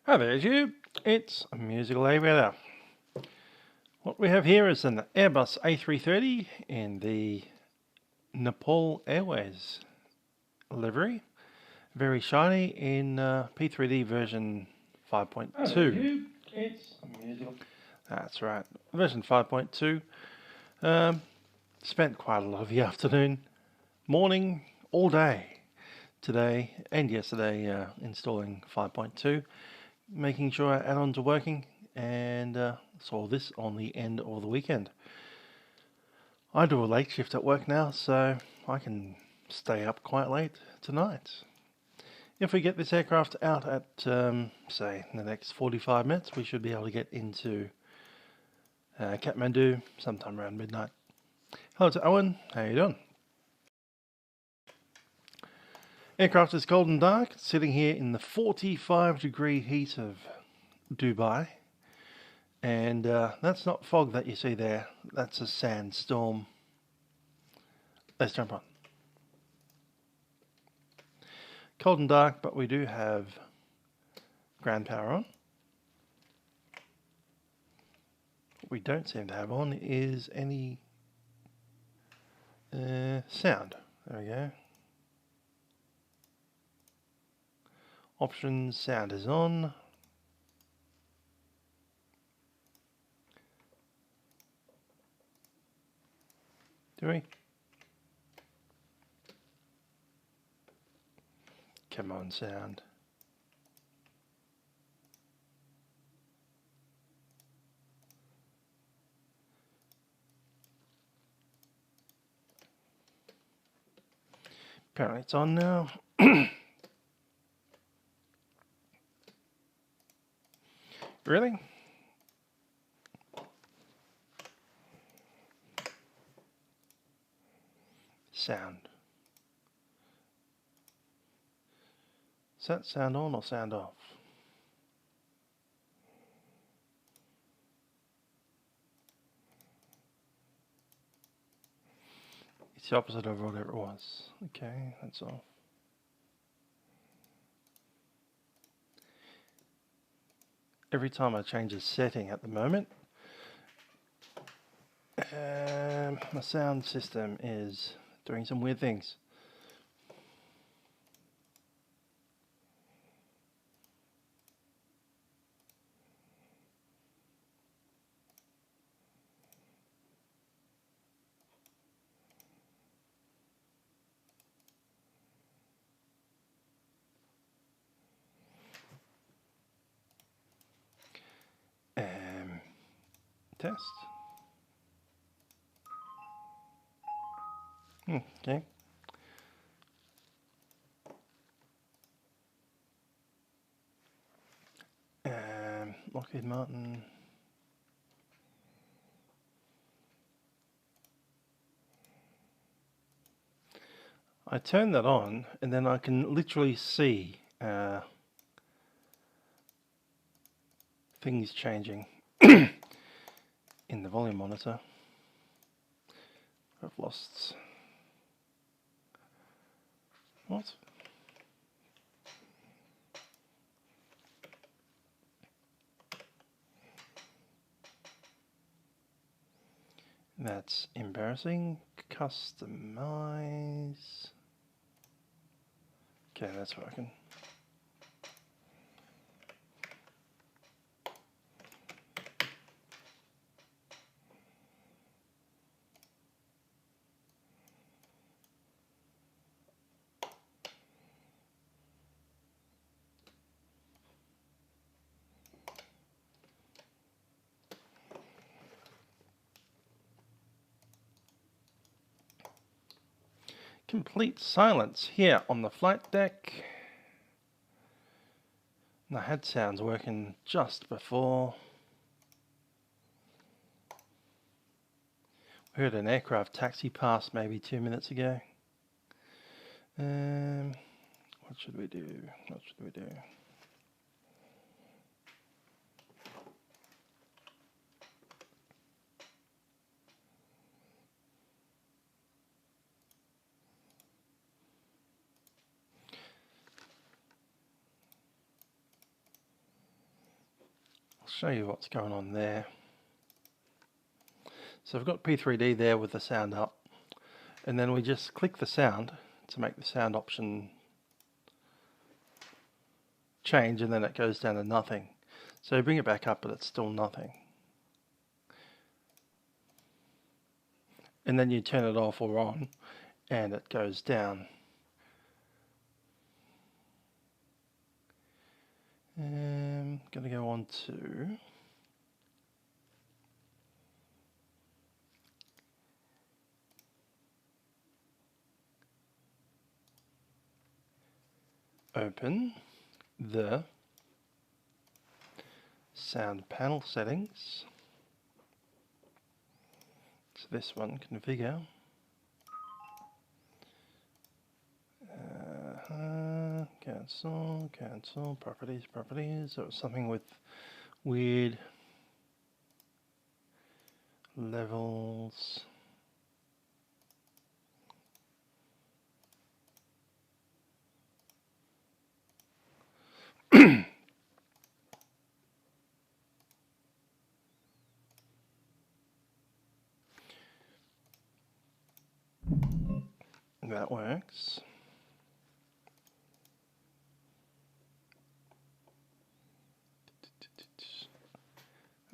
Hi there, you. It's a musical aviator. What we have here is an Airbus A330 in the Nepal Airways livery. Very shiny in P3D version 5.2. Hi there, you. It's a musical. That's right, version 5.2. Spent quite a lot of the afternoon, morning, all day today and yesterday installing 5.2. Making sure our add-ons are working, and saw this on the end of the weekend. I do a late shift at work now, so I can stay up quite late tonight. If we get this aircraft out at, say, in the next 45 minutes, we should be able to get into Kathmandu sometime around midnight. Hello to Owen, how you doing? Aircraft is cold and dark, sitting here in the 45-degree heat of Dubai. And that's not fog that you see there, that's a sandstorm. Let's jump on. Cold and dark, but we do have ground power on. What we don't seem to have on is any sound. There we go. Options, sound is on. Do we? Come on, sound. Apparently it's on now. Really? Sound. Is that sound on or sound off? It's the opposite of whatever it was. Okay, that's off. Every time I change a setting at the moment, my sound system is doing some weird things. Test. Okay. Lockheed Martin. I turn that on, and then I can literally see things changing in the volume monitor. I've lost. What? That's embarrassing. Customize. Okay, that's working. Complete silence here on the flight deck. And I had sounds working just before. We heard an aircraft taxi past maybe 2 minutes ago. What should we do? What should we do? I'll show you what's going on there. So I've got P3D there with the sound up, and then we just click the sound to make the sound option change, and then it goes down to nothing. So bring it back up, but it's still nothing. And then you turn it off or on, and it goes down. I'm going to go on to open the sound panel settings. So this one, configure. Cancel, properties. So it was something with weird levels. That works.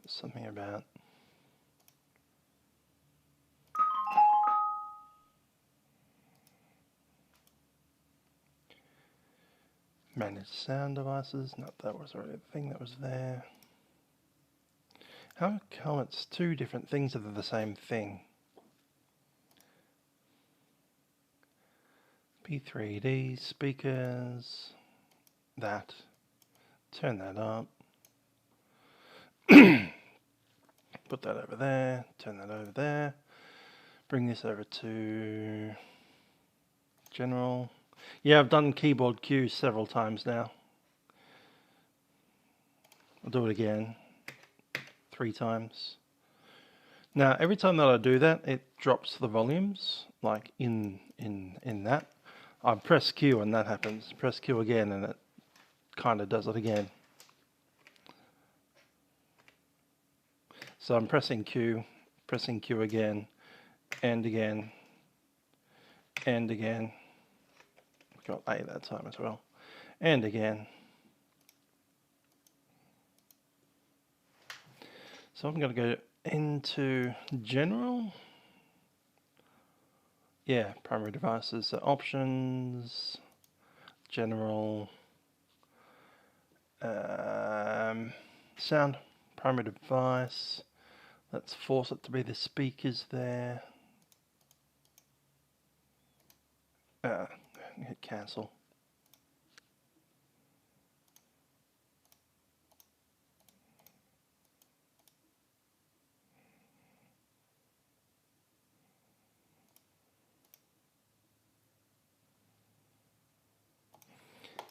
Something about manage sound devices. No, that was already the thing that was there. How come it's two different things that are the same thing? P3D speakers. That. Turn that up. Put that over there. Turn that over there. Bring this over to general. Yeah, I've done keyboard cues several times now. I'll do it again 3 times. Now, every time that I do that, it drops the volumes, like in that. I press Q and that happens. Press Q again and it kind of does it again. So I'm pressing Q again, and again, and again. Got A that time as well, and again. So I'm going to go into general. Yeah, primary devices, so options, general, sound, primary device. Let's force it to be the speakers there. Hit cancel.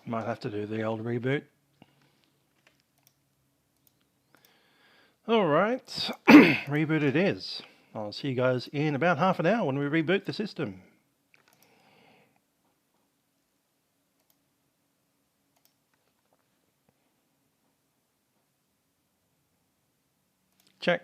Might have to do the old reboot. Alright, reboot it is. I'll see you guys in about half an hour when we reboot the system. Check.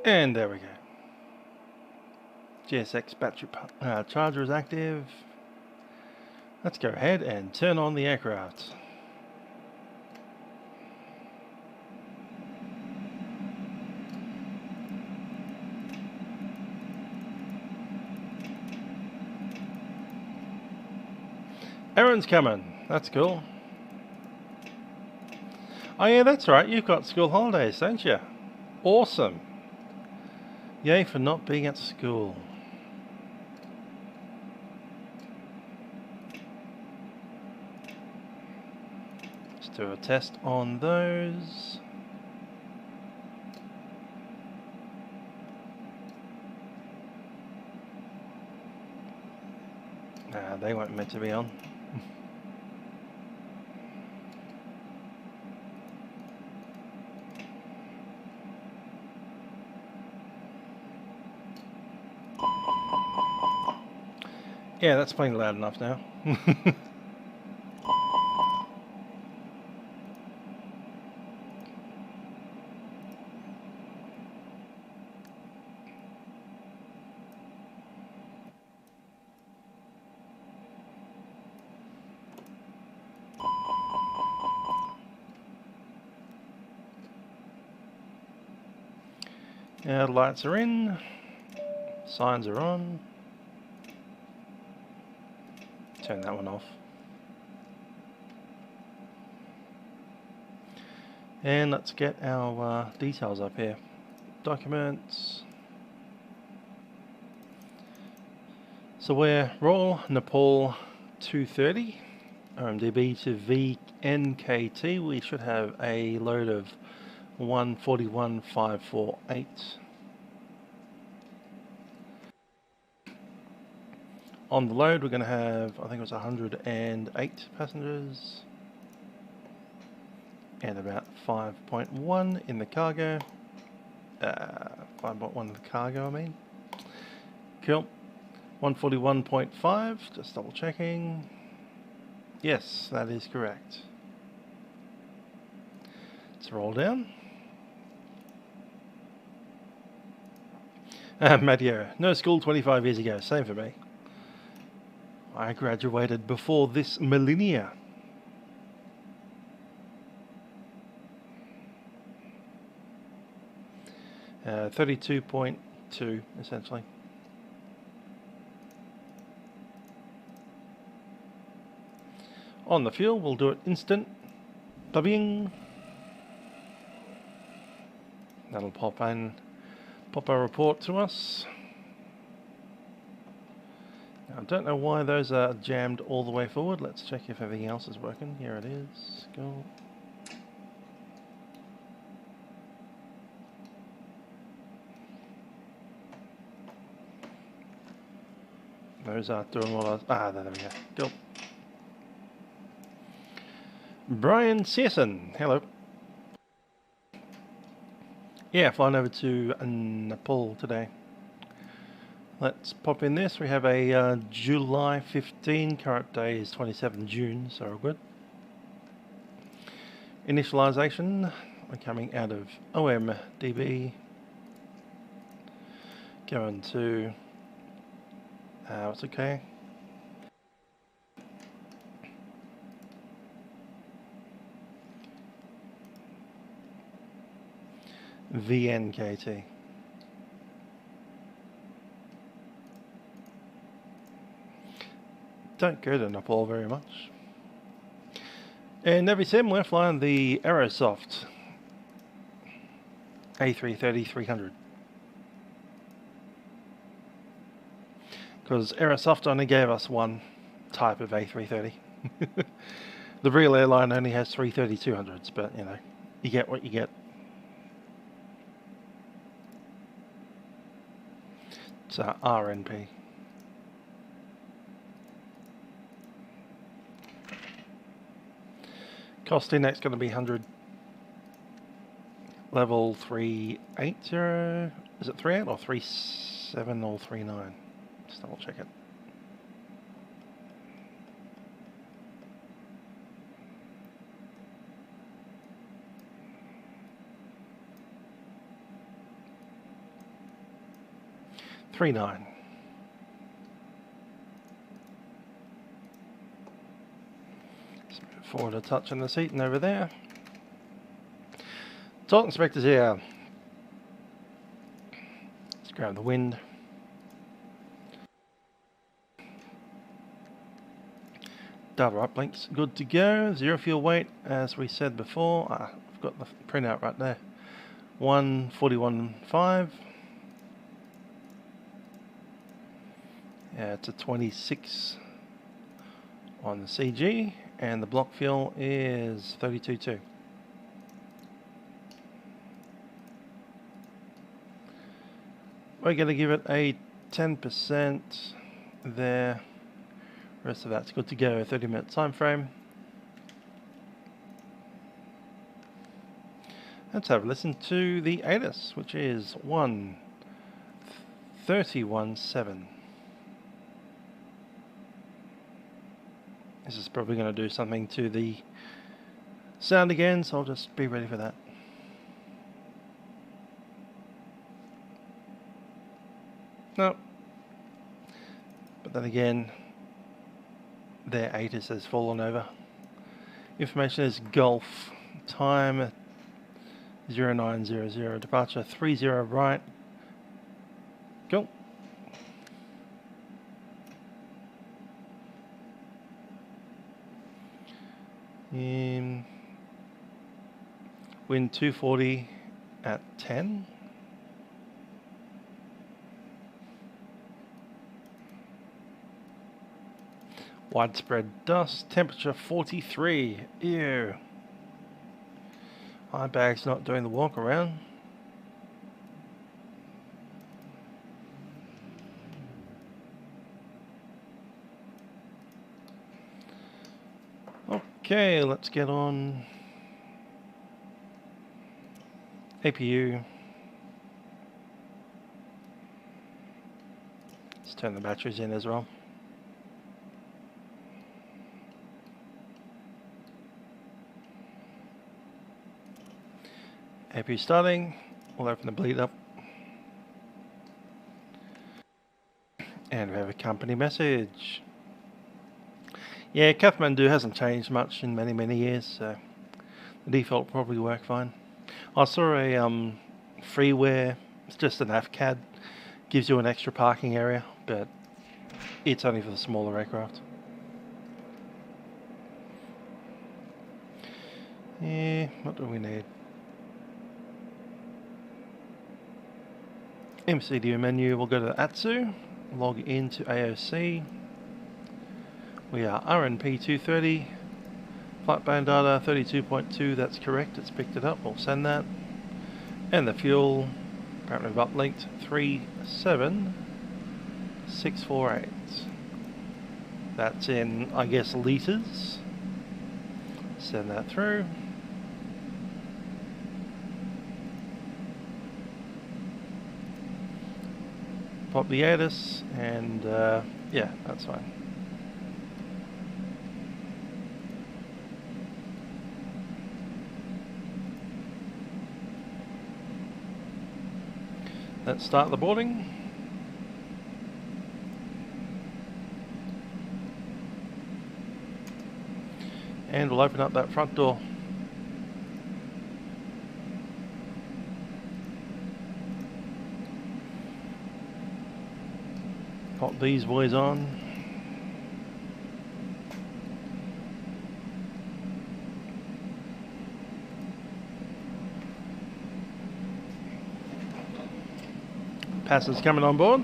And there we go. GSX battery charger is active. Let's go ahead and turn on the aircraft. Aaron's coming. That's cool. Oh yeah, that's right. You've got school holidays, don't you? Awesome. Yay for not being at school. Let's do a test on those. Nah, they weren't meant to be on. Yeah, that's playing loud enough now. The lights are in, signs are on. Turn that one off. And let's get our details up here. Documents. So we're Royal Nepal 230, OMDB to VNKT. We should have a load of 141,548. On the load we're going to have, I think it was 108 passengers. And about 5.1 in the cargo. 5.1 in the cargo, I mean. Cool. 141.5, just double checking. Yes, that is correct. Let's roll down. Matteo, no school 25 years ago, same for me. I graduated before this millennia. Uh, 32.2 essentially. On the fuel, we'll do it instant. Bing. That'll pop a report to us. Now, I don't know why those are jammed all the way forward. Let's check if everything else is working. Here it is. Go. Those aren't doing what I was... Ah, there we go. Go. Brian Searson, hello. Yeah, flying over to Nepal today. Let's pop in this. We have a July 15, current day is 27 June, so we're good. Initialization, we're coming out of OMDB. Going to, what's okay? VNKT. Don't go to Nepal very much. And every sim we're flying the Aerosoft A330 300. Because Aerosoft only gave us one type of A330. The real airline only has 330-200s, but you know, you get what you get. It's RNP. Cost index going to be 100. Level 380. Is it 38 or 37 or 39? Just double check it. 39. Let's move forward a touch on the seat and over there. Torque inspector's here. Let's grab the wind. Data uplinks good to go. Zero fuel weight, as we said before. I've got the printout right there. 141.5. Yeah, it's a 26 on the CG, and the block fuel is 32.2. We're going to give it a 10% there. Rest of that's good to go. 30-minute time frame. Let's have a listen to the ATIS, which is 1:31.7. This is probably going to do something to the sound again, so I'll just be ready for that. No. But then again, their ATIS has fallen over. Information is Gulf. Time 0900. Departure 30 right. Cool. Wind 240 at 10. Widespread dust, temperature 43. Ew. My bag's not doing the walk around. Okay, let's get on APU. Let's turn the batteries in as well. APU starting. We'll open the bleed up. And we have a company message. Yeah, Kathmandu hasn't changed much in many years, so the default will probably work fine. I saw a freeware, it's just an AFCAD, gives you an extra parking area, but it's only for the smaller aircraft. Yeah, what do we need? MCDU menu, we'll go to the ATSU, log into AOC. We are RNP 230, flight band data 32.2, that's correct, it's picked it up, we'll send that. And the fuel, apparently we've uplinked 37648. That's in, I guess, litres. Send that through. Pop the ATIS, and yeah, that's fine. Let's start the boarding. And we'll open up that front door. Pop these boys on. Passengers coming on board.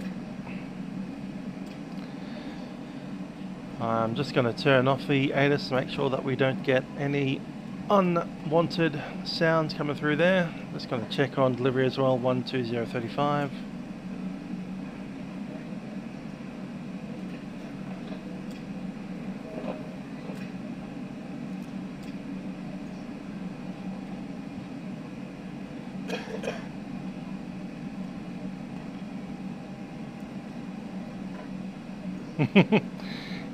I'm just going to turn off the ATIS to make sure that we don't get any unwanted sounds coming through there. Just going to check on delivery as well, 12035.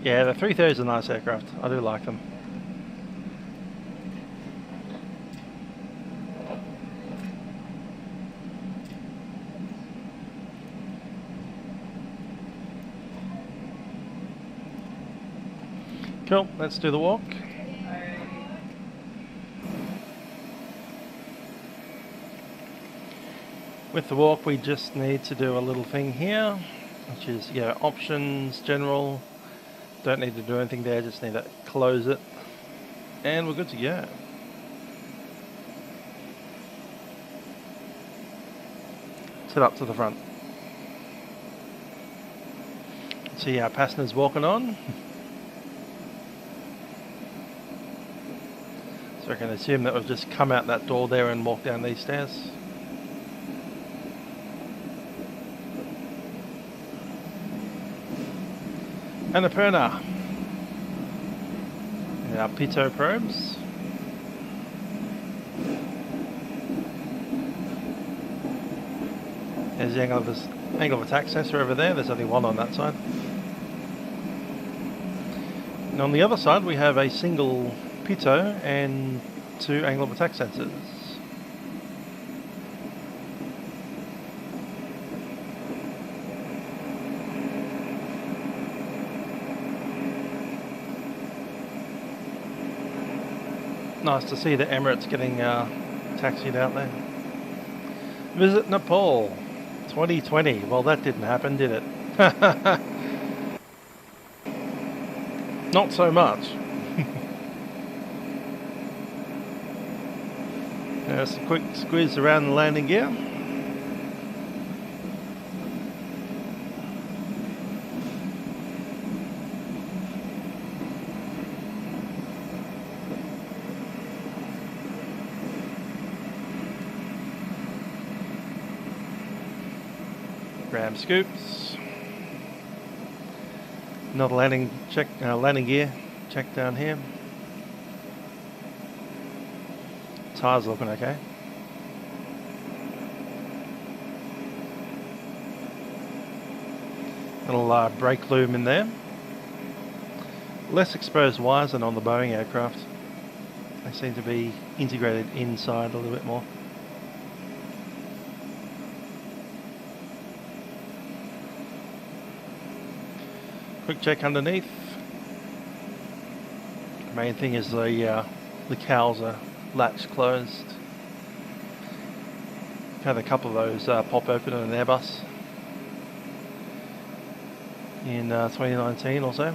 Yeah, the 330 is a nice aircraft. I do like them. Cool, let's do the walk. With the walk we just need to do a little thing here, which is options, general. Don't need to do anything there, just need to close it and we're good to go. Sit up to the front. See our passengers walking on. So I can assume that we've just come out that door there and walked down these stairs. Annapurna. And our pitot probes. There's the angle of attack sensor over there. There's only one on that side. And on the other side we have a single pitot and 2 angle of attack sensors. Nice to see the Emirates getting taxied out there. Visit Nepal 2020. Well, that didn't happen, did it? Not so much. Just a quick squeeze around the landing gear. Ram scoops. Another landing gear check down here. Tires looking okay. Little brake loom in there. Less exposed wires than on the Boeing aircraft. They seem to be integrated inside a little bit more. Quick check underneath. The main thing is the cowls are latch closed. Had a couple of those pop open on an Airbus in 2019 or so.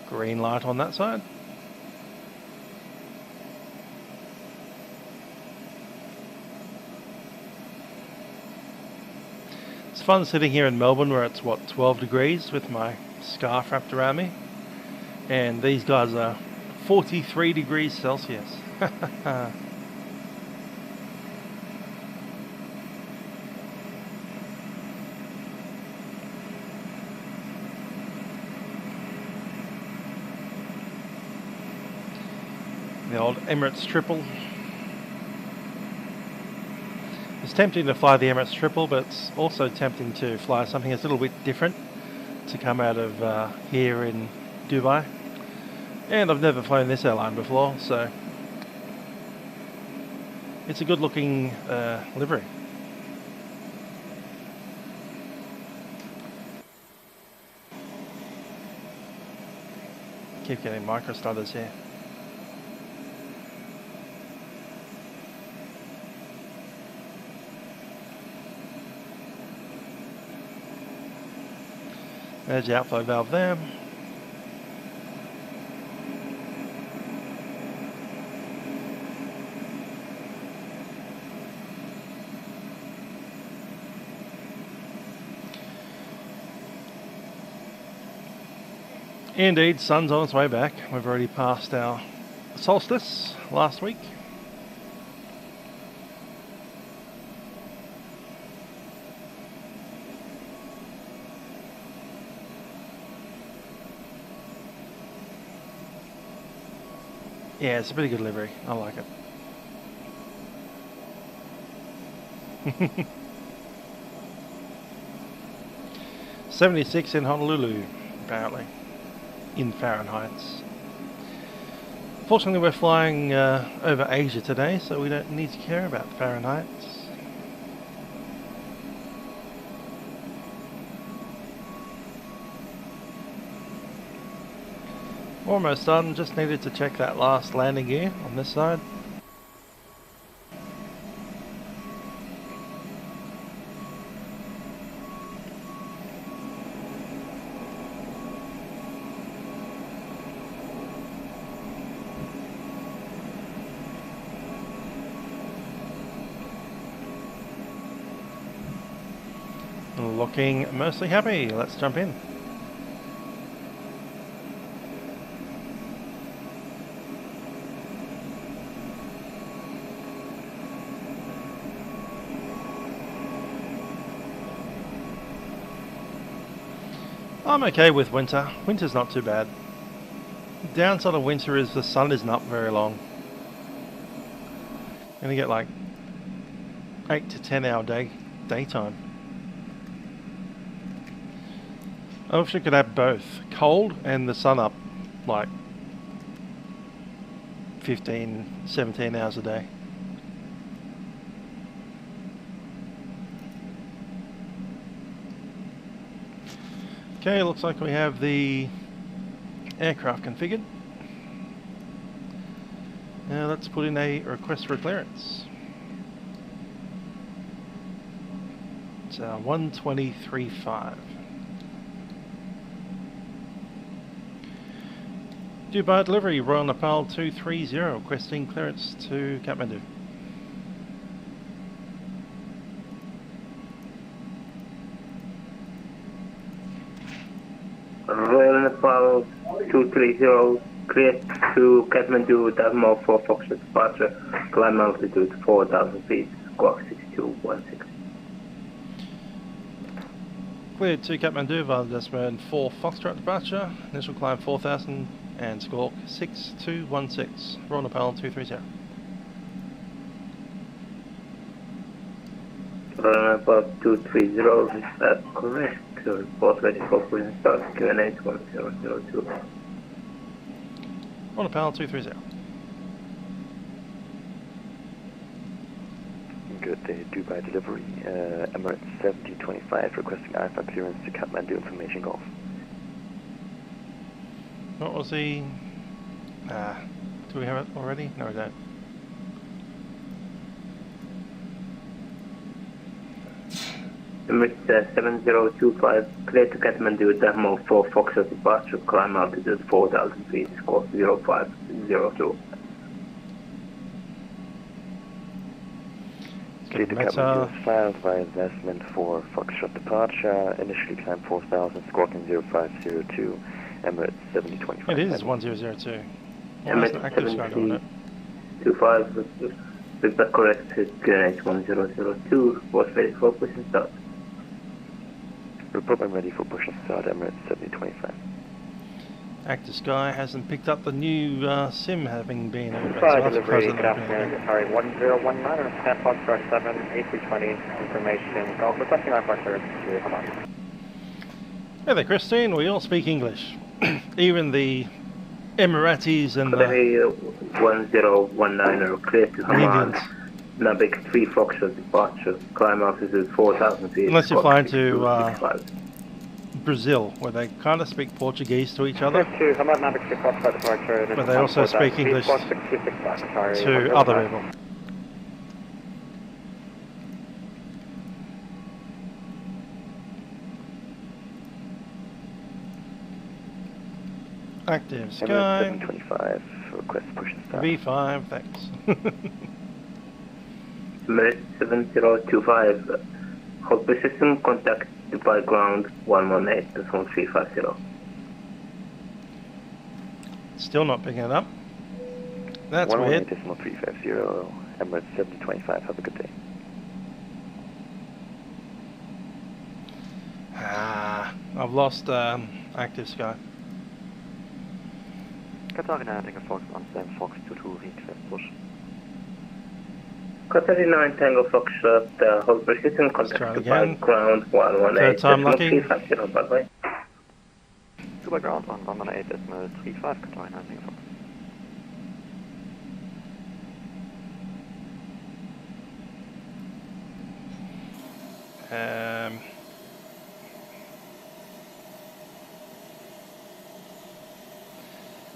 Green light on that side. It's fun sitting here in Melbourne where it's 12 degrees with my scarf wrapped around me, and these guys are 43 degrees Celsius. The old Emirates triple. It's tempting to fly the Emirates triple, but it's also tempting to fly something that's a little bit different to come out of here in Dubai. And I've never flown this airline before, so it's a good looking livery. Keep getting micro stutters here. There's the outflow valve there. Indeed, sun's on its way back. We've already passed our solstice last week. Yeah, it's a pretty good livery. I like it. 76 in Honolulu, apparently, in Fahrenheit. Fortunately, we're flying over Asia today, so we don't need to care about Fahrenheit. Almost done, just needed to check that last landing gear on this side. Looking mostly happy, let's jump in. I'm okay with winter. Winter's not too bad. Downside of winter is the sun isn't up very long. You're gonna get like 8 to 10 hour daytime. I wish I could have both. Cold and the sun up like 15, 17 hours a day. Okay, looks like we have the aircraft configured. Now let's put in a request for clearance. It's 123.5. Due by delivery, Royal Nepal 230, requesting clearance to Kathmandu. Royal Nepal 230, clear to Kathmandu, Dharma for Foxtrot departure, climb altitude 4,000 feet, squawk 6216. Cleared to Kathmandu via Desmond 4 Foxtrot departure, initial climb 4,000 and squawk 6216, Royal Nepal 230. Royal Nepal 230, is that correct? Report ready for pushing start, Q&A 1002. Royal Nepal 230. Good day, due by delivery, Emirates 7025, requesting IFA clearance to Kathmandu, information golf. What was the... do we have it already? No, we don't. Emirates 7025, clear to Kathmandu, Dharma for Foxtrot departure, climb altitude 4,000 feet, squawk 0502. Clear to Kathmandu, filed via Desmond for Foxtrot departure, initially climb 4,000, squawking 0502, Emirates 7025. It is 1002. Emirates 7025, is that correct? Q&A 1002, was ready for pushing start. Report I'm ready for push and start, Emirates 7025. ActiveSky hasn't picked up the new SIM having been over. Flight delivery, good afternoon, sorry, 1019, San Foxtrot 7, A320, information, golf, requesting our clearance to come on. Hey there, Christine, we all speak English. Even the Emiratis and the 1019, clear to Haman, Nabik 3 Foxtrot departure, climb altitude 4,000 feet. unless you're flying to Brazil, where they kind of speak Portuguese to each other, but they also speak English to other people. ActiveSky 725, request push and start. V5, thanks. Emirates 7025, hold position, contact Dubai ground 118.350. Still not picking it up. That's weird. 118.350, Emirates 7025, have a good day. I've lost ActiveSky. Katarina, Tango Fox on Sam Fox 22, request push. Katarina Tango Foxtrot, hold position, contact Dubai ground 118.350, bye-bye. Dubai ground 118.35, Katarina, Tango Fox.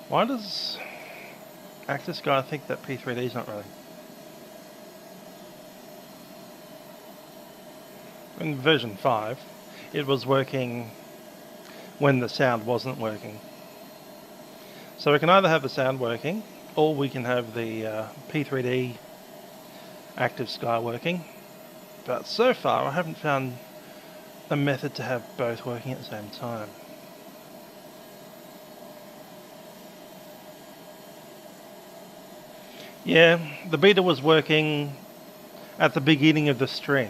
Why does ActiveSky think that P3D is not running? In version 5, it was working when the sound wasn't working. So we can either have the sound working, or we can have the P3D ActiveSky working. But so far I haven't found a method to have both working at the same time. Yeah, the beta was working at the beginning of the stream,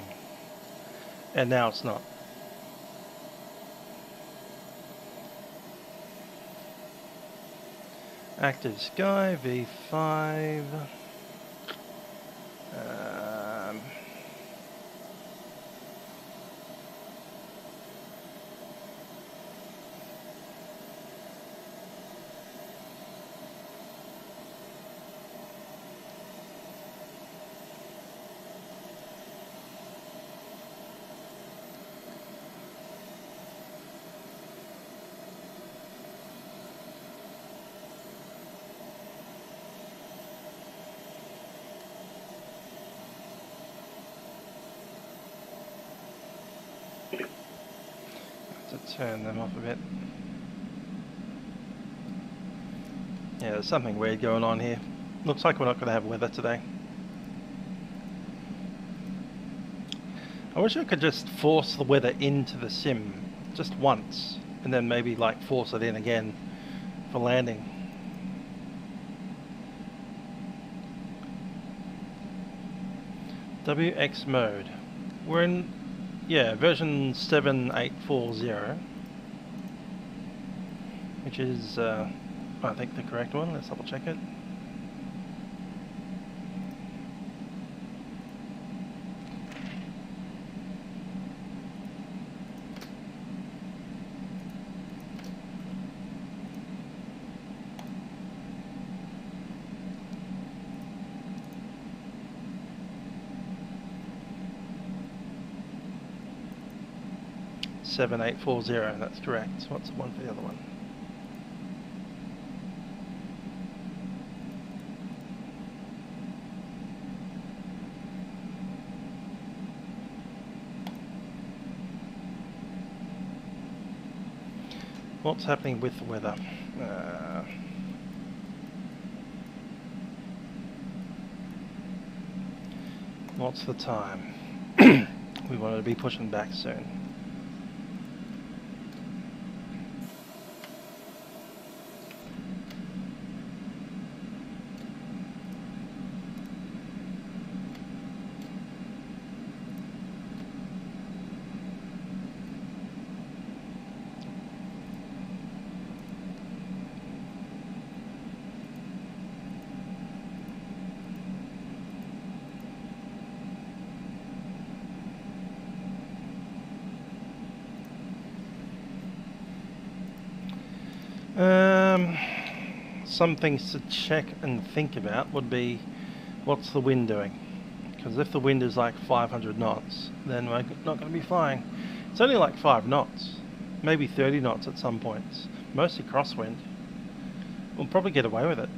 and now it's not. ActiveSky V5. To turn them off a bit. Yeah, there's something weird going on here. Looks like we're not going to have weather today. I wish I could just force the weather into the sim just once, and then maybe like force it in again for landing. WX mode. We're in, yeah, version 7840, which is, I think, the correct one. Let's double check it. Seven eight four zero. That's correct. What's the one for the other one? What's happening with the weather? What's the time? We wanted to be pushing back soon. Some things to check and think about would be, what's the wind doing? Because if the wind is like 500 knots, then we're not going to be flying. It's only like 5 knots, maybe 30 knots at some points, mostly crosswind. We'll probably get away with it.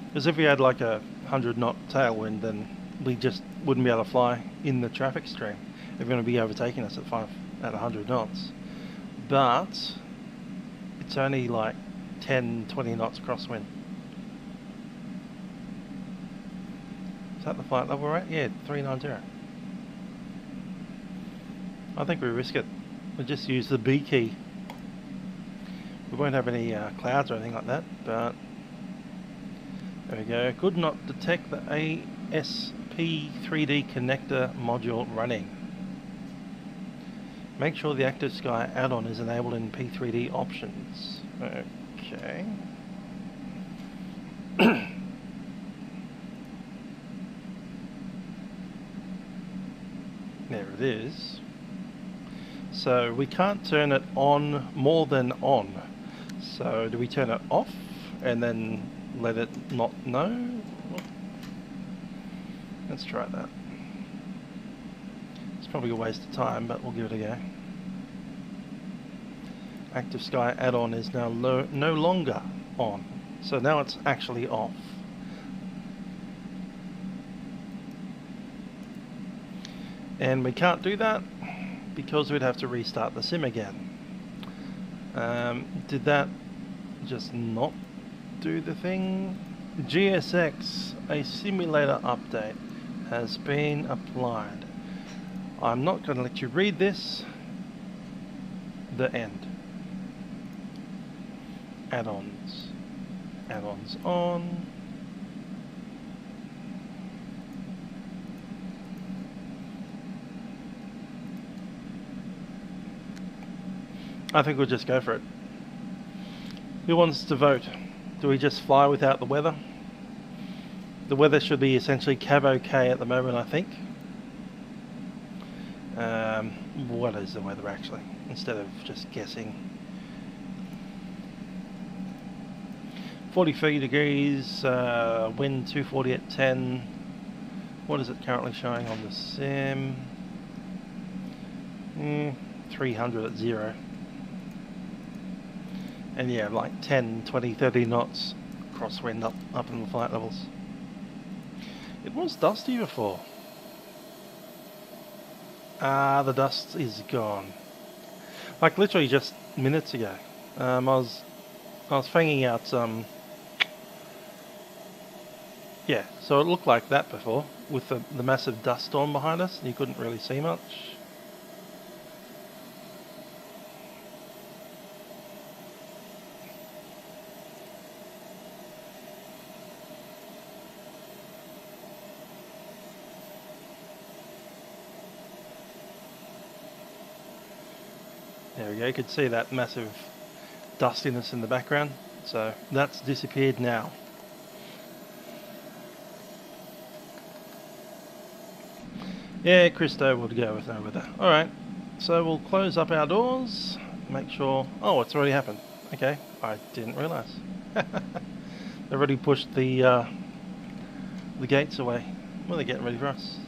Because if we had like a 100 knot tailwind, then we just wouldn't be able to fly in the traffic stream. They're going to be overtaking us at 100 knots. But it's only like 10-20 knots crosswind. Is that the flight level we're at? Yeah, 390. I think we risk it. We'll just use the B key. We won't have any clouds or anything like that, but there we go. Could not detect the ASP3D connector module running. Make sure the ActiveSky add-on is enabled in P3D options. Okay. There it is. So we can't turn it on more than on. So do we turn it off and then let it not know? Let's try that. It's probably a waste of time, but we'll give it a go. ActiveSky add-on is now no longer on, so now it's actually off. And we can't do that because we'd have to restart the sim again. Did that just not do the thing? GSX, a simulator update has been applied. I'm not going to let you read this. The end. Add-ons. Add-ons on. I think we'll just go for it. Who wants to vote? Do we just fly without the weather? The weather should be essentially cav okay at the moment, I think. What is the weather actually? Instead of just guessing. 43 degrees, wind 240 at 10. What is it currently showing on the sim? 300 at 0. And yeah, like 10, 20, 30 knots crosswind up in the flight levels. It was dusty before. The dust is gone. Like literally just minutes ago. I was fanging out yeah, so it looked like that before with the massive dust storm behind us and you couldn't really see much. There we go, you could see that massive dustiness in the background, so that's disappeared now. Yeah, Christo would go with no weather. Alright, so we'll close up our doors, make sure... Oh, it's already happened. Okay, I didn't realise. They've already pushed the gates away. Well, they're getting ready for us.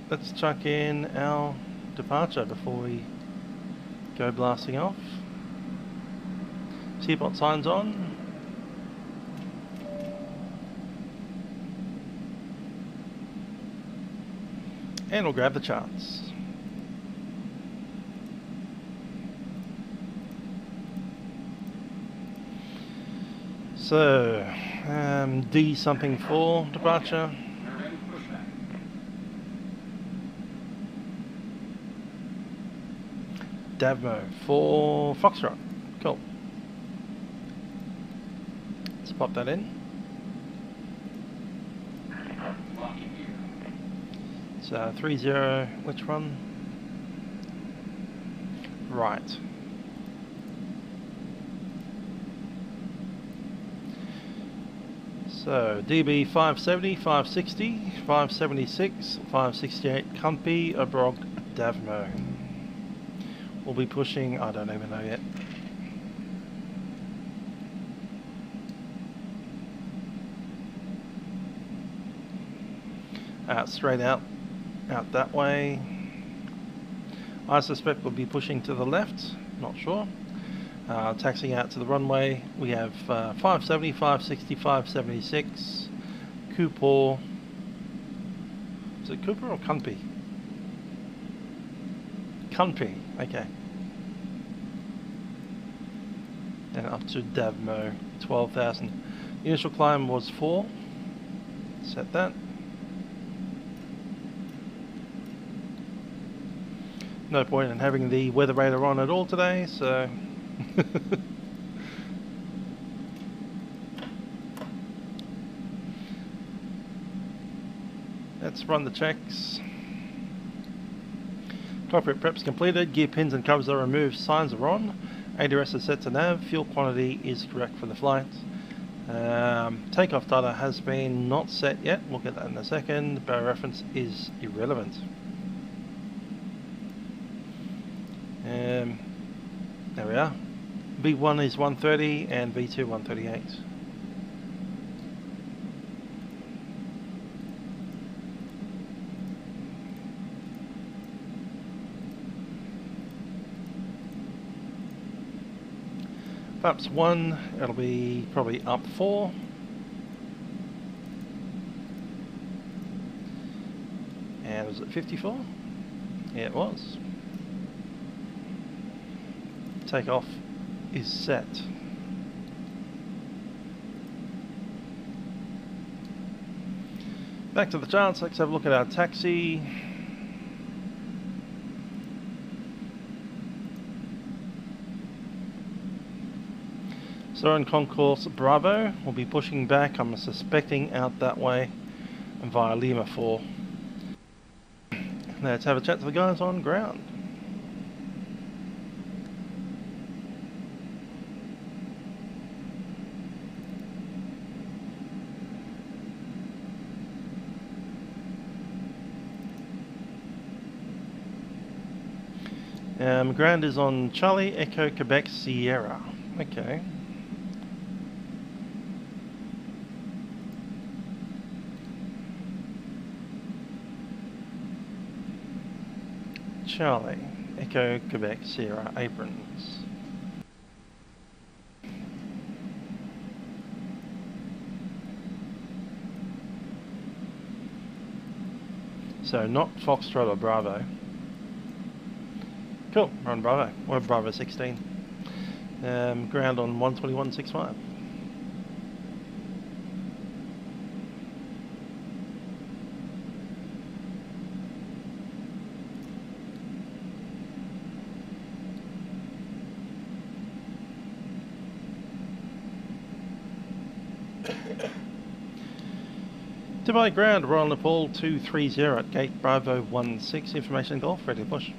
Let's chuck in our departure before we go blasting off. Seatbelt signs on. And we'll grab the charts. So, D something for departure. Davmo for Foxtrot. Cool. Let's pop that in. So 30, which one? Right. So DB 570, 560, 576, 568, Cumpy, Obrog, Davmo. We'll be pushing, I don't even know yet. Straight out that way. I suspect we'll be pushing to the left, not sure. Taxiing out to the runway, we have 570, 560, 576, Cooper. Is it Cooper or Cunpy? Cunpy, okay. And up to Davmo, 12,000. The initial climb was 4. Set that. No point in having the weather radar on at all today, so let's run the checks. Cockpit prep's completed, gear pins and covers are removed, signs are on, ADRS is set to nav, fuel quantity is correct for the flight. Takeoff data has been not set yet, we'll get that in a second. Barrier reference is irrelevant. There we are. V1 is 130 and V2 138. Flaps 1, it'll be probably up 4. And was it 54? Yeah, it was. Takeoff is set. Back to the charts, let's have a look at our taxi. So in concourse Bravo, we'll be pushing back, I'm suspecting out that way via Lima 4. Let's have a chat to the guys on ground. Ground is on Charlie Echo Quebec Sierra. Okay. Charlie Echo Quebec Sierra aprons. So not Foxtrot or Bravo. Cool, we're on Bravo. We're Bravo 16. Ground on 121.65. Dubai ground, Royal Nepal 230 at gate Bravo 16. Information Golf, ready to push.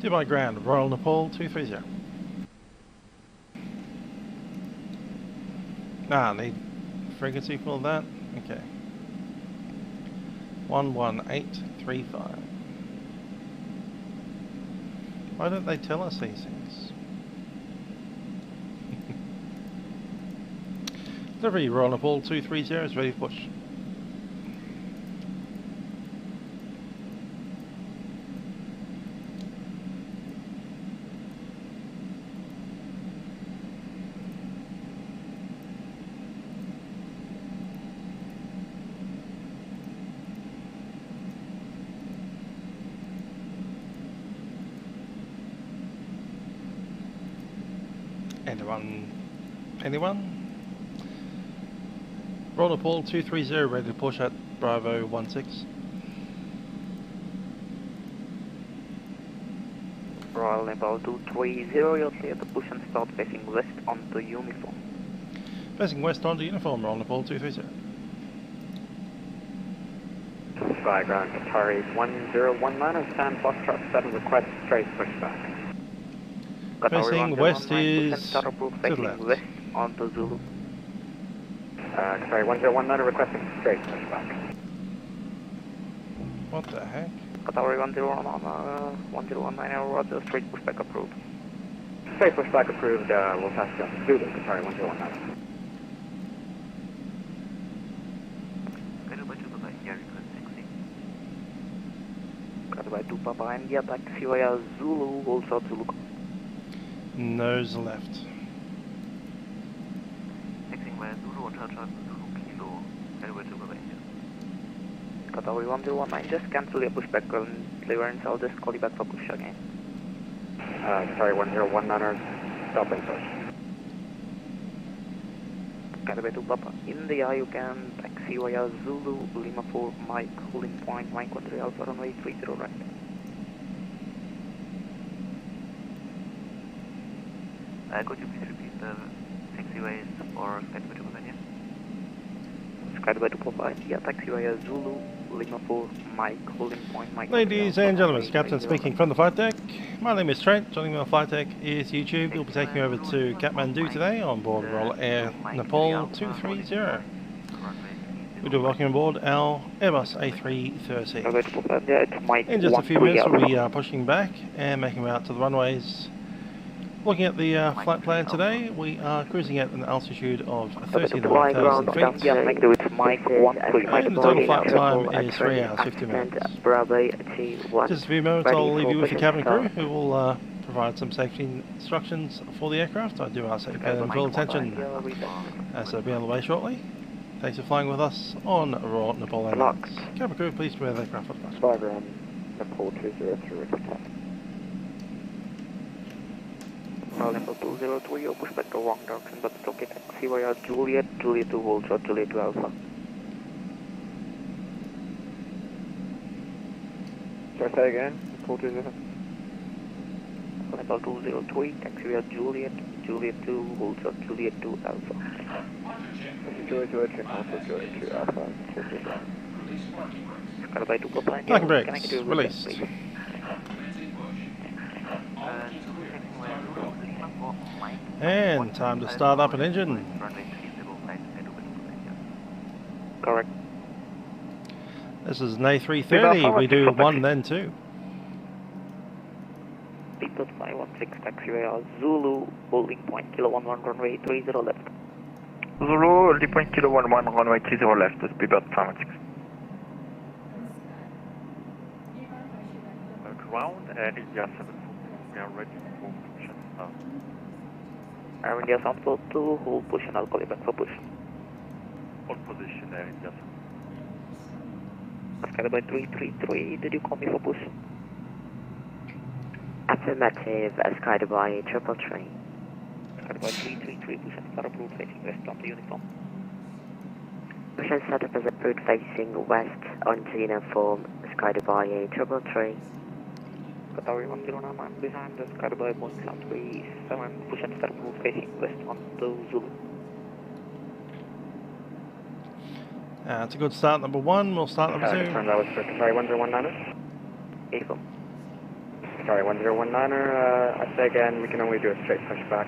Dubai ground, Royal Nepal 230. Need frequency for that? Okay. 11835. Why don't they tell us these things? Delivery, Royal Nepal 230 is ready to push. Anyone? Royal Nepal 230 ready to push at Bravo 16. Royal Nepal 230, you're clear to push and start facing west onto uniform. Facing west onto uniform, Royal Nepal 230. Dubai ground, Atari 1019, stand Foxtrot 7, request straight pushback. Facing west is to the left. West onto Zulu. Sorry, 1019 requesting straight pushback. What the heck? Qatari 1019, Roger, straight pushback approved. Straight pushback approved, we'll pass you on to Zulu, Qatari 1019. Qatari 2 Papa India, taxi via Zulu, also Zulu. Nose left. Qatari 1019, just cancel your pushback clearance, I'll just call you back for push again. Sorry, 1019ers, stop and push. Qatari 2 Papa India, you can taxi via Zulu, Lima 4, Mike, holding point, Mike 13 Alpha runway 30 right. Could you please repeat the taxiways for Skype to Pennsylvania? Sky by 2 Papa India, taxiway Zulu, Lima 4, Mike, holding point, Mike. Ladies and gentlemen, it's Captain speaking from the flight deck. My name is Trent. Joining me on flight deck is YouTube. We'll be taking over to Kathmandu today on board Royal Air Nepal 230. We do welcome aboard our Airbus A330. In just a few minutes we'll be pushing back and making our way out to the runways. Looking at the flight plan today, we are cruising at an altitude of 39,000 feet. And the total flight time is 3 hours 50 minutes. Just a few moments I'll leave you with your cabin crew who will provide some safety instructions for the aircraft. I do ask that you pay them full attention as they'll be on the way shortly. Thanks for flying with us on Royal Nepal Airlines. Cabin crew, please prepare the aircraft for the bus. Fireground, Nepal 203. Level 203, you'll push back to wrong direction, but it's okay. Taxi via Juliet, Juliet 2 hold short, Juliet 2 Alpha. Sorry, say again, Nepal 203. Level 203, taxi via Juliet, Juliet 2 hold short, Juliet 2 Alpha. Juliet 2 Alpha, also Juliet 2 Alpha. Sky by 2 Papa India. Parking brakes, released. And time to start up an engine. Correct. This is an A330, we do 1 then 2. People 516 taxiway Zulu, holding point, kilo 11 runway 30 left. Zulu, holding point, kilo 11 runway 30 left, that's Prepar5d. Ground and India 7, we are ready for push and Air India Sound 2, hold push and I'll call you back for push. Hold position, Air India 7. Sky by 333, did you call me for push? Affirmative, Sky by 333. Sky by 333, push and start route facing west onto uniform. Push and start up as a route facing west onto uniform, Sky by 333. Qatari 109 behind the Sky by 137, push and start route facing west onto Zulu. It's a good start, number 1. We'll start number 2. Confirm that was for Qatari 1019er. AFO. Qatari 1019er, I say again, we can only do a straight pushback.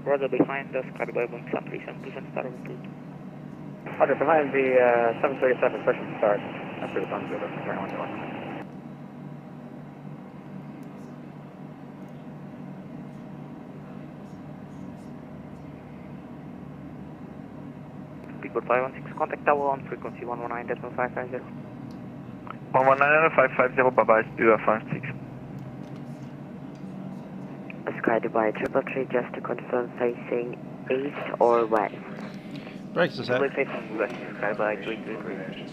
Roger, behind the Sky by 137, push and start route. Roger, behind the 737, push and start. After the sun's over, Qatari 1019er. Good 516, contact tower on frequency 119.550. 119.550, bye-bye, do 56. Sky by 333, just to confirm, facing east or west? Brakes are set. Facing west, Sky by 333.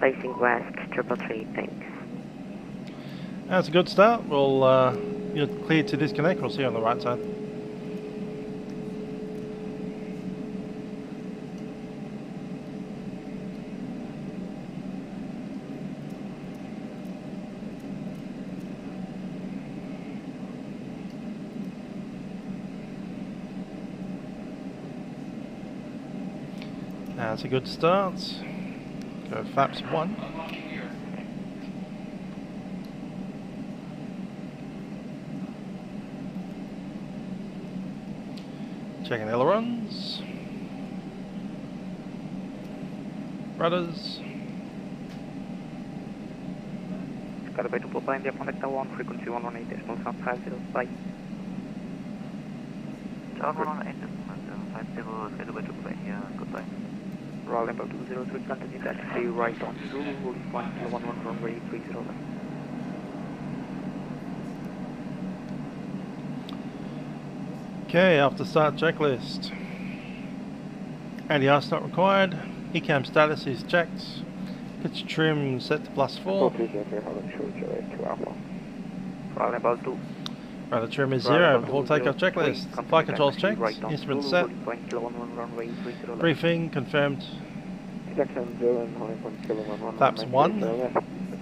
Facing west, 333, thanks. That's a good start. We'll, you're cleared to disconnect. We'll see you on the right side. That's a good start. Go flaps 1. Checking ailerons. Rudders. Sky by 2 Papa India, contact tower on frequency 118.550, bye. Tower 118.550, Sky by 2 Papa India, goodbye. Royal Empire 203, continue taxi right on Zulu, holding point, kilo 11 runway 30 left. Okay, after start checklist. Anti-ice not required. ECAM status is checked. Pitch trim set to +4. Royal Empire 2. Rudder trim is 0 before takeoff checklist. Flight controls checked. Instruments set. Briefing confirmed. Flaps 1.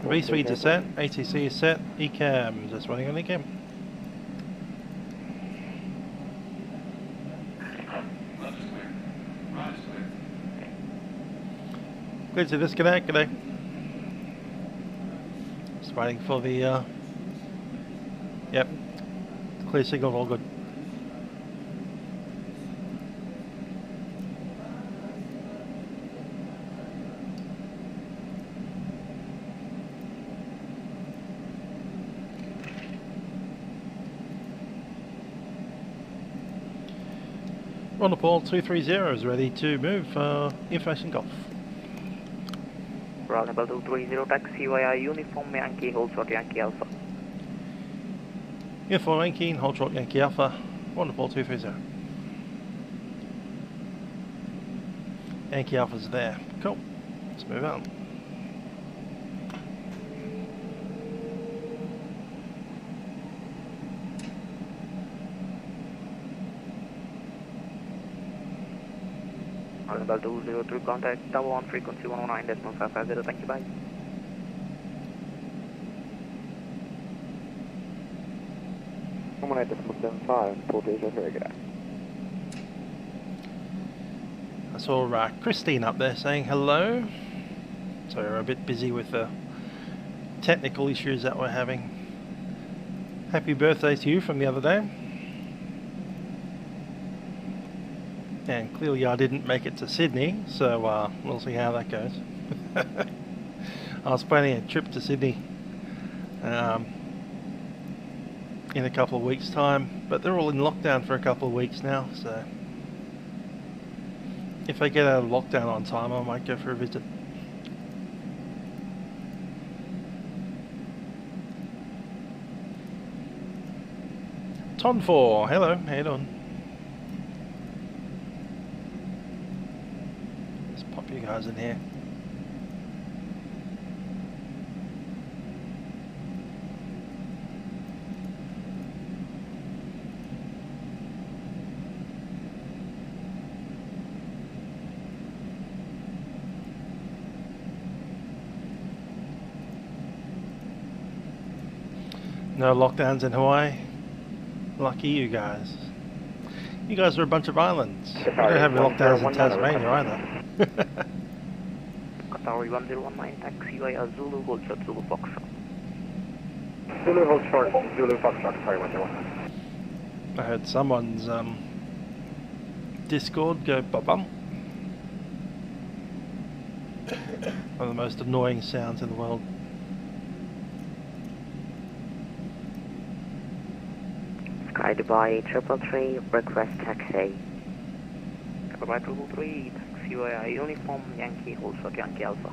V-speeds are set. ATC is set. ECAM just running on ECAM. Clear to disconnect, good day. Just waiting for the, yep, clear signal, all good. Nepal 230 is ready to move information Golf. Roll Nepal 230, taxi via Uniform Yankee, hold short Yankee Alpha. Uniform Yankee, hold short Yankee Alpha, Nepal 230. Yankee Alpha's there. Cool. Let's move on. Nepal 203, contact Tower on frequency 109.550, thank you, bye. I saw Christine up there saying hello. So we're a bit busy with the technical issues that we're having. Happy birthday to you from the other day. And clearly I didn't make it to Sydney, so we'll see how that goes. I was planning a trip to Sydney in a couple of weeks' time, but they're all in lockdown for a couple of weeks now, so if I get out of lockdown on time, I might go for a visit. Ton 4, hello, how you doing? Let's pop you guys in here. No lockdowns in Hawaii. Lucky you guys. You guys are a bunch of islands. We don't have lockdowns in Tasmania either. Qatari 1019, taxi via Zulu, hold short Zulu Foxtrot. Zulu hold short, Zulu Foxtrot, Qatari 101. I heard someone's Discord go ba-bum. One of the most annoying sounds in the world. Sky Dubai 333, request taxi. Dubai 333, taxi via Uniform Yankee, hold short Yankee Alpha.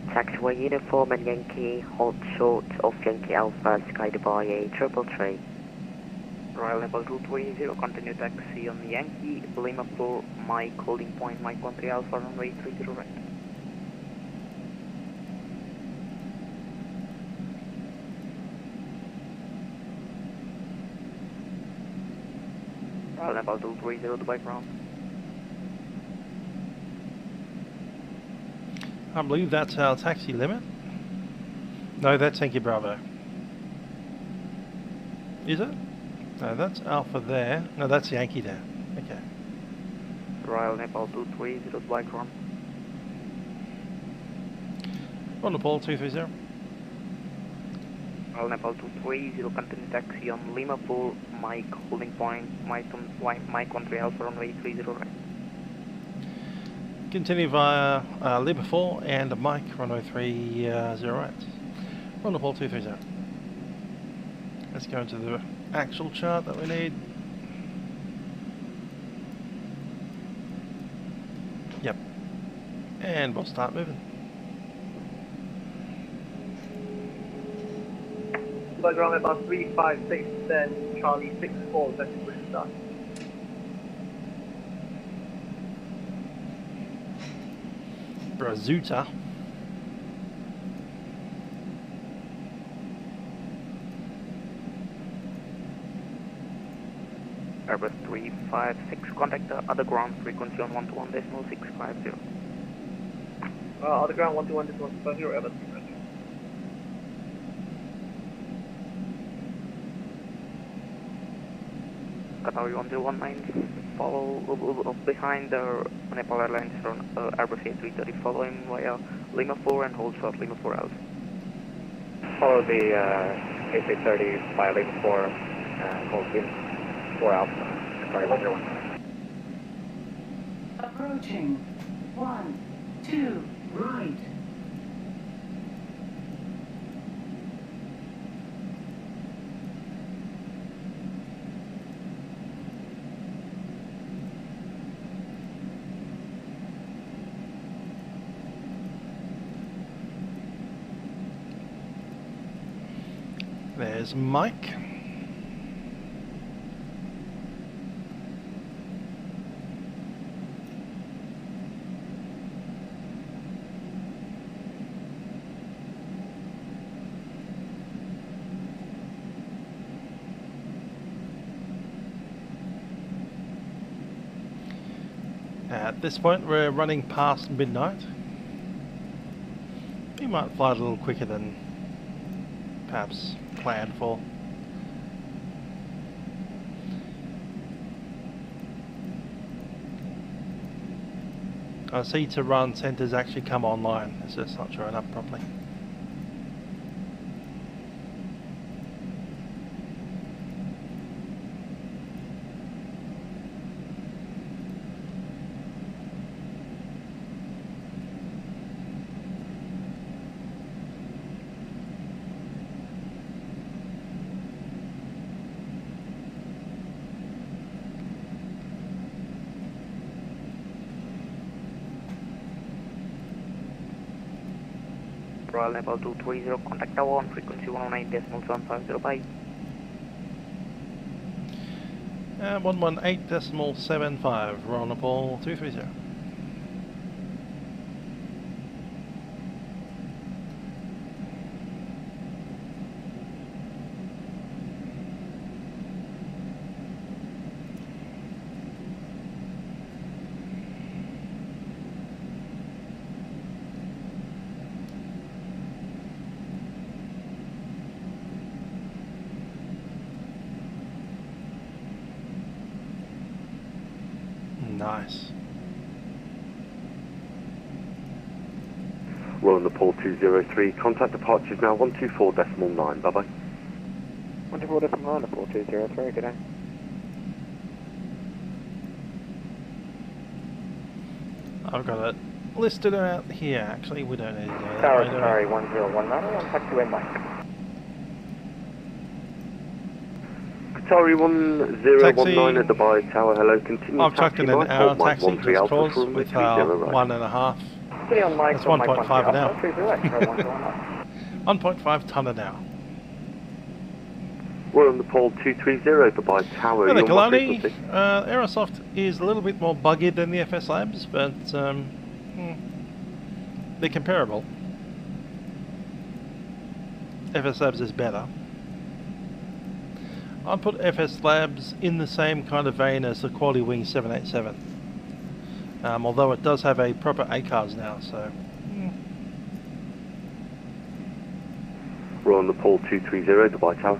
Taxiway Uniform and Yankee, hold short of Yankee Alpha, Sky Dubai 333. Royal Nepal 230, continue taxi on Yankee, Lima 4, Mike, holding point, Mike 13 Alpha, runway 30 right. Royal Nepal 230, Dubai ground. I believe that's our taxi limit. No, that's Yankee Bravo. Is it? No, that's Alpha there. No, that's Yankee there. Okay. Royal Nepal 230, Dubai ground. On Nepal 230. Royal Nepal 230, continue taxi on Lima 4, Mike, holding point, Mike 13 Alpha, runway 30 right. Continue via Lima 4 and Mike, runway 30 right. On Nepal 230. Let's go into the actual chart that we need. Yep. And we'll start moving. Dubai ground about 356, then Charlie 64, that's the British start. Brazuta. Airbus 356, contact the other ground frequency on 121.650. Other ground 121.650, Airbus 350. Qatari 1019. follow behind the Nepal Airlines from Airbus A330, following via Lima 4 and hold short Lima 4 out. Follow the A330 by Lima 4 and hold Lima 4 out. Sorry, 101. Approaching. 1, 2, right. There's Mike. At this point we're running past midnight. We might fly a little quicker than perhaps planned for. I see to run centers actually come online, it's just not showing up properly. Royal Nepal 230, contact tower on frequency 119.750, 118.75, Royal Nepal 230. Nice. Royal Nepal 203, contact departures now 124.9, bye bye. 124.9, Nepal 203, good day. I've got it listed out here, actually we don't need to do that. Tower Qatari 1019, on taxi way Mike. Qatari 1019 at Dubai Tower, hello, continue I've chucked in an hour taxi just cause with 1.5. On Mike, That's 1.5 an hour. 1.5 tonne an hour. Royal Nepal 230 Dubai Tower. Hello, Kalani. Aerosoft is a little bit more buggy than the FS Labs, but they're comparable. FS Labs is better. I'd put FS Labs in the same kind of vein as the Quality Wing 787. Although it does have a proper ACARS now, so... Royal Nepal 230 Dubai Tower.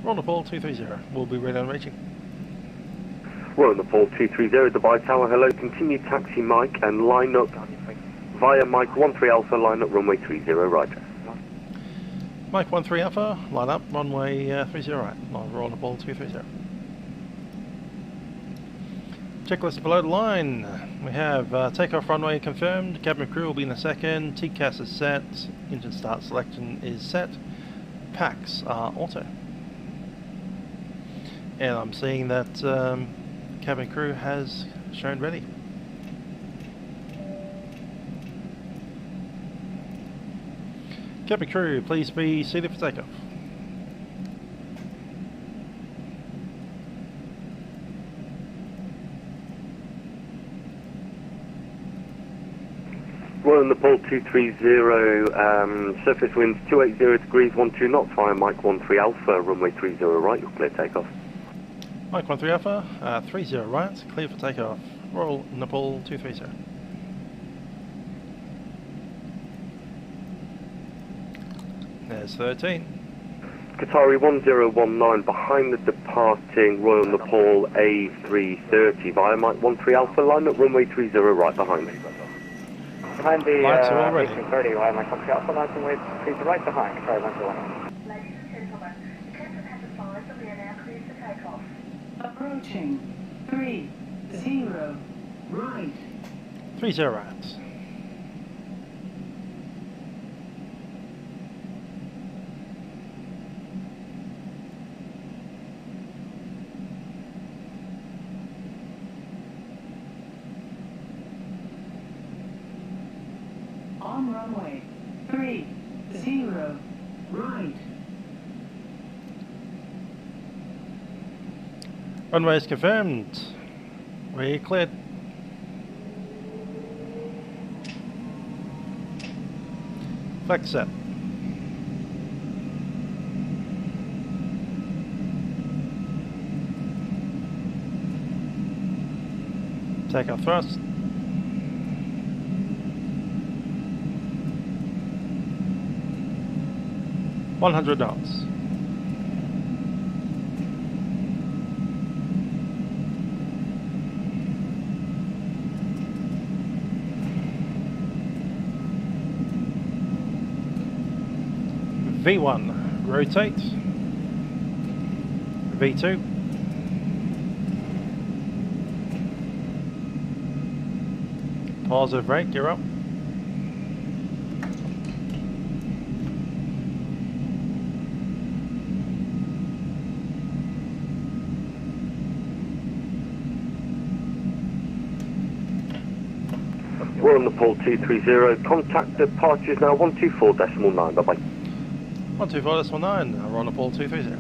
Royal Nepal 230, we'll be ready on reaching. Royal Nepal 230 Dubai Tower, hello, continue taxi Mike and line up via Mike 13 Alpha, line up runway 30 right. Mike 13 Alpha, line up runway 30 right, Royal Nepal 230. Checklist below the line. We have takeoff runway confirmed, cabin crew will be in a second, TCAS is set, engine start selection is set, packs are auto. And I'm seeing that cabin crew has shown ready. Cabin crew, please be seated for takeoff. Royal Nepal 230, surface winds 280 degrees, 12 knots, via Mike 13 Alpha, runway 30 right, you're clear takeoff. Mike 13 Alpha, 30 right, clear for takeoff. Royal Nepal 230. There's 13. Qatari 1019 behind the departing Royal Nepal A330 via Mike 13 Alpha, line up runway 30 right behind me. Behind the Lights are all ready. A330, via Mike 13 Alpha, line up runway 30 right behind, Qatari 101. Ladies and gentlemen, the captain has advised that we are now clear for takeoff. Approaching. 30. Right. 30 right. On runway 30. Right. Runway is confirmed. We're cleared. Flex set. Take our thrust. $100. V1, rotate. V2. Positive rate, gear up. Royal Nepal 230, contact departures now 124.9, bye-bye. 124.9, Royal Nepal 230.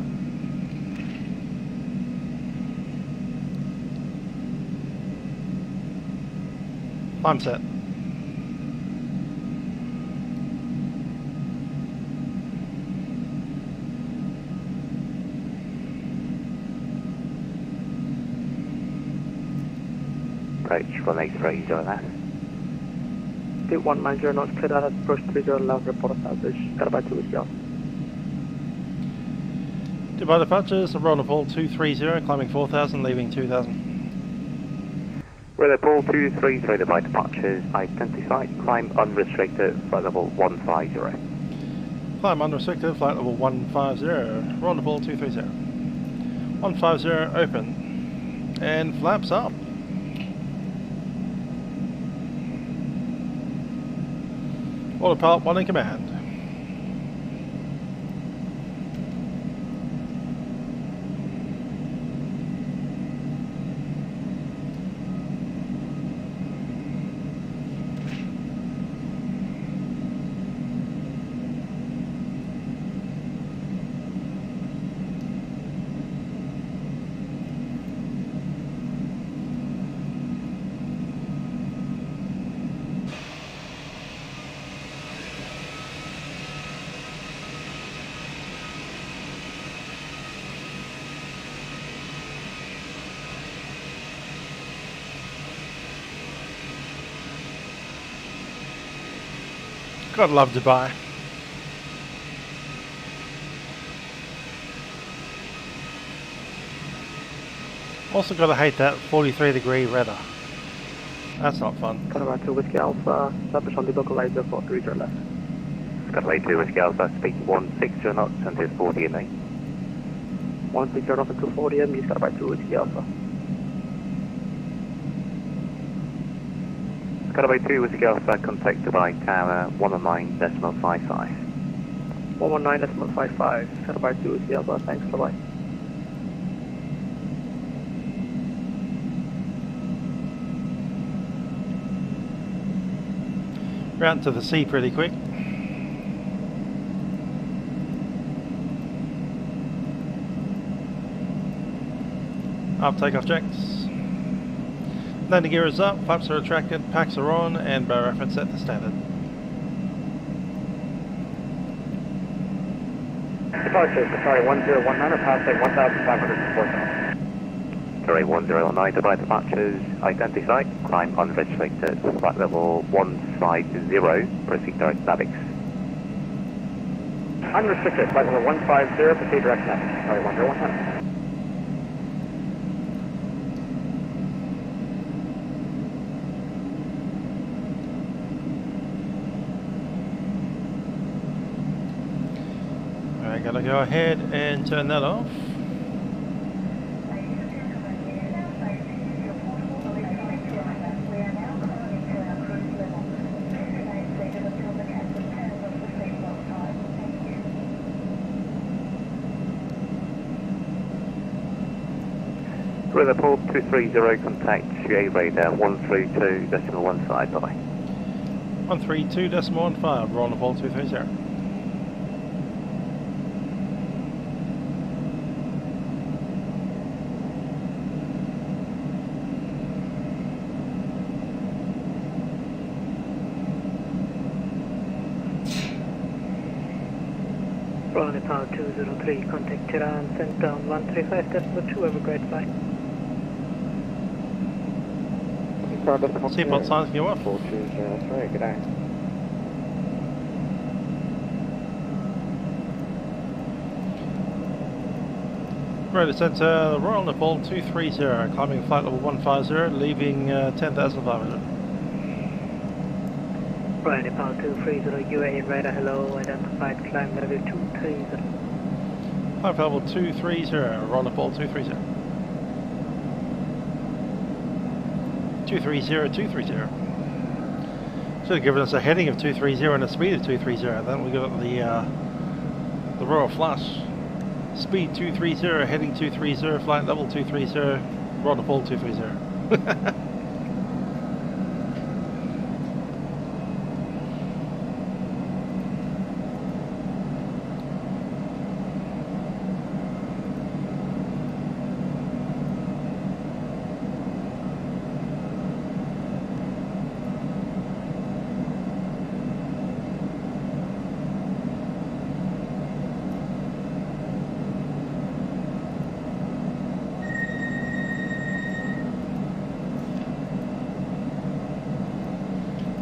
Climb set. Approach 183, doing that. 190 knots, cleared out at approach 30 left, report of salvage, got about 2 Whiskey Alpha. Dubai departures, Royal Nepal 230, climbing 4,000, leaving 2,000. Royal Nepal 233 Dubai departures, identified, climb unrestricted, flight level 150. Climb unrestricted, flight level 150, Royal Nepal 230. 150, open, and flaps up. Autopilot 1 in command. God love Dubai. Also gotta hate that 43-degree weather. That's not fun. Got about 2 Whiskey Alpha, establish on the localizer for 30 left. Skyline 2 Whiskey Alpha, speed 160 knots until 40 ME. 160 knots until 40 ME, got about 2 Whiskey Alpha. Skyline 2 Whiskey Alpha, contact Dubai Tower 119.55. 119.55, got about 2 Whiskey Alpha, thanks, bye-bye. We're out to the sea pretty quick. Up takeoff checks. Landing gear is up, flaps are retracted, packs are on, and bow reference set to standard. Departure, sorry, 1019, passing 1,504 knots. Sorry, 1019 Dubai departures, identified, climb unrestricted, flight level 150, proceed direct Navix. Unrestricted, flight number 150, proceed direct left. Sorry, 101. I gotta go ahead and turn that off. Report 230, contact GA radar 132.15, bye-bye. 132.15, we're on the Nepal 230. Royal Nepal 203, contact Qudarant, send down 135.2, have a great flight. Seatbelt signs can go up. 423, good day. Radar Centre, Royal Nepal 230, climbing flight level 150, leaving 10,500. Royal Nepal 230, UAE radar, hello, identified climb level 230. Climb level 230, Royal Nepal 230. 230. Should have given us a heading of 230 and a speed of 230. Then we got the Royal Flush. Speed 230, heading 230, flight level 230, Royal Nepal 230.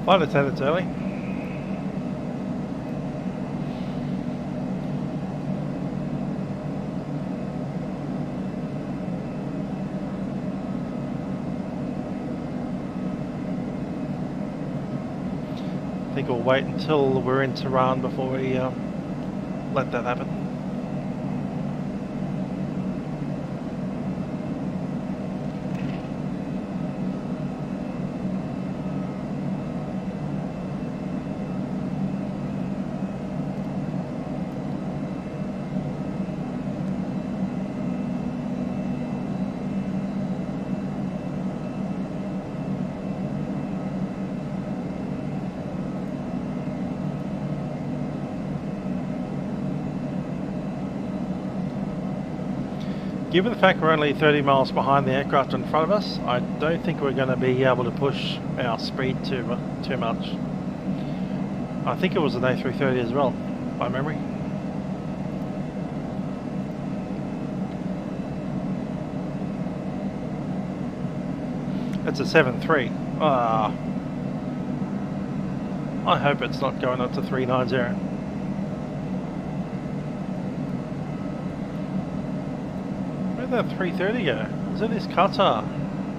Flight attendants early. I think we'll wait until we're in Tehran before we let that happen. Given the fact we're only 30 miles behind the aircraft in front of us, I don't think we're going to be able to push our speed too much. I think it was an A330 as well, by memory. It's a 7.3. I hope it's not going up to 390. Where'd that 330 go? Is that this Qatar?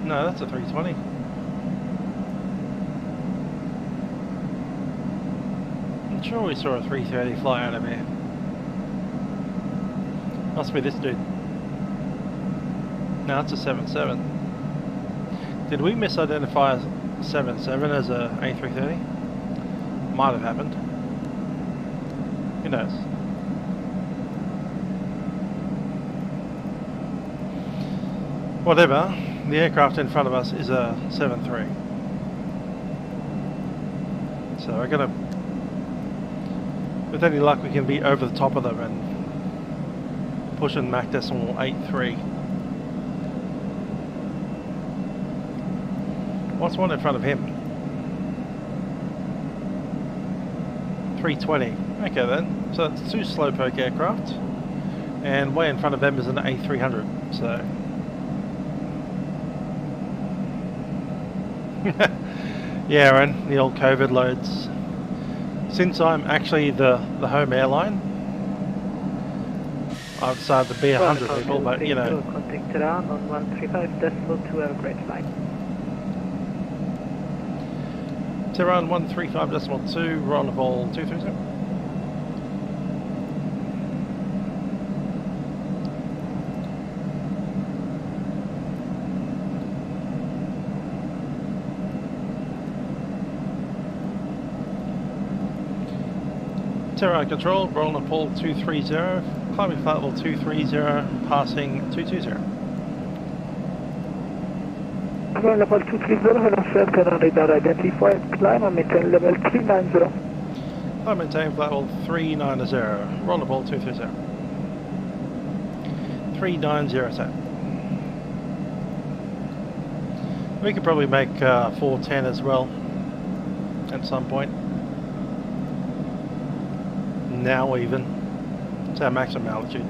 No, that's a 320. I'm sure we saw a 330 fly out of here. Must be this dude. No, it's a 7.7. Did we misidentify a 7.7 as a A330? Might have happened. Who knows? Whatever, the aircraft in front of us is a 7.3. So we're gonna, with any luck, we can be over the top of them and push in Mach decimal 8.3. What's one in front of him? 320. Okay then, so it's two slowpoke aircraft, and way in front of them is an A300. So. Yeah, Aaron, the old COVID loads. Since I'm actually the home airline, outside the B100 people, but you know. Contact Tehran on 135.2, have a great flight. Tehran 135.2, we're on the ball 230. Tehran control, we're on the ball 230, climbing flight level 230, passing 220. Level 230, hello sir, Tehran radar identified, climb and maintain level 390. Climb maintain flight level 390, we're on the ball 230. 390 set. We could probably make 410 as well at some point. Now even, it's our maximum altitude.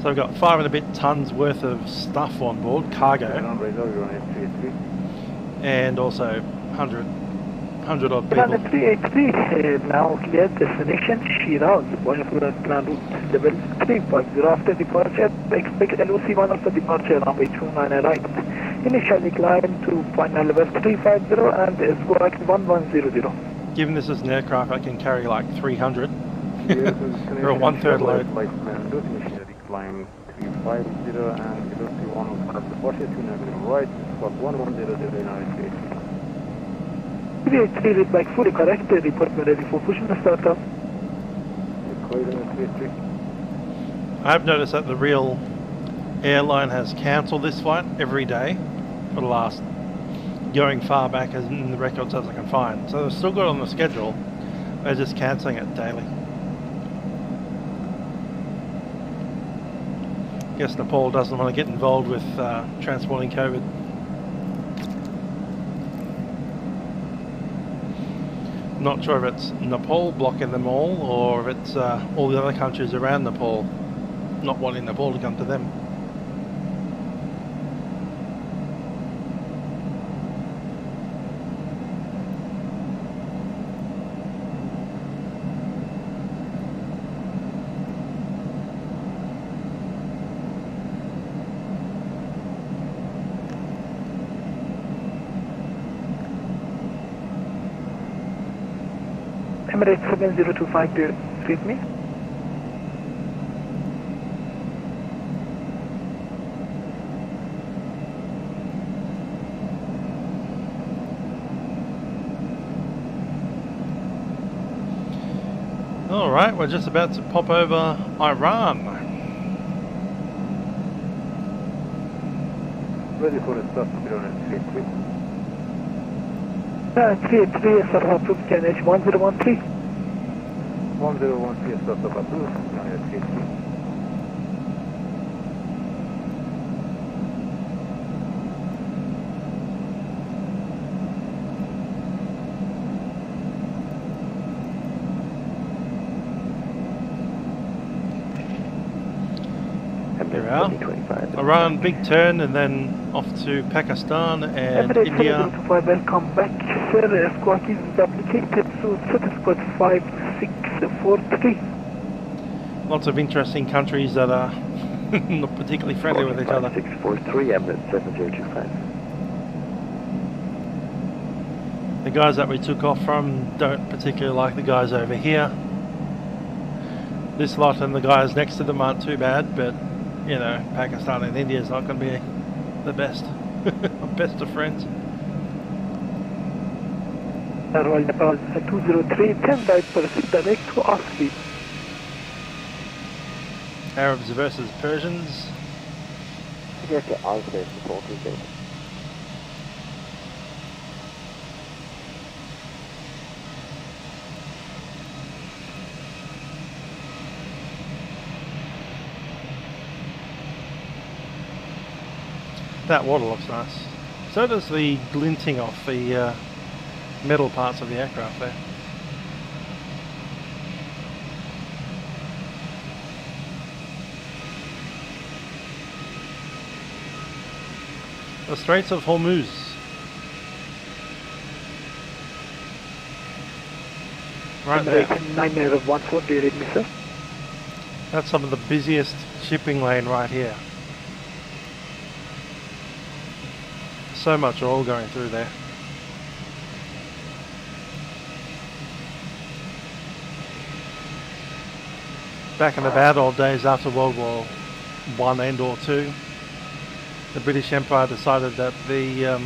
So we've got 5 and a bit tons worth of stuff on board, cargo, and also 100 odd people. 383 now clear destination Shiraz, plan route level 350 after departure, expect LOC1 after departure runway 29 right. Initially climb to final level 350 and squawk 1100. Given this is an aircraft, I can carry like 300. We're a 1/3 load. Climb 350 and LOC1 after departure 29 right, squawk 1100 United States. 383 read back fully correct, report me ready for push and startup. I've noticed that the real airline has cancelled this flight every day for the last, going far back as in the records as I can find. So they've still got it on the schedule, they're just cancelling it daily. Guess Nepal doesn't want to get involved with transporting COVID. Not sure if it's Nepal blocking them all, or if it's all the other countries around Nepal not wanting Nepal to come to them. Emirates 7025, read me. Alright, we're just about to pop over Iran. Ready for the start to be on at 383. 383, start approved, KNH 1013. 1013, start approved, United 383. Here we are. Iran, big turn, and then off to Pakistan and India. Welcome back, sir. Squawk is duplicated, so set squad 5643. Lots of interesting countries that are not particularly friendly with each other. 643, Emirates 7025. The guys that we took off from don't particularly like the guys over here. This lot and the guys next to them aren't too bad, but you know, Pakistan and India is not going to be the best. Best of friends. Royal Nepal 203, 10 right, proceed direct to Oxley. Arabs versus Persians. Get to Oxley, support is That water looks nice. So does the glinting off the metal parts of the aircraft there. The Straits of Hormuz. right there. 914, do you read me, sir? That's some of the busiest shipping lane right here. So much oil going through there. Back in the bad old days after World War I and or II, the British Empire decided that the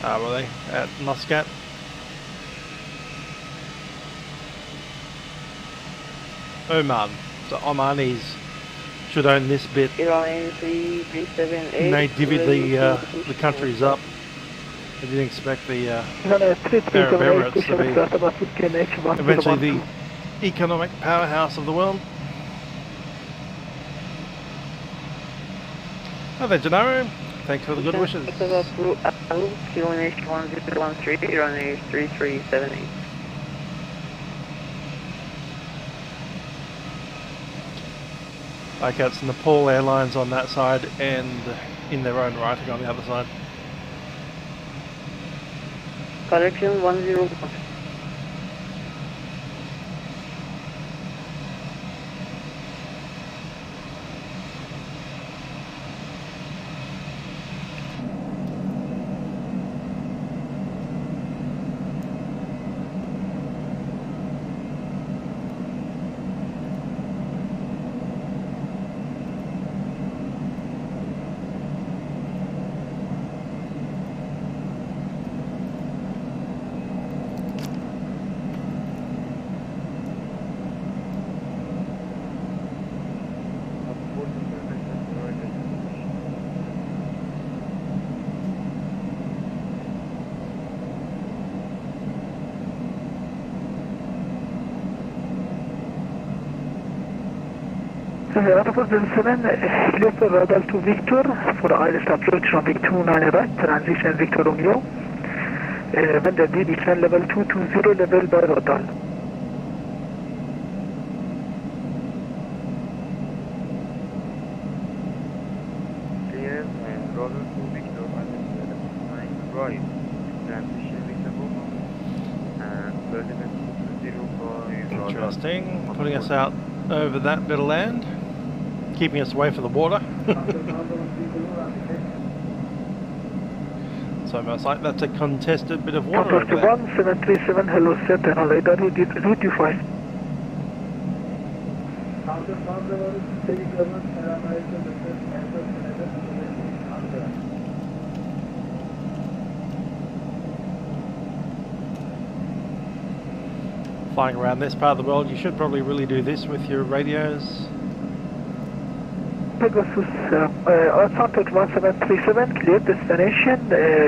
were they at Muscat? Oman. So Omanis should own this bit. Airlines 378. And they divvied the countries up. They didn't expect the Arab Emirates to be eventually the economic powerhouse of the world. Hi there, Gennaro. Thanks for the good wishes. QNH 1013, Airlines 3378. Like it's Nepal Airlines on that side and in their own writing on the other side. Correction 101. Aerosoft 07, clear for radar to Victor for ILS approach runway 29 right, transition Victor Romeo. When the descent level 220 level by radar. Clear, radar to Victor ILS 9 right, transition Victor Romeo, and level 220 by radar. Interesting. Putting us out over that bit of land. Keeping us away from the water. So most like that's a contested bit of water over there. 737, hello set, and radar route you find. Flying around this part of the world, you should probably really do this with your radios. Pegasus Aerosoft 1737, clear destination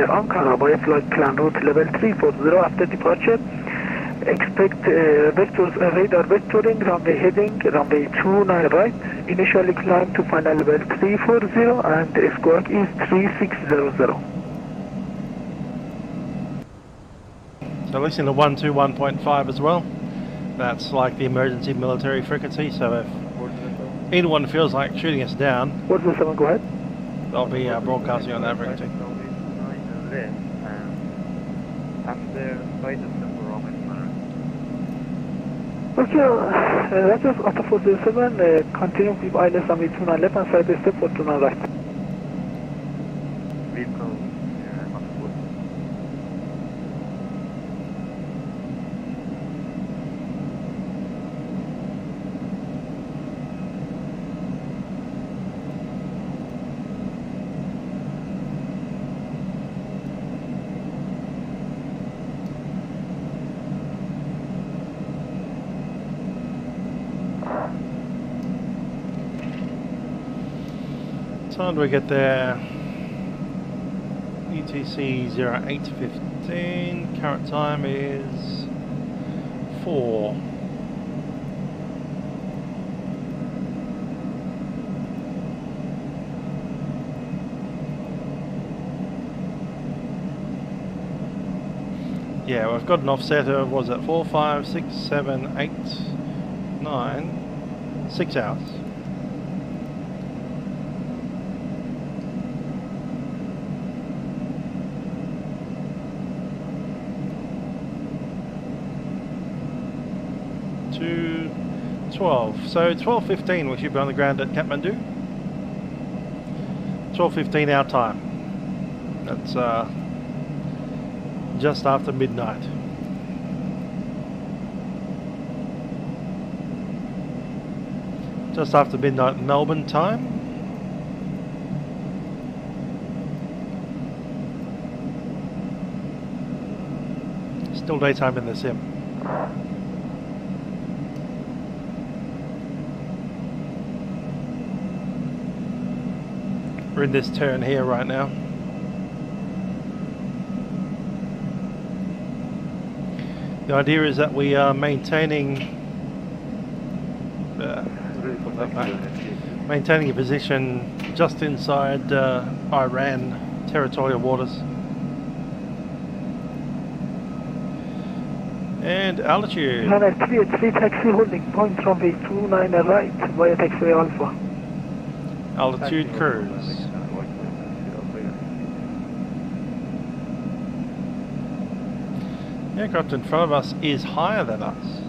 Ankara by flight plan route level 340 after departure. Expect vectors, radar vectoring, runway heading, runway 29 right. Initially climb to final level 340 and squawk is 3600. So at least in the 121.5 as well. That's like the emergency military frequency, so if anyone feels like shooting us down, 407, go ahead. they'll be broadcasting on that frequency. Okay, that is after 407, continue with ILS runway 29 left and side step for 29 right. Time do we get there? UTC 0815. Current time is 4. Yeah, we've got an offset of, was it 4, 5, 6, 7, 8, 9, 6 hours. to 12. So 12:15 we should be on the ground at Kathmandu. 12:15 our time. That's just after midnight. Just after midnight Melbourne time. Still daytime in the sim. We're in this turn here right now. The idea is that we are maintaining a position just inside Iran territorial waters. And altitude. Runway 3 taxi holding point runway 29 right via taxiway Alpha. Altitude cruise. The aircraft in front of us is higher than us.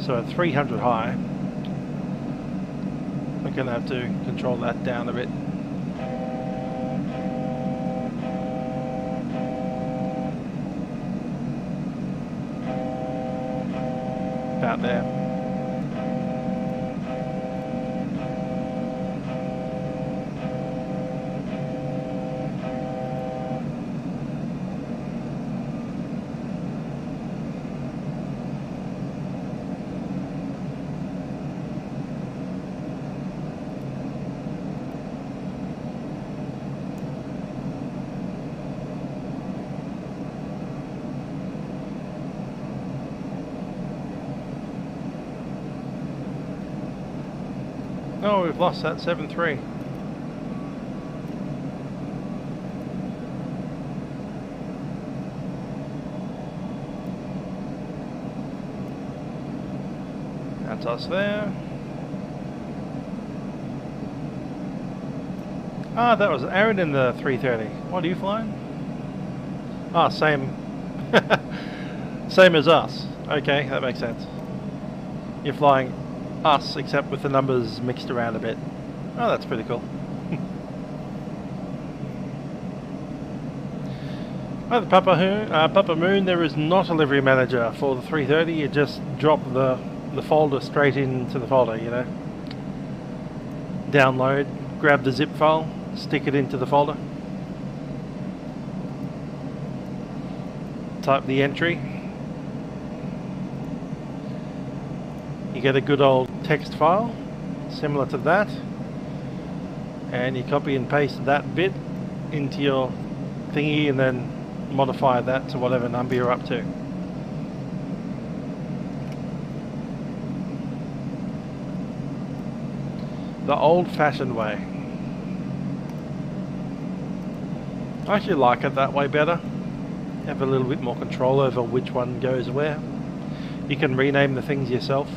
So at 300 high, we're going to have to control that down a bit. About there. Oh, we've lost that 7-3. That's us there. Ah, that was Aaron in the 330. What are you flying? Ah, same. Same as us. Okay, that makes sense. You're flying us, except with the numbers mixed around a bit. Oh, that's pretty cool. By the Papa Moon, there is not a livery manager for the 330. You just drop the folder straight into the folder, you know. Download, grab the zip file, stick it into the folder. Type the entry. You get a good old text file similar to that, and you copy and paste that bit into your thingy and then modify that to whatever number you're up to. The old-fashioned way. I actually like it that way better. Have a little bit more control over which one goes where. You can rename the things yourself.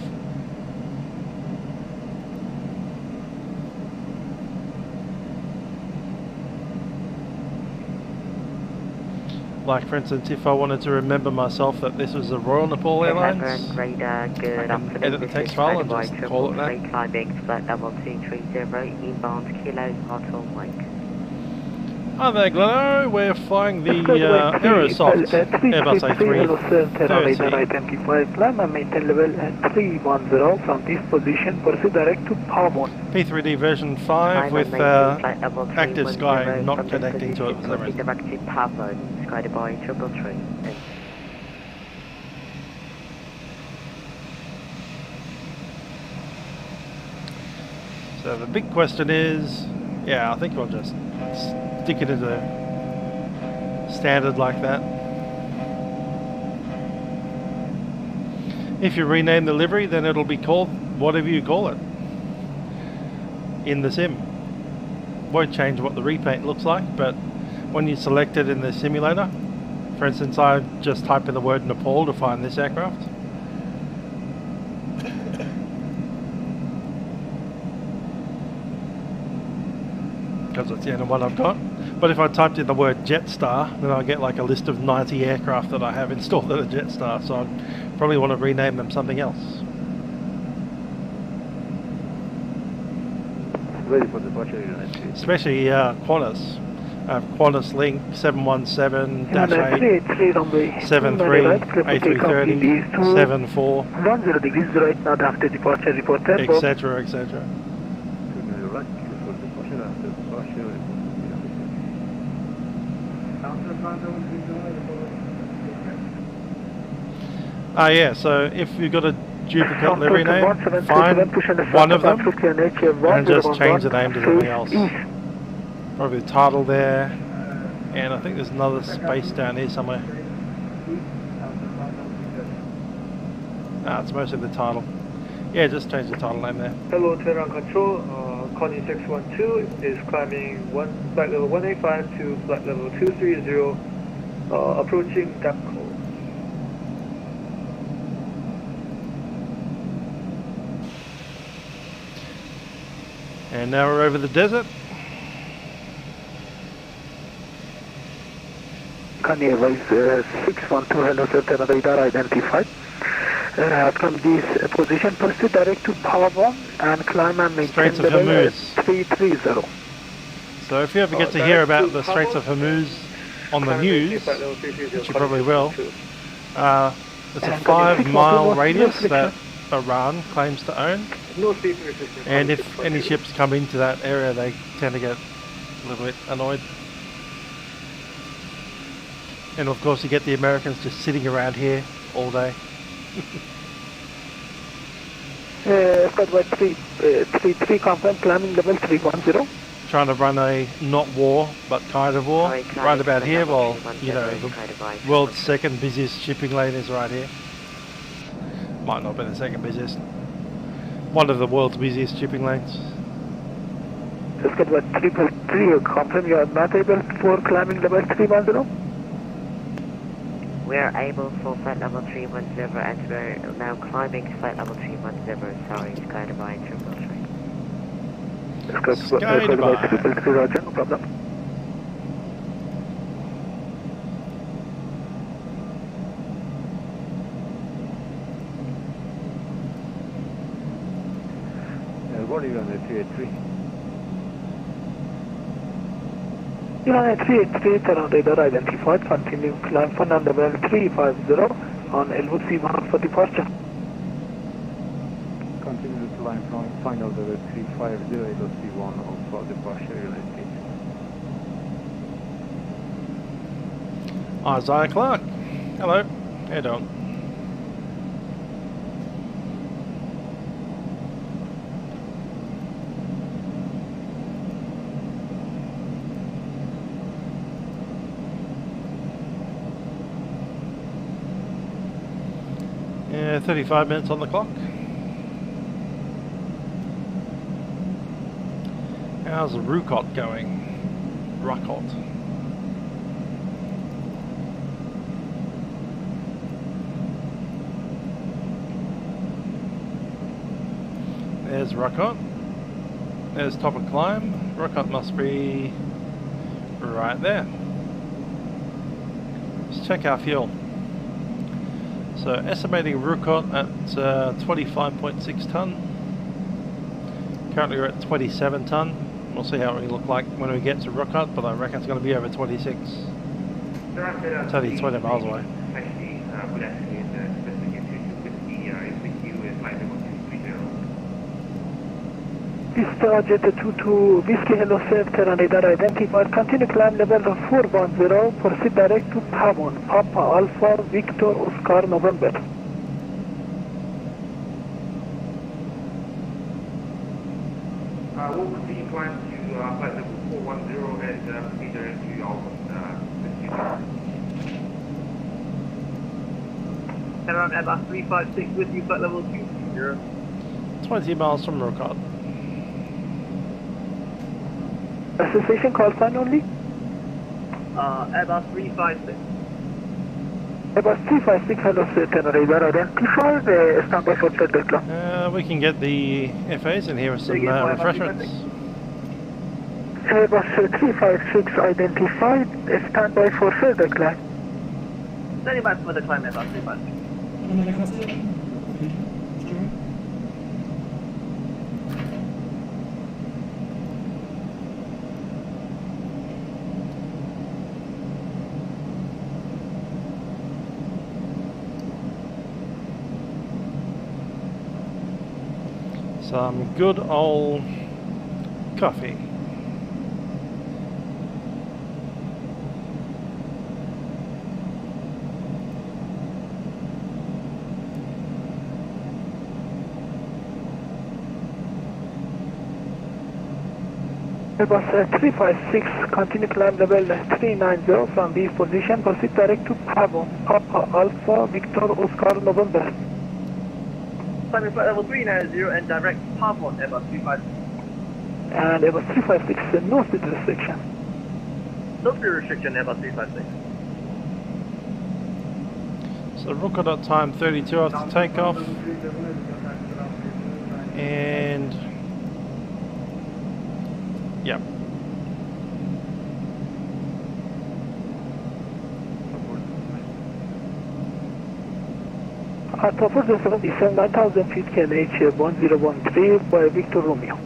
Like, for instance, if I wanted to remember myself that this was a Royal Nepal Airlines, good afternoon. edit the text file and just call it that. Climbing flight level 230, inbound Kilo Hotel Mike. Hi there, Gleno. We're flying the Aerosoft Airbus A330. Climb and maintain level at 310 from this position. Pursue direct to Palmon. P3D version 5 with ActiveSky not connecting to it for some reason. Direct to Palmon, Sky by 333. So the big question is, yeah, I think we'll just stick it into standard like that. If you rename the livery, then it'll be called whatever you call it in the sim. Won't change what the repaint looks like, but when you select it in the simulator, for instance, I just type in the word Nepal to find this aircraft. because it's the only one I've got. But if I typed in the word Jetstar, then I'll get like a list of 90 aircraft that I have installed that are Jetstar, so I'd probably want to rename them something else. Ready for departure, United States. Especially Qantas. I have Qantas Link 717-8, 73, A330, 74, 10 degrees right now after departure reported. etc., etc. Ah, yeah, so if you've got a duplicate livery name, find one of them and just change the name to something else. Probably the title there, and I think there's another space down here somewhere. Ah, it's mostly the title. Yeah, just change the title name there. Hello, Tehran Control. Connie 612 is climbing flight level 185 to flight level 230, approaching Dapco. And now we're over the desert. Connie Airways 612, hello sir, Tehran radar identified. From this position, pursue direct to power bomb and climb and maintain Straits of level Hormuz. 330. So if you ever get to hear about the Straits of Hormuz on the news, which you probably will, it's a 5-mile radius that Iran claims to own, and if any ships come into that area, they tend to get a little bit annoyed. And of course you get the Americans just sitting around here all day. Squad 33 confirm climbing level 310. Trying to run a not war but kind of war right about here, while you know the world's second busiest shipping lane is right here. Might not be the second busiest. One of the world's busiest shipping lanes. Squad 333 confirm you are not able for climbing level 310. We are able for flight level 310 and we're now climbing to flight level 310. Sorry, Sky Dubai 333. Sky Dubai. 333, Roger, no problem. What are you on the 383? United 383, Tehran radar identified, continue climb for level 350 on LOC 1 for departure. Continue to climb from final level 350, LOC 1 for departure, United States. Isaiah Clark. Hello. How you doing? Yeah, 35 minutes on the clock. How's the Rukot going? Rukot. There's Rukot. There's top of climb. Rukot must be right there. Let's check our fuel. So estimating Rukot at 25.6 tonne. Currently we're at 27 tonne. We'll see how it will look like when we get to Rukot, but I reckon it's going to be over 26. It's only 20 miles away. Vista Jet 22 Whiskey Hello Sir, Tehran radar identified, continue climb level 410, proceed direct to Pavon, Papa Alpha Victor Oscar November. We'll continue climb to flight level 410 and proceed direct to Alpha. Tehran Airbus 356 with you, flight level 230. 20 miles from Rukot. Association call sign only? Airbus 356. Airbus 356, hello sir, Tehran radar identified, standby for third decline. We can get the FAs in here with some refreshments. Airbus 356 identified. Stand by for further climb. Standing by for the climb, Airbus 356. Some good old coffee. Airbus 356, continue climb level 390 from this position, proceed direct to Bravo, Papa Alpha, Victor, Oscar, November. Climbing flight level 390 and direct Papa Airbus 356. And Airbus 356, no speed restriction. No speed restriction, Airbus 356. So rocket time 32 after takeoff. And yep. Alpha 477, 9000 feet KLH 1013 by Victor Romeo.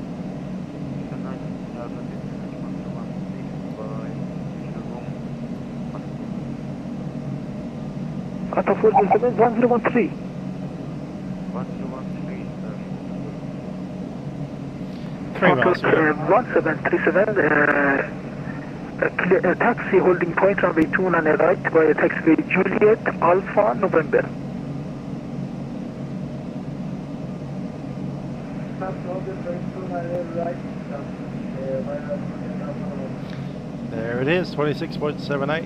Alpha 477, 1013. 3 miles. 1737, taxi holding point runway 2 on the right by taxiway Juliet Alpha November. There it is, 26.78.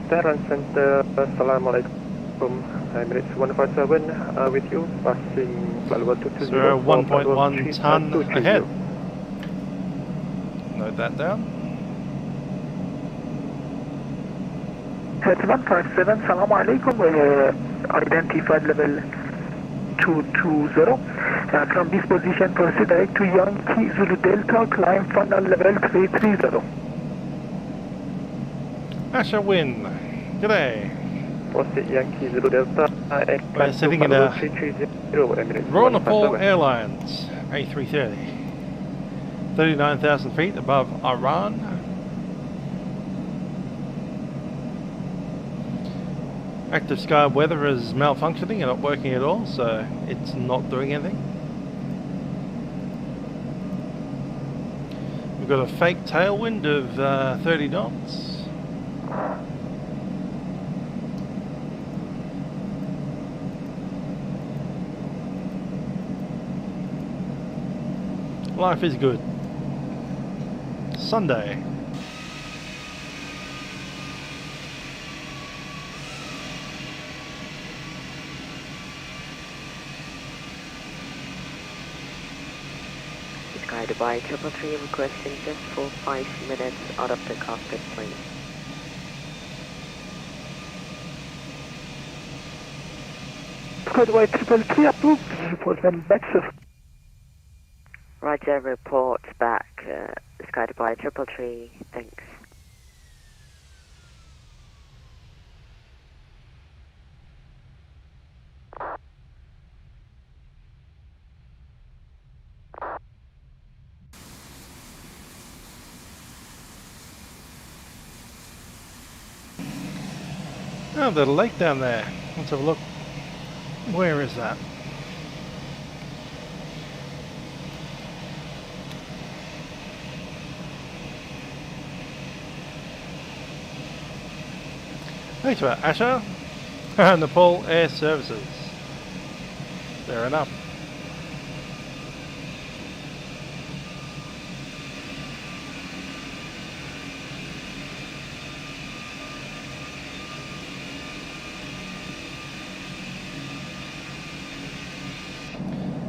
Terran Center, Assalamu alaikum. Emirates 157 with you, passing flight level 220. So 1.1 ton ahead. Note that down. At 157, Assalamu alaikum, identified level 220. From this position, proceed direct to Yankee Zulu Delta, climb final level 330. Asha Win, g'day. Proceed Yankee Zulu Delta. We're sitting in a 330, Royal Nepal Airlines A330. 39,000 feet above Iran. ActiveSky weather is malfunctioning and not working at all, so it's not doing anything. We've got a fake tailwind of 30 knots. Life is good. Sunday. Sky Dubai 333 requesting just for 5 minutes out of the cockpit, please. Sky Dubai 333 approved, report them back, sir. Roger, report back. Sky Dubai 333, thanks. Oh, there's a lake down there. Let's have a look. Where is that? Thanks for that, Asha. Nepal Air Services. Fair enough.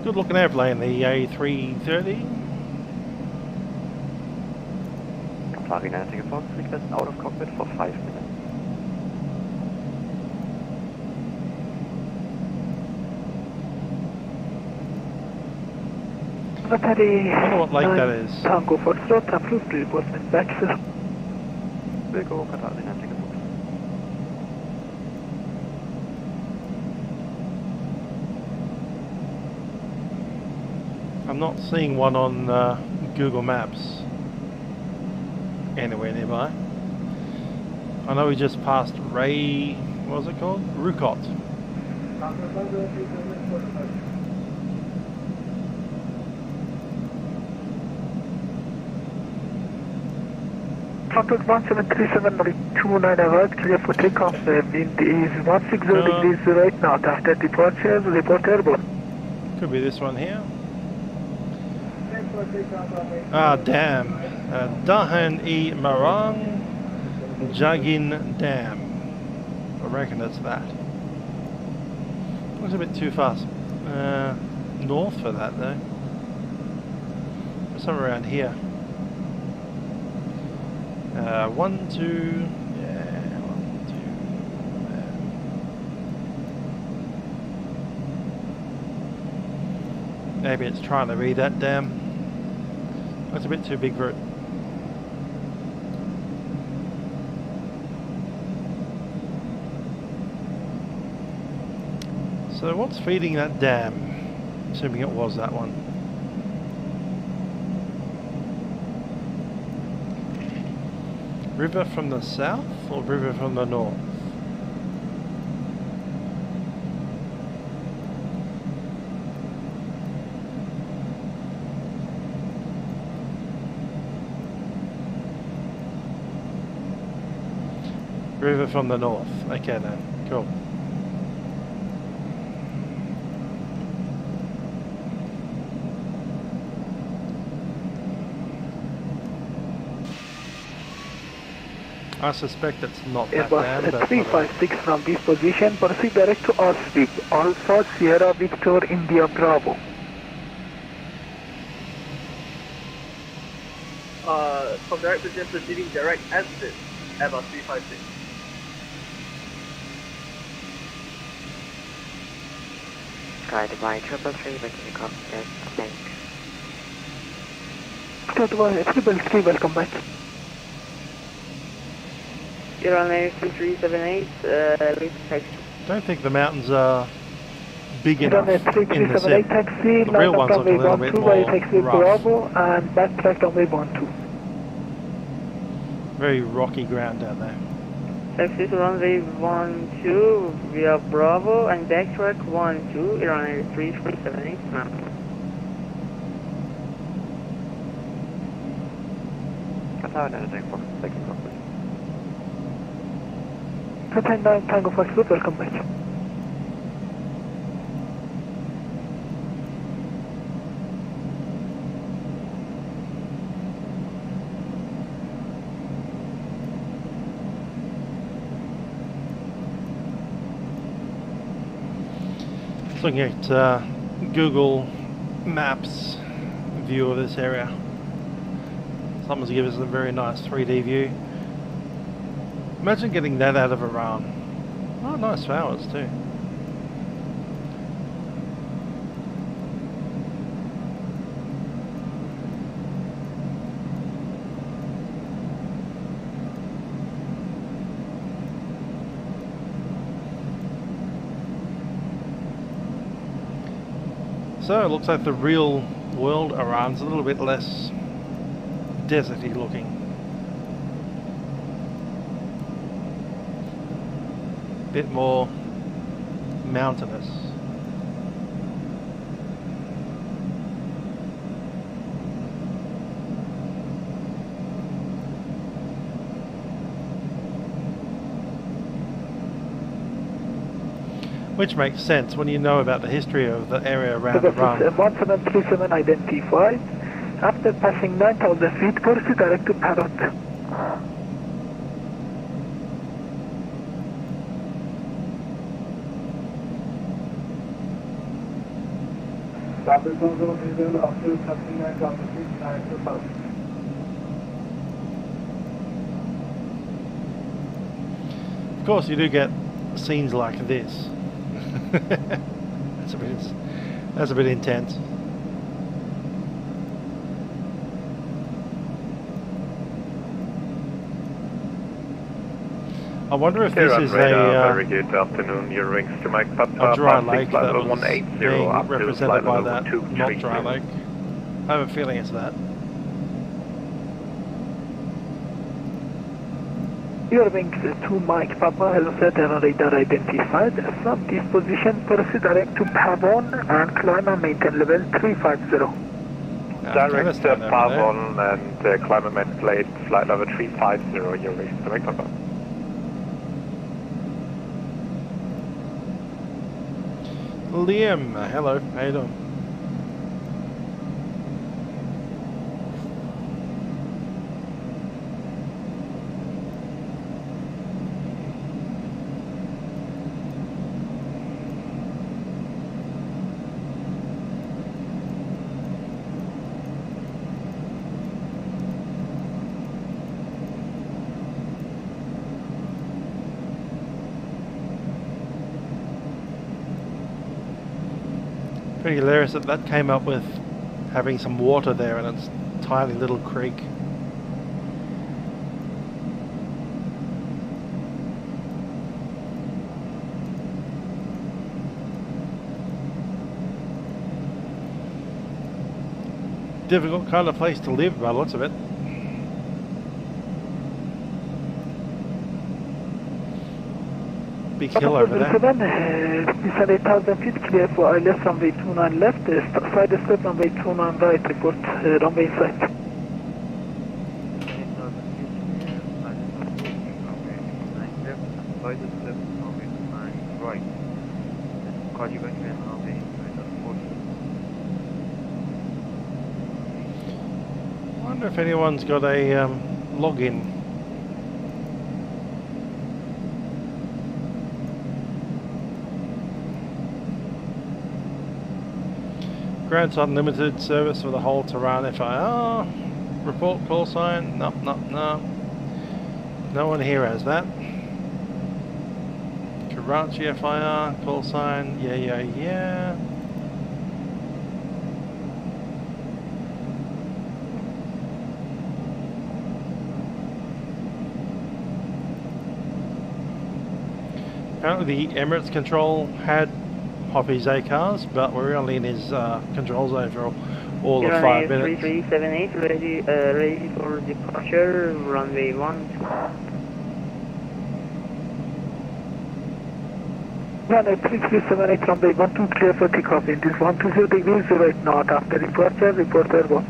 Good looking airplane, the A330. Flying Atlantic Fox, request out of cockpit for 5 minutes. Rotary I wonder what lake that is. Tango Foxtrot, approved reinforcement back, sir. Bego Qatar Dynamic Fox. I'm not seeing one on Google Maps anywhere nearby. I know we just passed Ray, what was it called? Rukot. Foxtrot 1737, 29 clear for takeoff. Wind is 160 degrees right now. After departure, report airborne. Could be this one here. Ah, damn. Dahan-i-Marang Jagin Dam. I reckon it's that. Looks a bit too fast. North for that though. Somewhere around here. 1, 2. Yeah, 1, 2. Maybe it's trying to read that dam. That's a bit too big for it. So what's feeding that dam? Assuming it was that one. River from the south or river from the north? River from the north. Okay then, cool. I suspect it's not that bad, Airbus but 356 from this position, proceed direct to Auschwitz, Alpha Sierra Victor India Bravo. From direct position proceeding direct exit, Airbus 356. Guided by 333, but you copy that, thanks. 333, welcome back. You're on A378, don't think the mountains are big You're enough on in the sim. taxi, The real ones look a little bit more taxi rough. Bravo, and backtrack runway 12. Very rocky ground down there. taxi to runway 12 via Bravo and backtrack 12, you're on A378 now. Qatar Dynamic Fox, second property. Qatar 9 Tango Foxtrot, welcome back. Looking at Google Maps view of this area. Someone's given us a very nice 3D view. Imagine getting that out of Iran. Oh, nice flowers too. So it looks like the real world Iran's a little bit less deserty looking. Bit more mountainous. Which makes sense when you know about the history of the area around Iran. 1737 identified. After passing 9,000 feet, proceed direct to Parrot. Of course, you do get scenes like this. That's a bit intense. I wonder if this is very good afternoon. Your wings to Mike Papa. a dry lake that was 180 being up to represented by that not 230. dry lake. I have a feeling it's that. Your wings to Mike Papa, hello sir, terrain radar identified. From this position, proceed direct to Pavon and climb and maintain level 350. Direct Pavon and climb and maintain flight level 350, your wings to Mike Papa. Liam, hello, how you doing? Pretty hilarious that that came up with having some water there in its tiny little creek. Difficult kind of place to live by lots of it. Big hill over there. This 8,000 feet clear for ILS runway 29 left, side step runway 29 right, report runway inside. I wonder if anyone's got a login. Grants unlimited service for the whole Tehran FIR. Report call sign. No. No one here has that. Karachi FIR call sign. Yeah. Apparently the Emirates control had Hoppy's A-cars, but we're only in his control zone for all of 5 minutes. 3378 ready for departure, runway 12. Runway 3378, runway 12 clear for takeoff. It is 120 degrees right north. After departure, report airborne.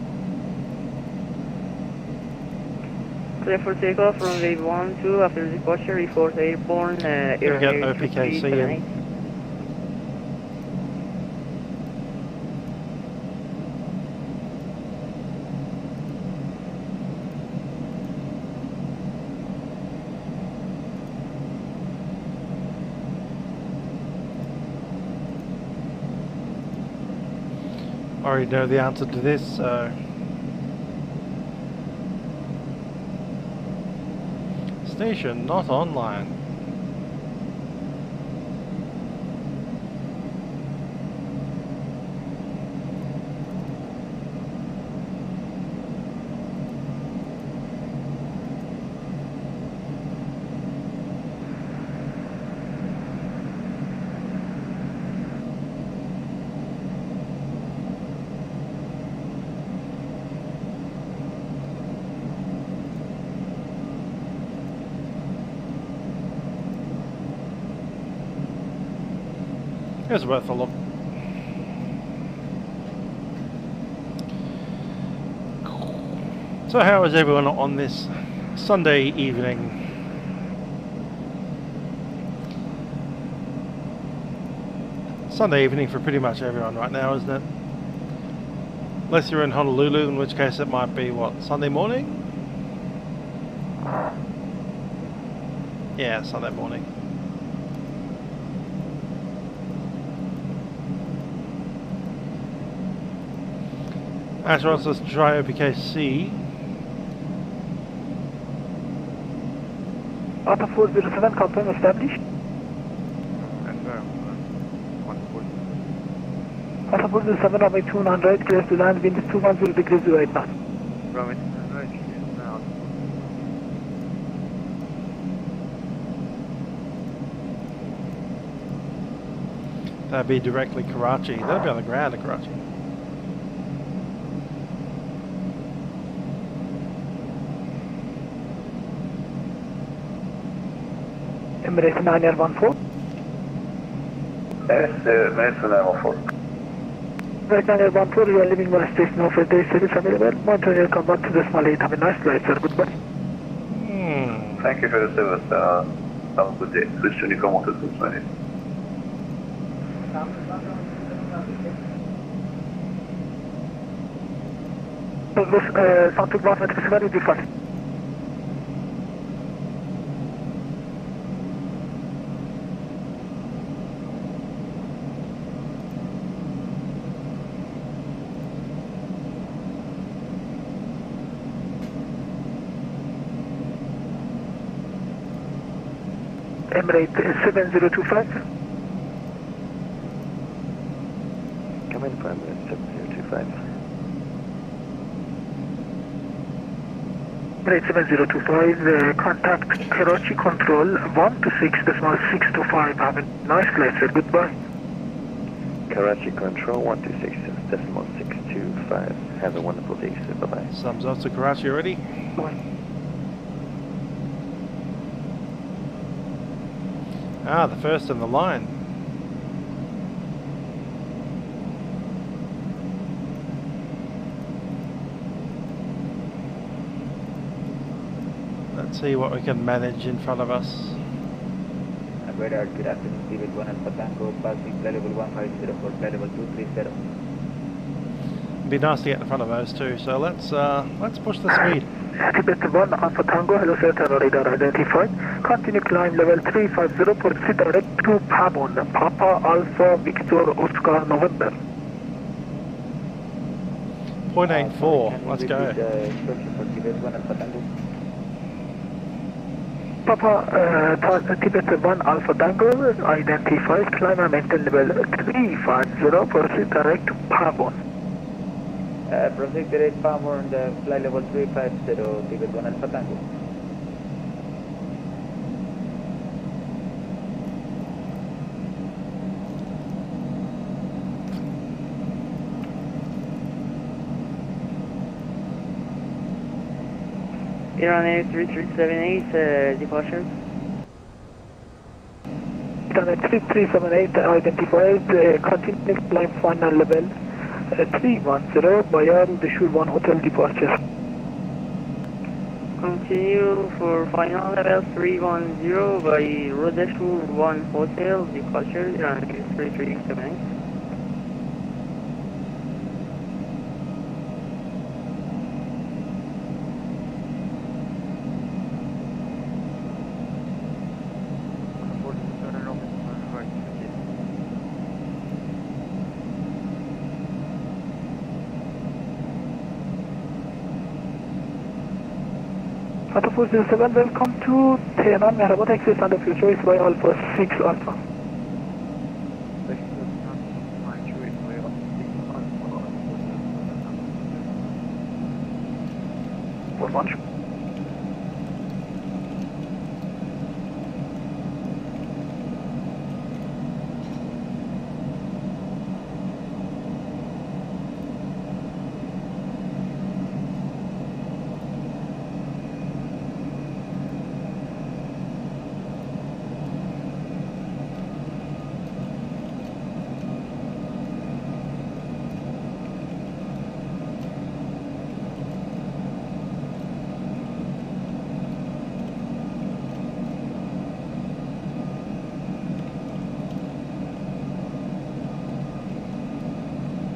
Clear for takeoff, runway 12 after departure, report airborne. Here we go, OPKC in. I already know the answer to this, so station not online. It's worth a look. So how is everyone on this Sunday evening? Sunday evening for pretty much everyone right now, isn't it? Unless you're in Honolulu, in which case it might be, what, Sunday morning? Yeah, Sunday morning. As well as let's try OPKC. Alpha 407, confirm established. Alpha 407, runway 29 right, clear to land, wind is 210 degrees right now. Runway 29 right, clear now. That'd be directly Karachi. That'd be on the ground at Karachi. Emirates 9L14. Emirates 9L14. Right, 9L14, you are leaving one station of day service available. Mountain, you'll come back to the small 8. Have a nice flight, sir. Goodbye. Thank you for the service. Have a good day. Switch to Honeycomb Auto 620. Sound to ground notification will be fast. Emirates 7025. Come in for Emirates 7025. Emirates 7025, contact Karachi Control 126.625. Have a nice flight, sir. Goodbye. Karachi Control 126.625. Have a wonderful day, sir. Bye-bye. Thumbs up to Karachi already. Bye. Ah, the first in the line. Let's see what we can manage in front of us. Radar, good afternoon, Tibet 1 Alpha Tango, passing flight level 150 for flight level 230. It'd be nice to get in front of those two, so let's push the speed. Tibet 1 Alpha Tango, hello sir, radar identified. Continue climb level 350, proceed direct to Pabon, Papa Alpha Victor Oscar November. 0.84, let's go. Instruction for Tibet 1 Alpha Tango. Papa Tibet 1 Alpha Tango, identified, climb and maintain level 350, proceed direct to Pabon. Proceed direct Pabon, flight level 350, Tibet 1 Alpha Tango. Iran Air 3378, departure. Iran Air 3378, identified, continue climb final level 310, Bayar Deshur 1 Hotel departure. Continue for final level 310 by Rodeshur 1 Hotel, departure, Iran Air 3378. Alpha 407, welcome to Tehran. Mehrabad, access under your choice by Alpha 6 Alpha. For launch.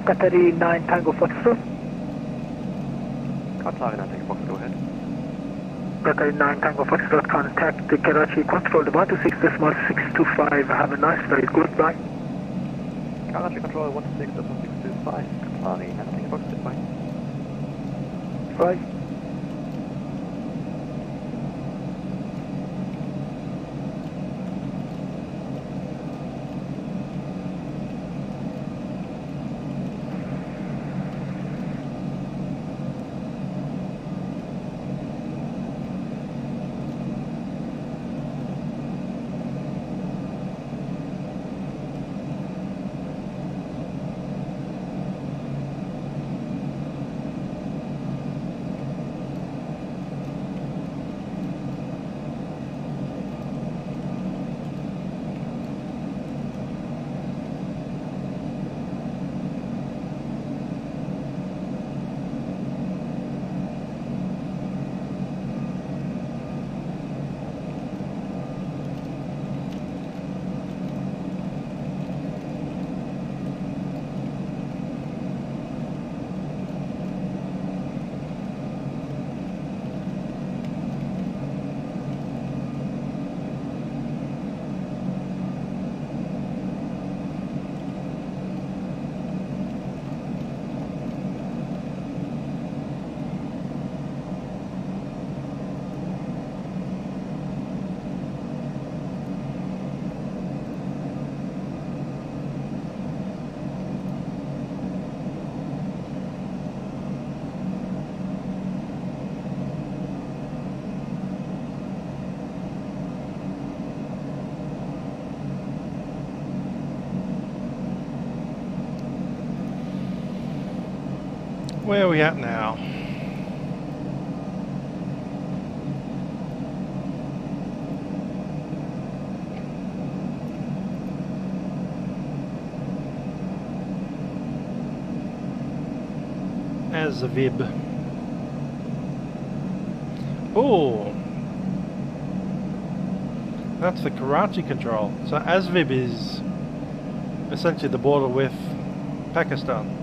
Qatari 9 Tango Foxtrot. Qatari 9 Tango Foxtrot, go ahead. Qatari 9 Tango Foxtrot, contact the Karachi Control 126.625. Have a nice flight. Goodbye. Karachi Control 126.625. Qatari 9 Tango Foxtrot, bye. Bye. Where are we at now? As a vib. Oh, that's the Karachi control. So ASVIB is essentially the border with Pakistan.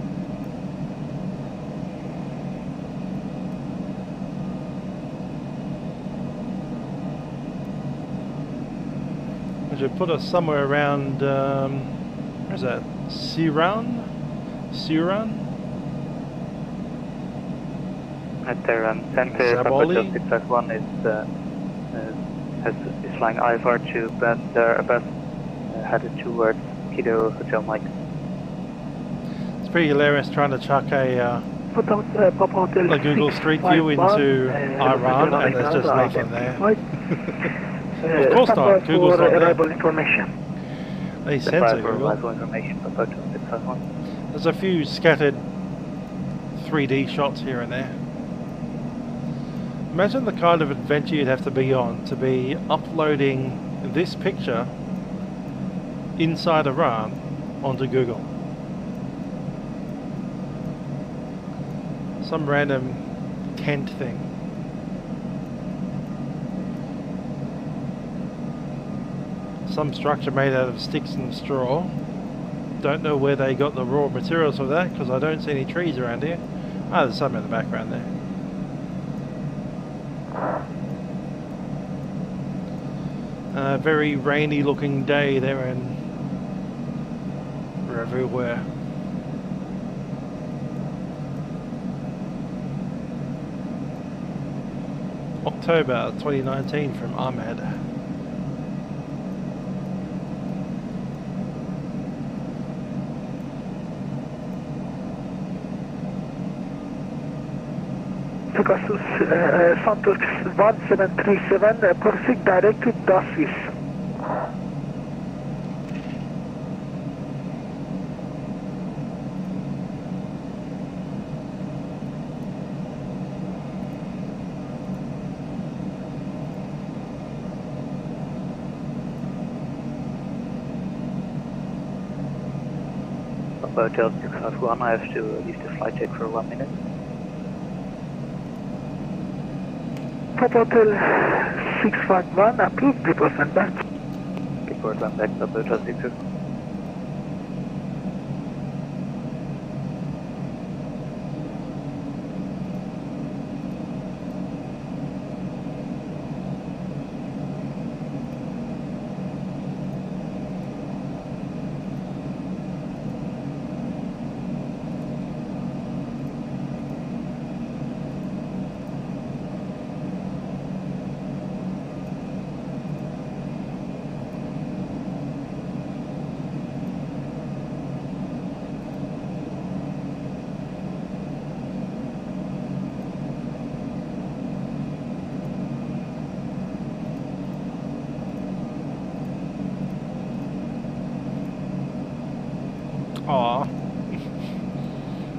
Which would put us somewhere around, where's that? Siran? At their center, Papa 651 is flying IFR to, but Airbus headed towards Kilo Hotel Mike. It's pretty hilarious trying to chuck a Google Street View into Iran and there's just nothing there. Of course not, Google's not there. They censor Google. There's a few scattered 3D shots here and there. Imagine the kind of adventure you'd have to be on to be uploading this picture inside Iran onto Google. Some random tent thing. Some structure made out of sticks and straw. Don't know where they got the raw materials for that because I don't see any trees around here. Ah, there's some in the background there. Very rainy looking day there in wherever we were. October 2019 from Ahmed. Pegasus Santurx 1737, proceed direct to Dasvis. Hotel 651, I have to leave the flight deck for 1 minute. Papa Hotel 651, approved, report and back. Report and back, Papa Hotel 651.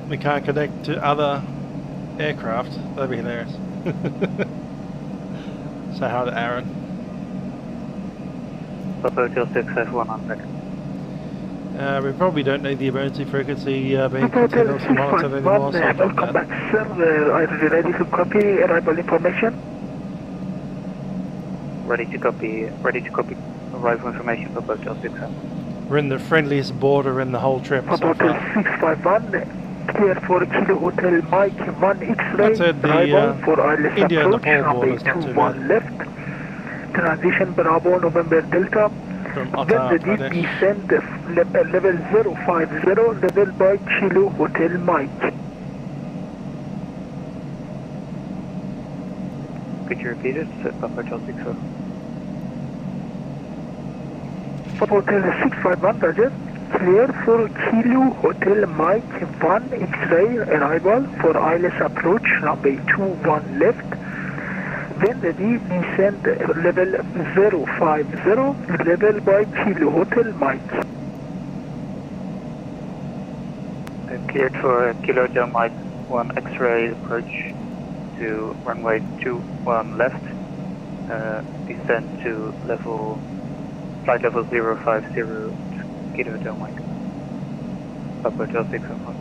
We can't connect to other aircraft. That'd be hilarious. Say hi to Aaron. Papa Hotel 651 on deck. We probably don't need the emergency frequency being continuously monitored anymore, so I'll drop welcome that. back, sir. Are you ready to copy arrival information? Ready to copy arrival information, Papa Hotel 651. We're in the friendliest border in the whole trip so Hotel far. 651, clear for Kilo Hotel Mike 1 X-ray, That's it, the for India and approach, Nepal border is not too bad. 1 left, transition Bravo November Delta, From then the deep descent level 050, level by Kilo Hotel Mike. Could you repeat it, Papa Hotel 651? Hotel 651, Roger. Clear for Kilo Hotel Mike 1 X-ray arrival for ILS approach, runway 21 left. Then the deep descent level 050, level by Kilo Hotel Mike. Cleared for Kilo Hotel Mike 1 X-ray approach to runway 21 left, descend to flight level 050 Kilo Hotel Mike, Papa Hotel 605.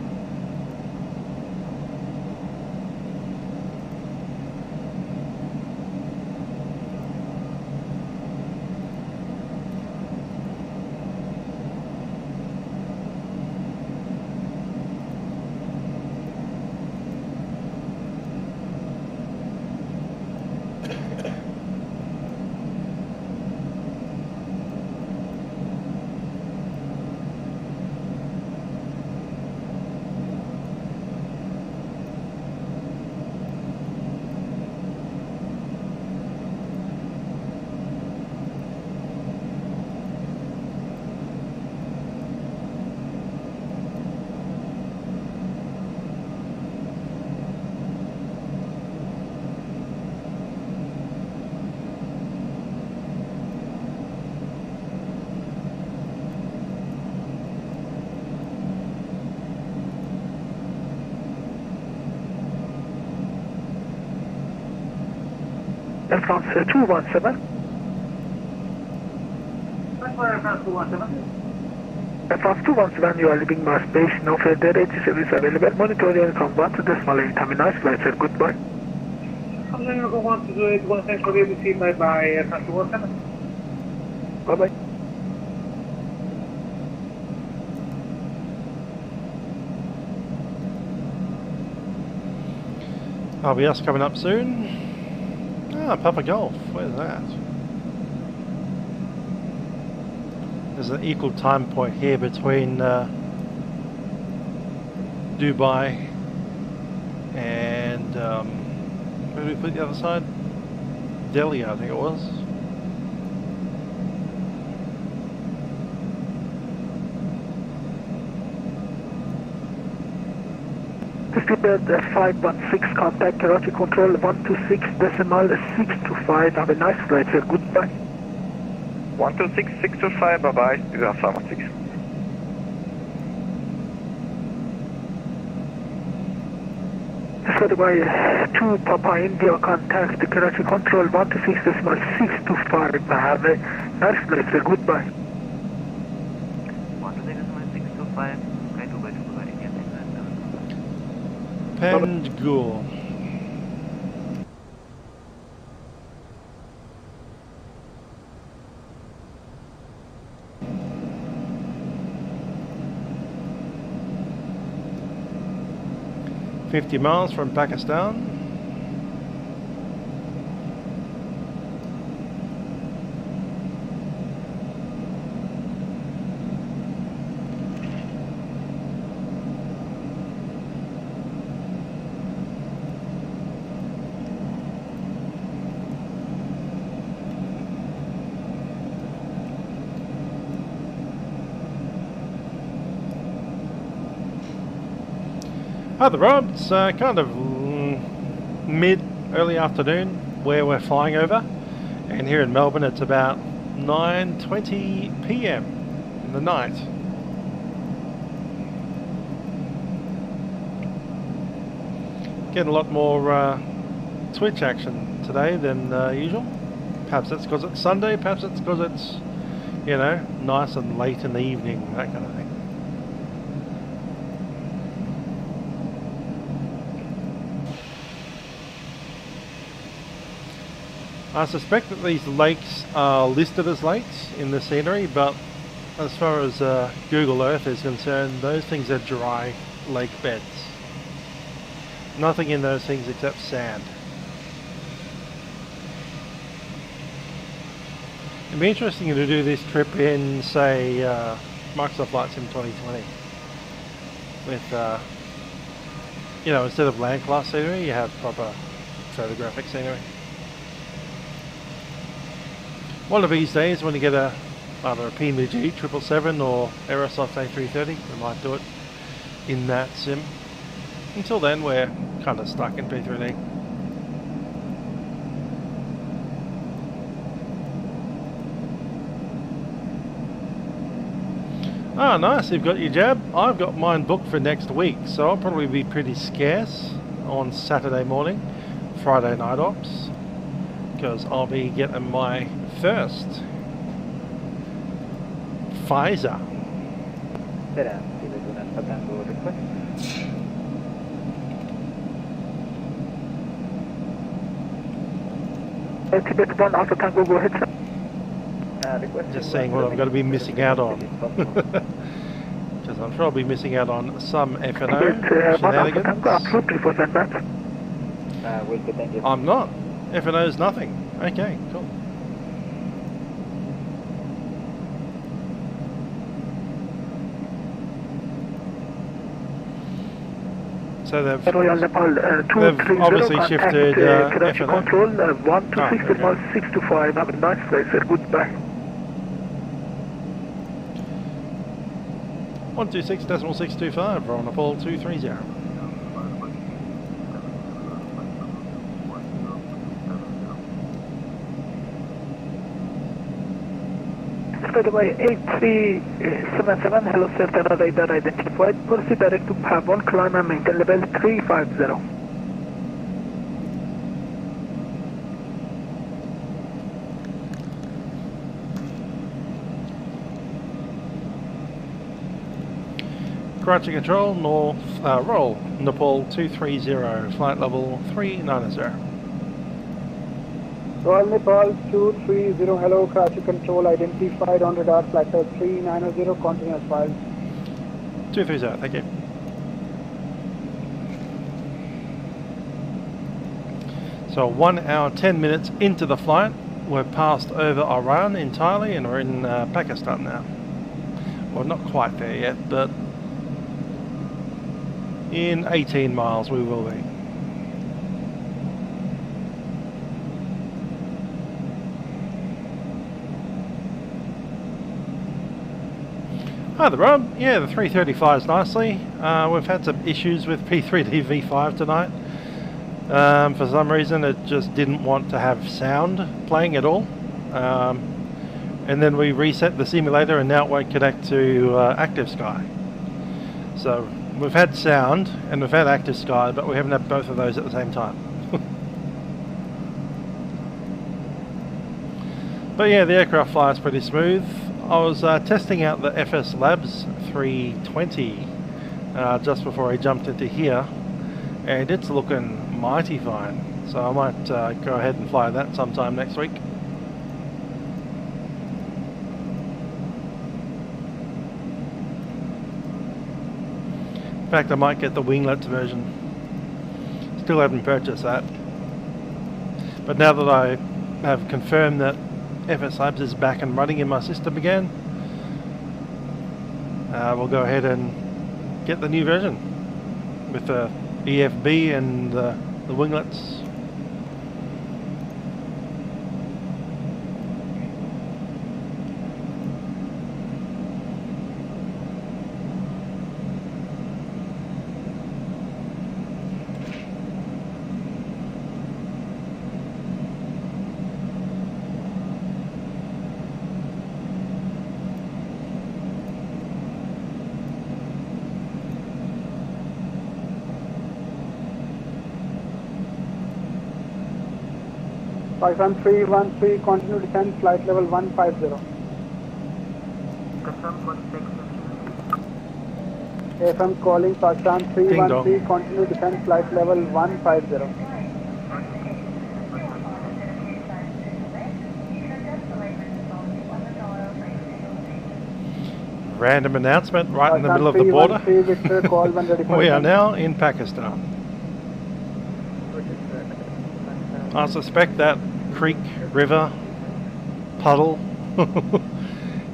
Air France 217. Air France 217. Air France 217, you are leaving Mars base. No further AT service available. Monitor your combat to decimal 8. Have a nice flight, sir. Goodbye. I'm going to go on to 817 for ABC. Bye-bye, Air France 217. Bye-bye. RBS coming up soon. Ah, Papa Golf, where's that? There's an equal time point here between Dubai and where did we put the other side? Delhi, I think it was. Speedbird 516, contact Karachi Control 126.625. Have a nice flight, sir. Goodbye. 126.625, bye-bye. Speedbird 516. Certified 2 Papa India, contact Karachi Control 126.625. Have a nice flight, sir. Goodbye. 126.625. Panjgul. $50 miles from Pakistan. Hi there, Rob. It's kind of early afternoon where we're flying over, and here in Melbourne it's about 9:20 PM in the night. Getting a lot more Twitch action today than usual. Perhaps that's because it's Sunday, perhaps it's because it's, you know, nice and late in the evening, that kind of thing. I suspect that these lakes are listed as lakes in the scenery, but as far as Google Earth is concerned, those things are dry lake beds. Nothing in those things except sand. It'd be interesting to do this trip in, say, Microsoft Flight Sim 2020 with, you know, instead of land class scenery, you have proper photographic scenery. One of these days, when you get either a PMG 777 or Aerosoft A330, we might do it in that sim. Until then, we're kind of stuck in P3D. Ah, nice, you've got your jab. I've got mine booked for next week, so I'll probably be pretty scarce on Saturday morning, Friday night ops, because I'll be getting my first Pfizer. Tibet 1 Alpha Tango, go ahead, sir. Just saying what I'm going to be missing out on. Because I'm sure I'll be missing out on some F&O shenanigans. I'm not. F&O's nothing. Okay, cool. So they've obviously shifted F&O. Control 126 625. Have a nice day, sir. Goodbye. 126.625 on Nepal 230. By 8377, hello sir, radar identified. Proceed direct to Pavon, climb and maintain level 350. Karachi Control, North, roll, Nepal 230, flight level 390. Royal Nepal 230, hello, Karachi Control, identified on radar, flight level 390, continuous file. 230, thank you. So 1 hour 10 minutes into the flight, we're passed over Iran entirely and we're in Pakistan now. Well, not quite there yet, but in 18 miles we will be. Hi there, Rob. Yeah, the 330 flies nicely. We've had some issues with P3D V5 tonight. For some reason it just didn't want to have sound playing at all. And then we reset the simulator and now it won't connect to ActiveSky. So we've had sound and we've had ActiveSky, but we haven't had both of those at the same time. But yeah, the aircraft flies pretty smooth. I was testing out the FS Labs 320 just before I jumped into here, and it's looking mighty fine. So I might go ahead and fly that sometime next week. In fact, I might get the winglets version. Still haven't purchased that. But now that I have confirmed that FS Labs is back and running in my system again, we'll go ahead and get the new version with the EFB and the winglets. Pakistan 313, continue descent, flight level 150. FM calling Pakistan 313, continue descent, flight level 150. Random announcement right in the middle of the border. We are now in Pakistan. I suspect that creek, river, puddle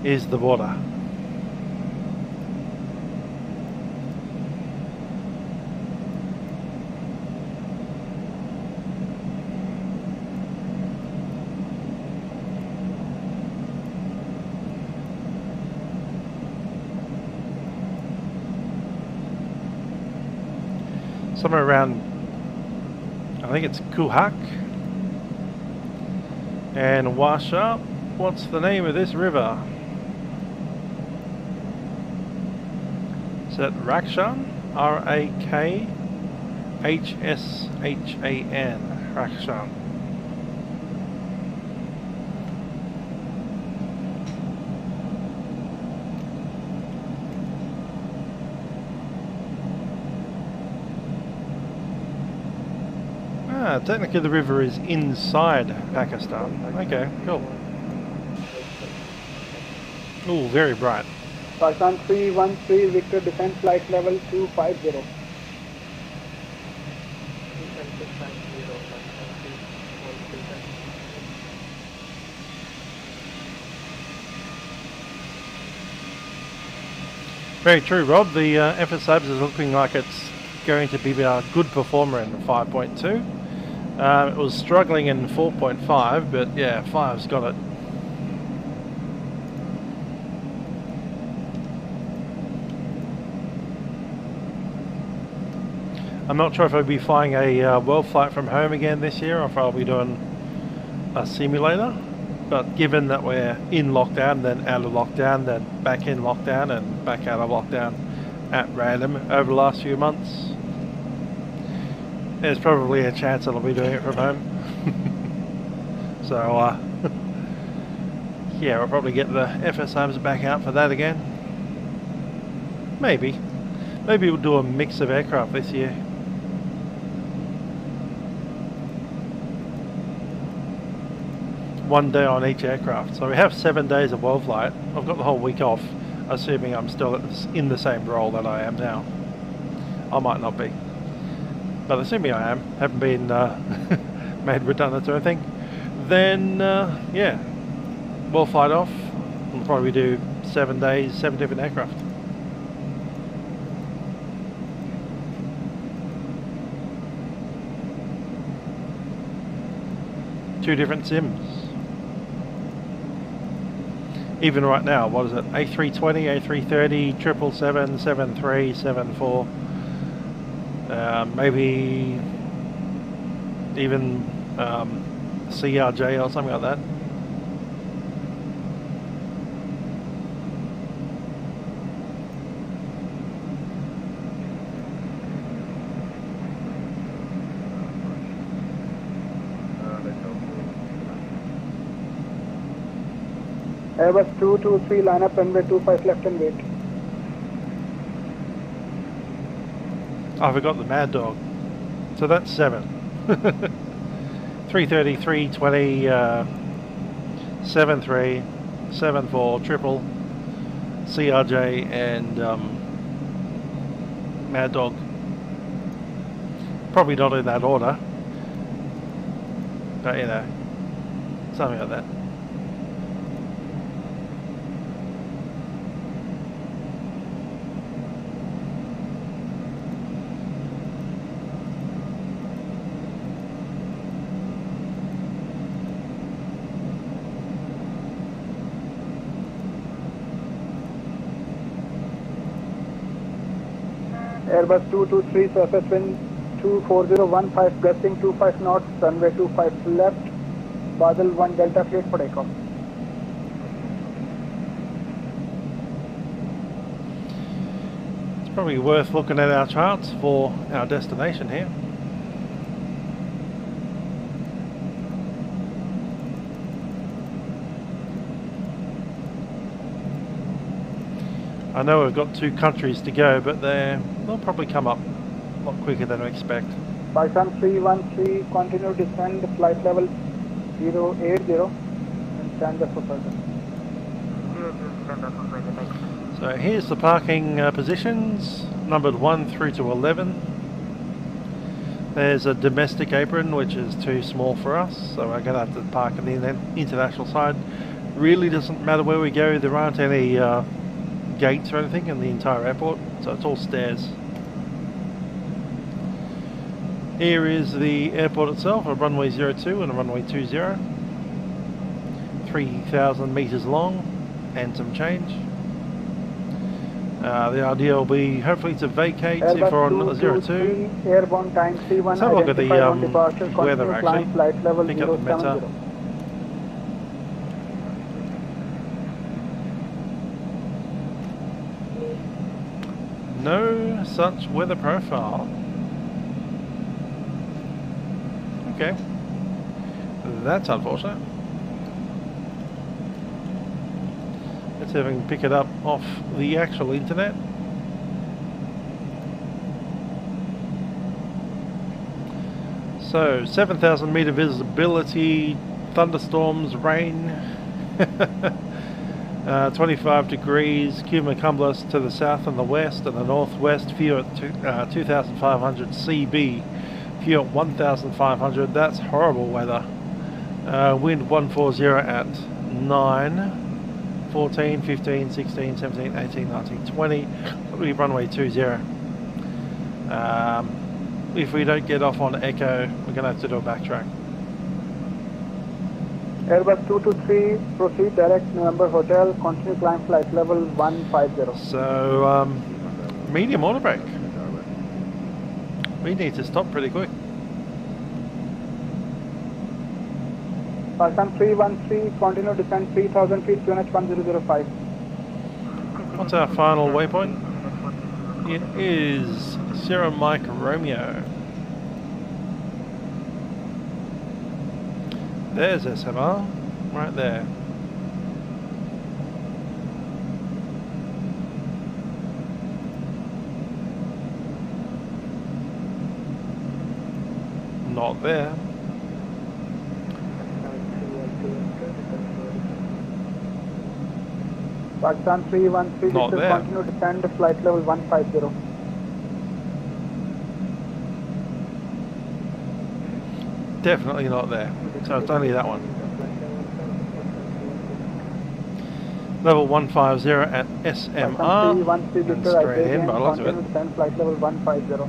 is the border. Somewhere around, I think it's Kuhak and Washa. What's the name of this river? Is that Rakshan? R-A-K-H-S-H-A-N. Rakshan. Ah, technically the river is inside Pakistan. Okay, cool. Ooh, very bright. Pakistan 313 Victor Defense Flight Level 250. Very true, Rob. The FSABs is looking like it's going to be a good performer in 5.2. It was struggling in 4.5, but yeah, 5's got it. I'm not sure if I'll be flying a world flight from home again this year, or if I'll be doing a simulator. But given that we're in lockdown, then out of lockdown, then back in lockdown, and back out of lockdown at random over the last few months, there's probably a chance that I'll be doing it from home. So, yeah, we'll probably get the FSABs back out for that again. Maybe. Maybe we'll do a mix of aircraft this year. One day on each aircraft. So we have 7 days of world flight. I've got the whole week off, assuming I'm still in the same role that I am now. I might not be. But assuming I am, haven't been made redundant or anything, then yeah, we'll flight off. We'll probably do 7 days, 7 different aircraft. Two different sims. Even right now, what is it? A320, A330, 777, 73, 74. Maybe even CRJ or something like that. Airbus 223 line up runway 25 left and wait. I forgot the Mad Dog. So that's 7. 330, 320, 73, 74, triple, CRJ and Mad Dog. Probably not in that order. But you know, something like that. Airbus 223 surface wind 24015 gusting 25 knots, runway 25 left, Badal 1 Delta cleared for takeoff. It's probably worth looking at our charts for our destination here. I know we've got 2 countries to go, but they'll probably come up a lot quicker than we expect. Pakistan 313, continue descend flight level 080 and stand up for further. So here's the parking positions, numbered 1 through to 11. There's a domestic apron, which is too small for us, so we're going to have to park on the international side. Really doesn't matter where we go, there aren't any gates or anything in the entire airport, so it's all stairs. Here is the airport itself, a runway 02 and a runway 20, 3,000 meters long and some change. The idea will be hopefully to vacate if we're on 02. Airborne time 31. Let's have a look at the weather actually. Flight level Pick up the meta. No such weather profile. Okay. That's unfortunate. Let's see if I can pick it up off the actual internet. So 7,000 meter visibility, thunderstorms, rain, 25 degrees, cumulus to the south and the west and the northwest, few at 2,500 CB, few at 1,500. That's horrible weather. Wind 140 at 9. 14, 15, 16, 17, 18, 19, 20. Probably runway 20. If we don't get off on Echo, we're going to have to do a backtrack. Airbus 223, proceed direct November Hotel, continue climb flight level 150. So, medium auto brake. We need to stop pretty quick. Pakistan 313, continue descent 3000 feet, QNH 1005. What's our final waypoint? It is Sierra Mike Romeo. There's SMR, right there. Not there. Pakistan 313, Not there. continue descend flight level 150. Definitely not there. So it's only that one. Level 150 at SMR. And straight in by the looks of it. Descend flight level 150.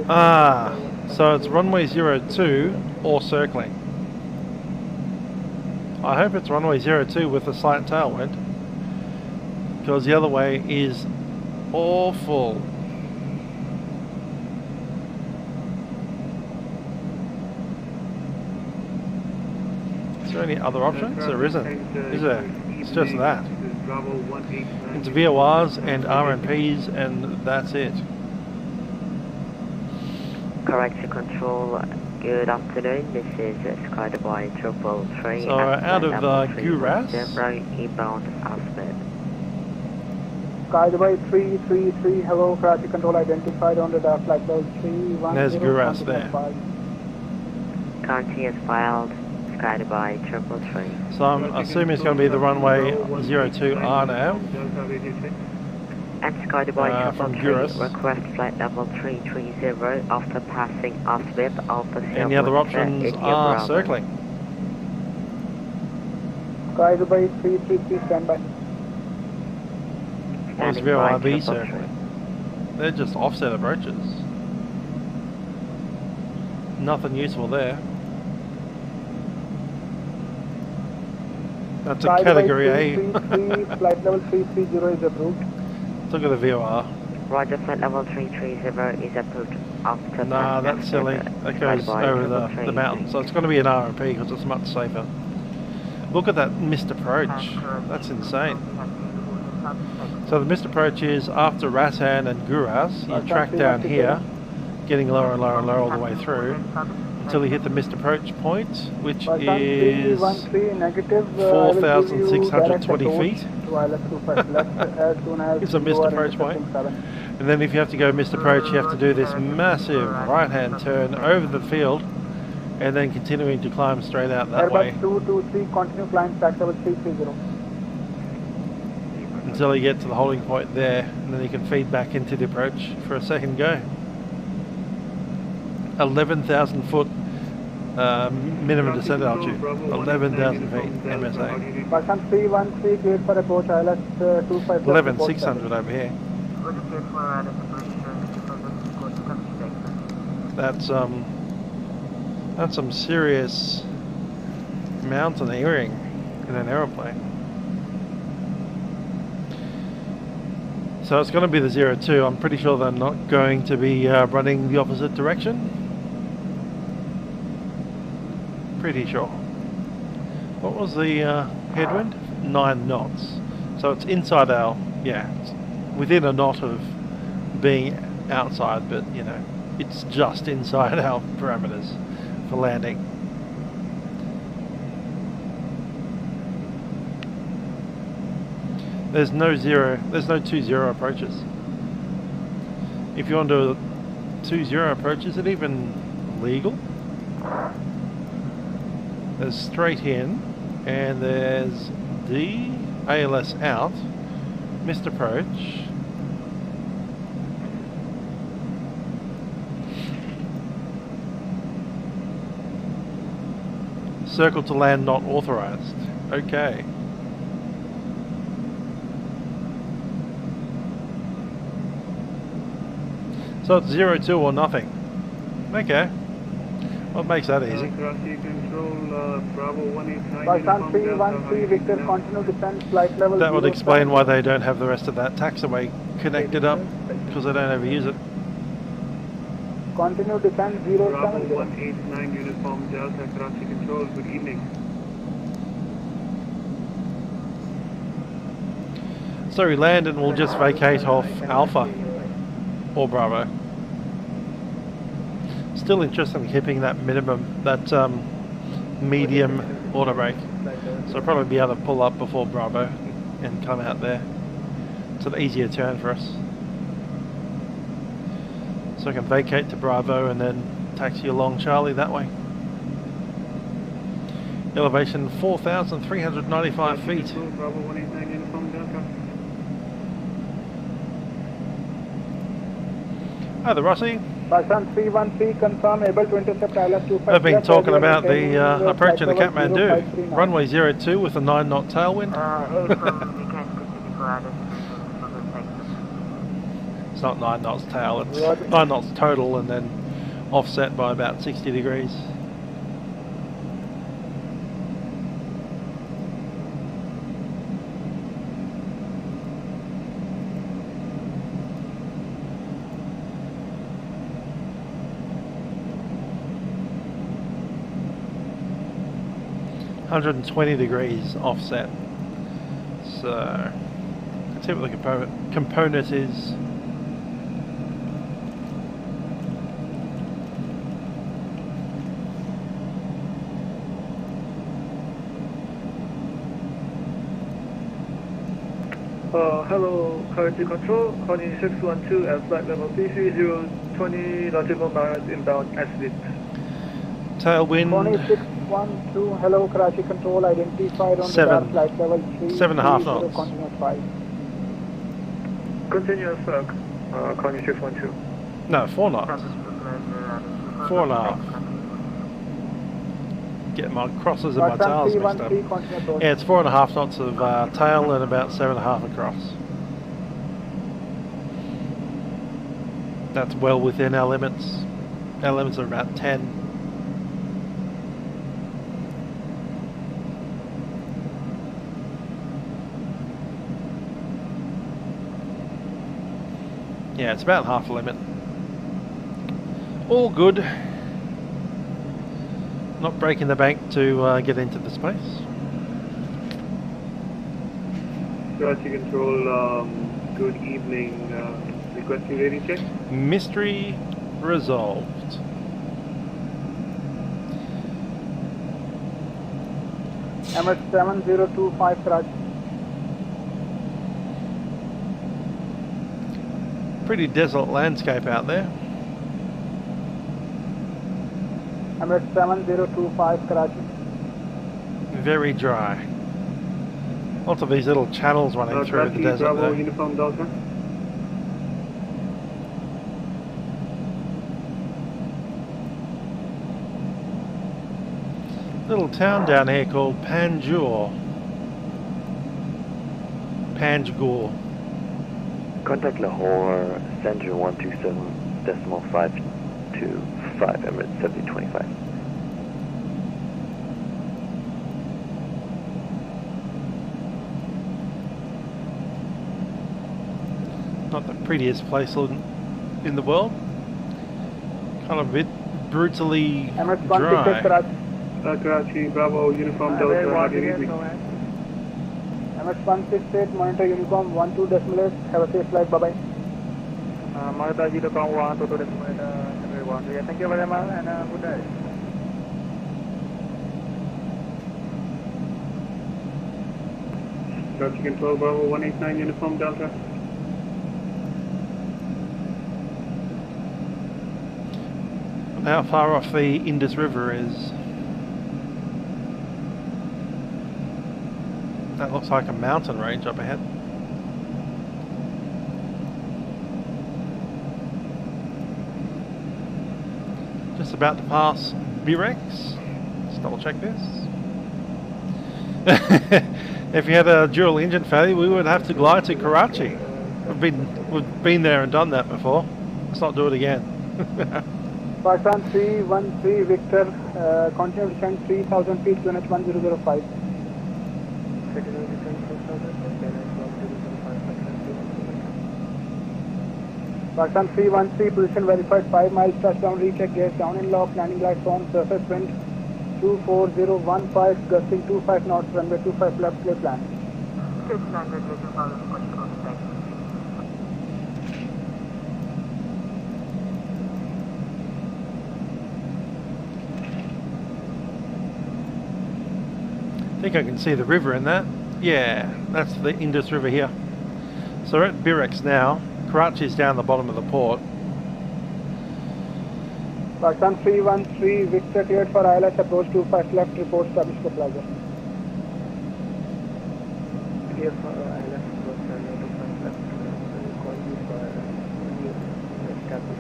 Ah, so it's runway 02 or circling. I hope it's runway 02 with a slight tailwind, because the other way is awful. Is there any other options? There isn't, is there? It's just that. It's VORs and RMPs and that's it. Correction control, good afternoon. This is Sky Dubai 333. So out of Guras. Inbound Aspen. Sky Dubai 333, hello, traffic control identified on the flight level 310. There's Guras there. Currently is filed Sky Dubai 333. So I'm assuming it's going to be the runway 02R now. And Sky Dubai from Guras. Request flight level 330 after passing Aswip Alpha. And the other options are circling. Sky Dubai 333, standby. What's VORB circling? They're just offset approaches. Nothing useful there. That's a category A. Flight level 330 is approved. Look at the VOR. Roger, flight level 330 is approved after. Nah, that's silly. That goes over the mountain. So it's going to be an RMP because it's much safer. Look at that missed approach. That's insane. So the missed approach is after Rattan and Guras, you track down here, getting lower and lower and lower all the way through, until you hit the missed approach point, which is 4,620 feet. It's a missed approach point. And then if you have to go missed approach, you have to do this massive right-hand turn over the field, and then continuing to climb straight out that way. Airbus 223, continue climb flight level 330. Until you get to the holding point there, and then you can feed back into the approach for a second go. 11,000 foot minimum descent altitude, 11,000 feet MSA. Pakistan 313, cleared for approach, ILS 25. 11,600 over here. That's some serious mountaineering in an aeroplane. So it's going to be the 02. I'm pretty sure they're not going to be running the opposite direction. Pretty sure. What was the headwind? 9 knots. So So it's inside our, yeah, it's within a knot of being outside, but you know, it's just inside our parameters for landing. There's no 2-0 approaches. If you want to do 2-0 approach, is it even legal? There's straight in, and there's D, ALS out, missed approach. Circle to land not authorized. Okay. So it's 0-2 or nothing. Okay. What makes that easy? That would explain why they don't have the rest of that taxiway connected up, because they don't ever use it. Continue descent 070. Bravo 189 uniform Delta Karachi Control, good evening. So we land and we'll just vacate off Alpha or Bravo. Still interested in keeping that minimum, that medium auto brake. So I'll probably be able to pull up before Bravo and come out there. It's an easier turn for us. So I can vacate to Bravo and then taxi along Charlie that way. Elevation 4,395 feet. Bravo 189 uniform Delta. Hi there, Rossi. Pakistan 313 confirm able to intercept ILS 25. I've been talking about the approach in the Kathmandu. Runway 02 with a 9-knot tailwind. It's not 9 knots tail, it's 9 knots total and then offset by about 60 degrees. $120 degrees offset. So let's see what the component is. Hello, currency control, Honey 612 at flight level 330, 20 nautical miles inbound exit. Tailwind. Honey 612, hello, Karachi control, identified on the flight level 3. 7.5 knots. Continue 5. Continuous Honey 612. No, 4 knots. 4.5. Get my crosses and my tails mixed up. Yeah, it's 4.5 knots of tail and about 7.5 across. That's well within our limits. Our limits are about 10. Yeah, it's about half the limit. All good. Not breaking the bank to get into the space. Karachi Control, good evening. Requesting ready check. Mystery resolved. MS 7025 Karachi. Pretty desolate landscape out there. MS 7025 Karachi. Very dry. Lots of these little channels running through the desert Bravo, there. uniform Delta. Little town down here called Panjgur. Contact Lahore, Center 127.525, Emirates 7025. Not the prettiest place in the world. Kind of a bit brutally dry. Karachi, Bravo, uniform Delta, MS MS168, monitor Uniform 12.8, have a safe flight, bye-bye. Monitor Uniform 12.8, thank you very much and good day. Traffic Control Bravo 189 Uniform Delta. How far off the Indus River is? That looks like a mountain range up ahead. Just about to pass Birex. Let's double check this. If you had a dual engine failure, we would have to glide to Karachi. We've been there and done that before. Let's not do it again. Pakistan 313 Victor, continue to descend 3000 feet, QNH 1005. Pakistan 313, position verified, 5 miles, touchdown, recheck, gas down in lock, landing lights on, surface wind 24015, gusting 25 knots, runway 25 left, clear plan. I think I can see the river in that. Yeah, that's the Indus River here. So we're at Birex now. Karachi's down the bottom of the port. Pakistan 313, Victor cleared for ILS, approach 25 left, report establish the plaza. Clear for ILS, approach 25 left, call you for establish.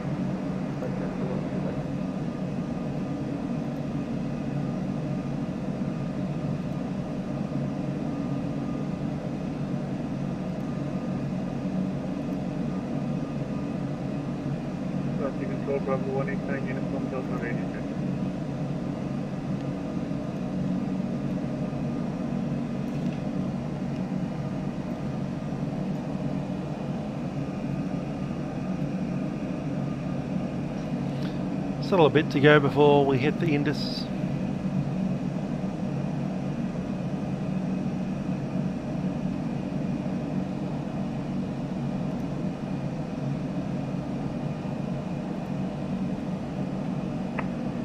Control Bravo 189 Uniform Delta radio check. Still a bit to go before we hit the Indus.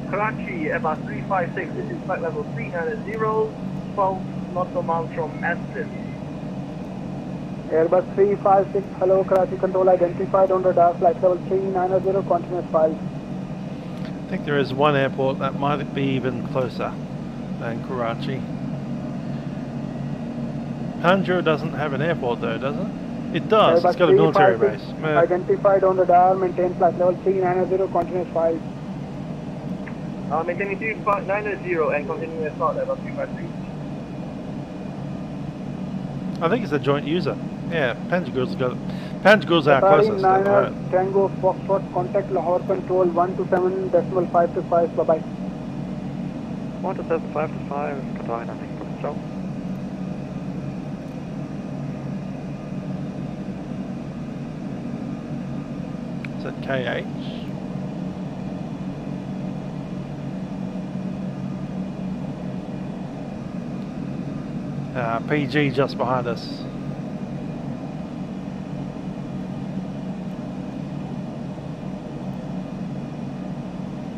Karachi, Airbus 356, this is flight level 390, 12 nautical miles from Aston. Airbus 356, hello, Karachi control identified on radar, flight level 390, continuous 5. I think there is one airport that might be even closer than Karachi. Panjshir doesn't have an airport though, does it? It does, Airbus it's got a military base. Identified on radar, maintain flight level 390, continuous 5. Maintaining 390 and continuing as well, Airbus 353. I think it's a joint user. Yeah, Panjshir's got it. Panjshir's our closest. Tango Foxtrot, contact Lahore control 127.525, bye bye. 127.525, controlling nothing from control. Is that KH? PG just behind us.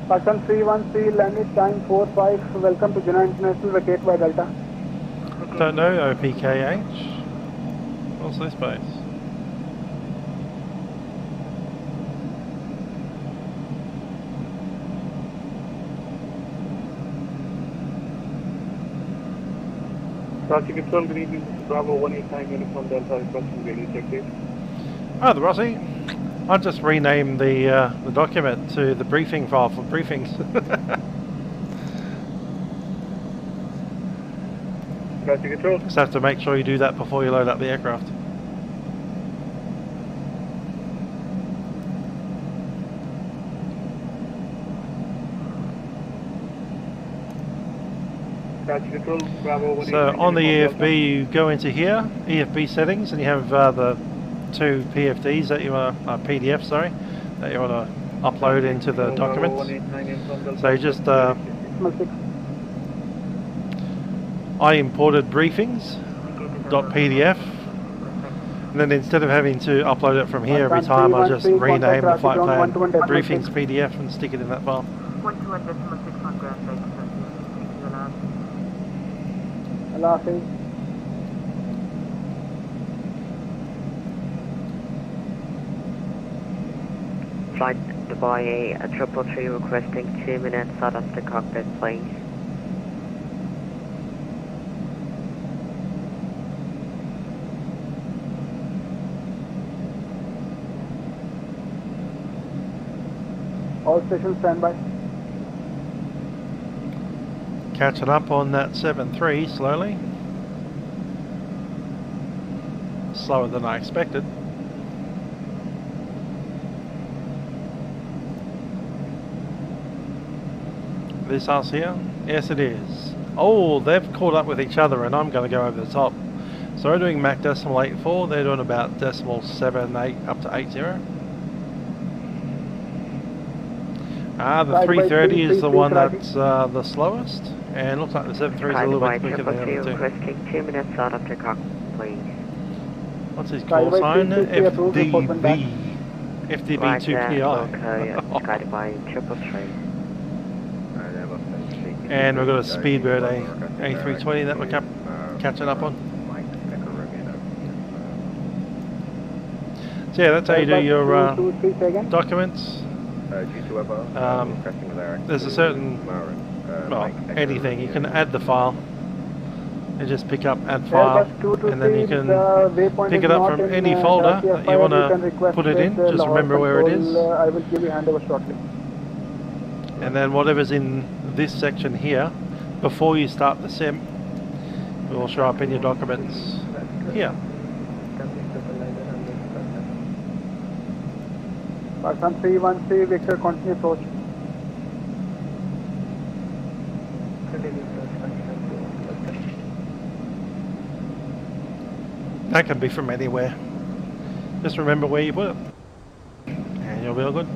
Pakistan 313, landing time 45, welcome to Jinnah International, vacate by Delta. Don't know, OPKH. What's this base? Karachi Control, good evening, this is Bravo 189 Uniform Delta, requesting daily check date. Hi, the Rossi. I just renamed the document to the briefing file for briefings. Karachi Control. Just have to make sure you do that before you load up the aircraft. So on the EFB you go into here, EFB settings, and you have the two PFDs that you want to, PDFs, sorry, that you want to upload into the documents. So you just, I imported briefings, .pdf. And then instead of having to upload it from here every time, I just rename the flight plan briefings PDF and stick it in that file. 121.6 ground Allah Hafiz. Flight Dubai a 333 requesting 2 minutes out of the cockpit, please. All stations standby. Catching up on that 7.3 slowly. Slower than I expected. This us here? Yes it is. Oh, they've caught up with each other and I'm going to go over the top. So we're doing Mach decimal 84, they're doing about decimal 78 up to 80. The 330 is the one that's the slowest, and looks like the 73 is a little bit quicker than the other two. Requesting 2 minutes out of the cockpit, please. What's his call sign? FDB. FDB2PR. Sky Dubai 333. And we've got a Speedbird A320 that we're catching up on. So yeah, that's how you do your documents. There's a certain, well, anything, you can add the file and just pick up add file, and then you can pick it up from any folder that you want to put it in. Just remember where it is, I will give you handover shortly. And then whatever's in this section here before you start the sim will show up in your documents here. Pakistan 313 Victor, continue approach. That can be from anywhere. Just remember where you put it and you'll be all good.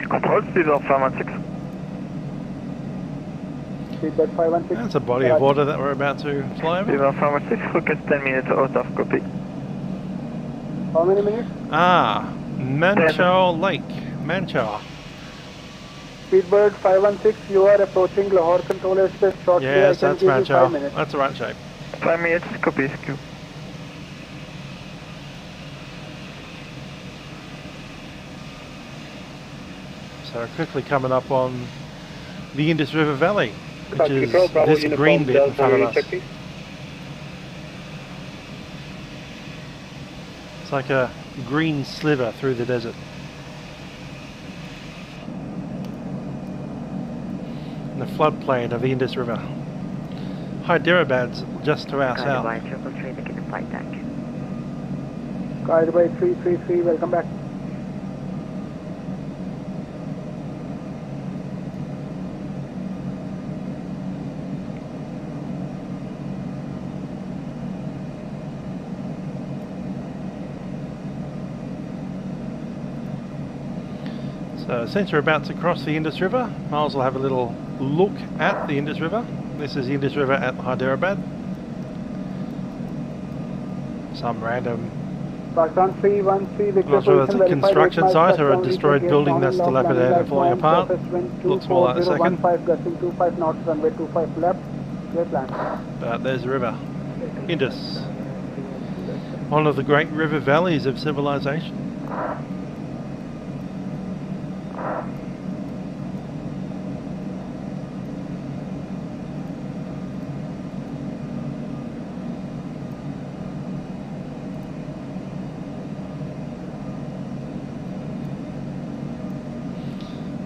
Control speed of 516. Speedbird 516. That's a body of water that we're about to fly over. Speed of 516, focus 10 minutes out of copy. How many minutes? Manchar Lake. Manchar. Speedbird 516, you are approaching Lahore Control Airspace shortly. Yes, I can that's give you 5 Manchar. minutes. That's the right shape. 5 minutes, copy, SQ. So quickly coming up on the Indus River Valley, which is this green bit in front of us. It's like a green sliver through the desert. In the floodplain of the Indus River. Hyderabad's just to our south. Sky Dubai 333, begin the flight deck. Sky Dubai 333, welcome back. So since we're about to cross the Indus River, Miles will have a little look at the Indus River. This is the Indus River at Hyderabad. Some random, Pakistan 313, Victor, not sure that's a construction site or a destroyed building that's dilapidated and falling apart. Looks more like a second. 15 gusting 25 knots, runway 25 left, clear land. But there's the river, Indus. One of the great river valleys of civilization.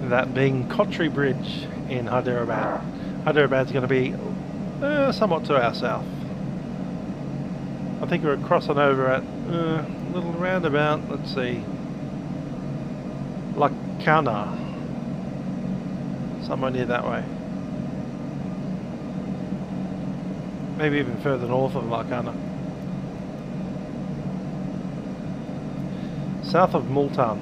That being Kotri Bridge in Hyderabad. Hyderabad's going to be somewhat to our south. I think we're crossing over at a little roundabout, let's see, Lakana, somewhere near that way. Maybe even further north of Lakana. south of Multan.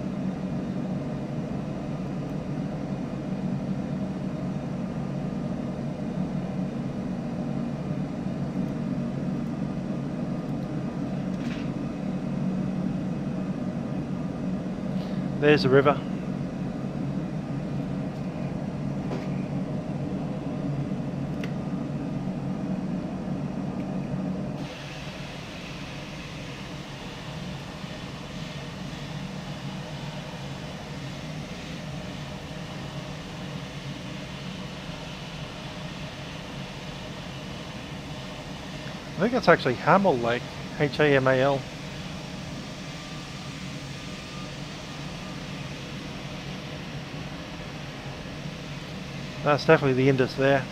There's the river. I think it's actually Hamal Lake, Hamal. That's definitely the Indus there,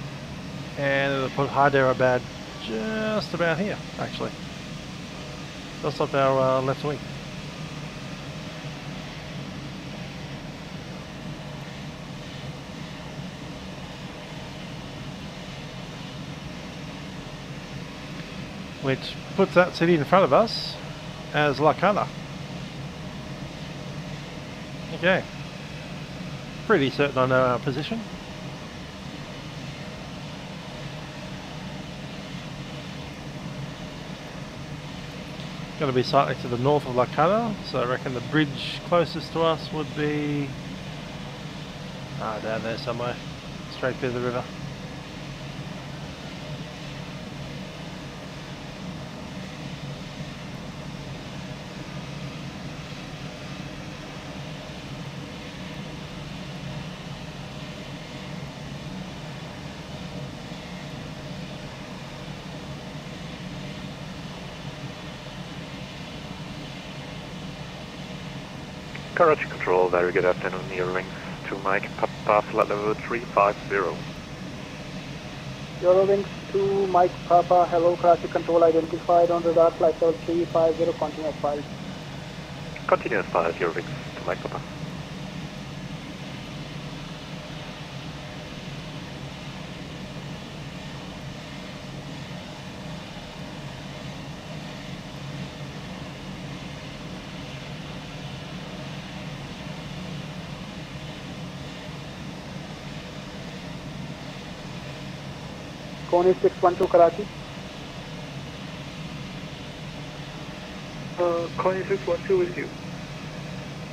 and it'll put Hyderabad just about here, actually, just up our left wing. Which puts that city in front of us as Lakhana. Okay, pretty certain I know our position. Going to be slightly to the north of Lakhana, so I reckon the bridge closest to us would be down there somewhere, straight through the river. Karachi Control, very good afternoon, near wings to Mike, Papa, flight level 350. Eurowings to Mike Papa, hello, Karachi Control identified on radar, flight level 350, continuous 5. Continuous 5, Eurowings to Mike Papa. Koni 612 Karachi. Koni 612 with you.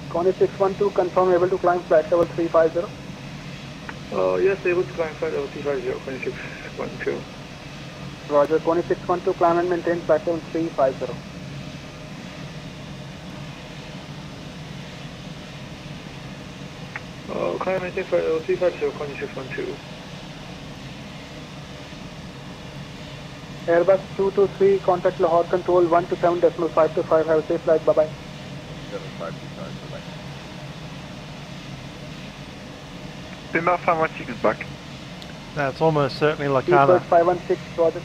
Koni 612, confirm able to climb flight level 350. Yes, able to climb flight level 350, Koni 612. Roger, Koni 612, climb and maintain flight level 350. Climb and maintain flight level 350, Koni 612. Airbus 223, contact Lahore Control 127.525, have a safe flight, bye-bye. 7525, bye-bye. Bimba 516 is back. That's almost certainly Lakhana. 516, roger.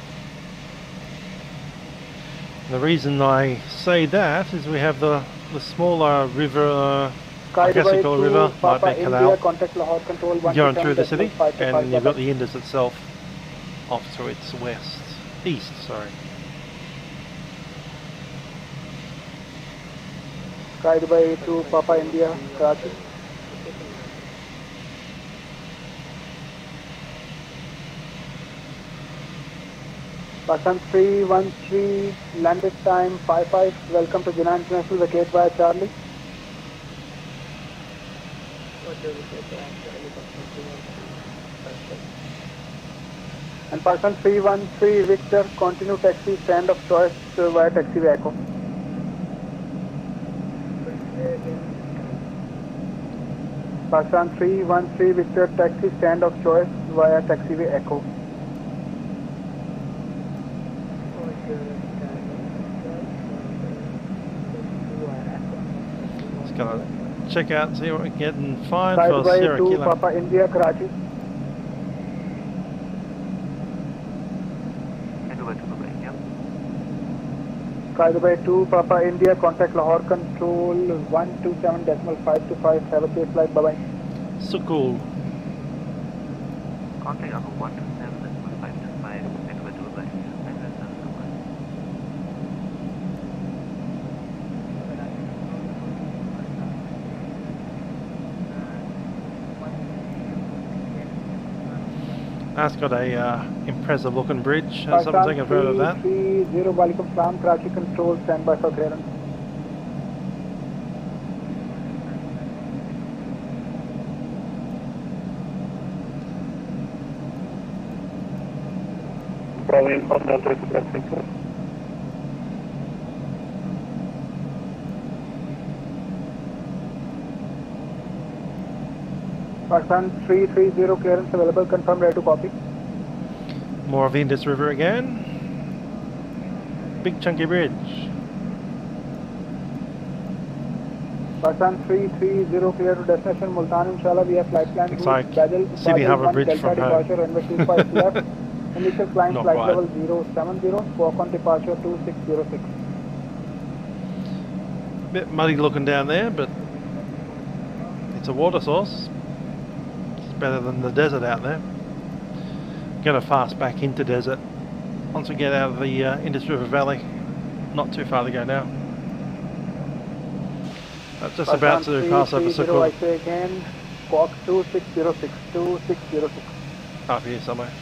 The reason I say that is we have the smaller river, I guess we call it river, might be a canal, contact Lahore Control going through the city, and you've got the Indus itself off to its east, sorry. Sky Dubai to Papa India, Karachi. Pakistan 313, landed time 55, welcome to Jinnah International, vacate via Charlie. And Pakistan 313, Victor, continue taxi, stand of choice via taxiway Echo. Pakistan 313, Victor, taxi, stand of choice via taxiway Echo. Just gonna check out and see what we can get and find Sky for Dubai Sierra to Kilo. Papa India, Karachi. Sky Dubai to Papa India, contact Lahore Control 127.525, have a safe flight, bye bye. So cool. Contact Apple 127.525, anywhere to Dubai. That's got a impressive looking bridge. Has someone taken a photo of that? 330 Walaikum Salam, Karachi control, standby for clearance. Bravo inform Delta to Press Pakistan 330 clearance available, confirm, ready to copy. More of the Indus River again. Big chunky bridge. Pakistan 330 clear to destination Multan, inshallah. We have flight plan looks route, like Sydney Harbour Bridge Delta from departure, home. runway 25 left. Initial climb Not flight quite. level 070, squawk on departure 2606. Bit muddy looking down there, but it's a water source. It's better than the desert out there. Going to fast back into desert once we get out of the Indus River Valley. Not too far to go now. Just about to pass over Sukkur. I say again, squawk 2606, 2606. Up here somewhere.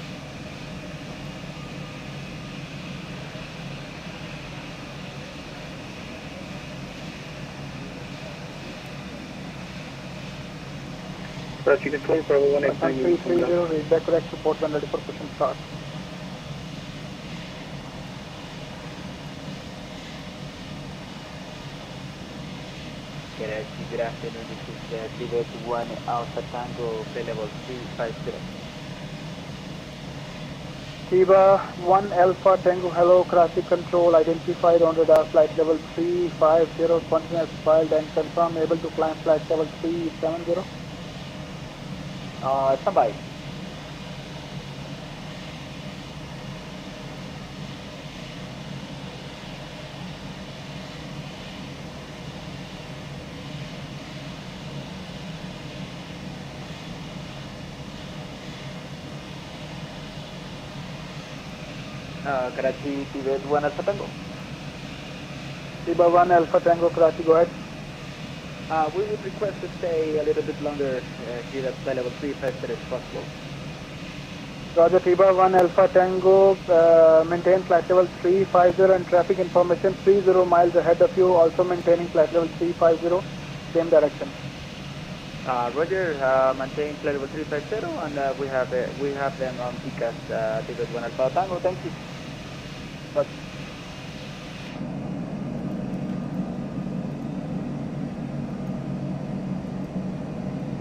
Karachi control, Bravo 189. 330, read back correct, report when ready for push and start. Karachi, good afternoon. This is Tribhuvan Alpha Tango, play level 350. Tiba 1 Alpha Tango, hello, Karachi control, identified on radar flight level 350, continuous filed and confirm, able to climb flight level 370. Standby. Karachi, Tibet 1 Alpha Tango. Tiba 1 Alpha Tango, Karachi, go ahead. We would request to stay a little bit longer here at flight level 350 if possible. Roger, Tiba 1 Alpha Tango, maintain flight level 350 and traffic information 30 miles ahead of you, also maintaining flight level 350, same direction. Roger, maintain flight level 350 and we have them on PCAS Tibet 1 Alpha Tango, thank you. But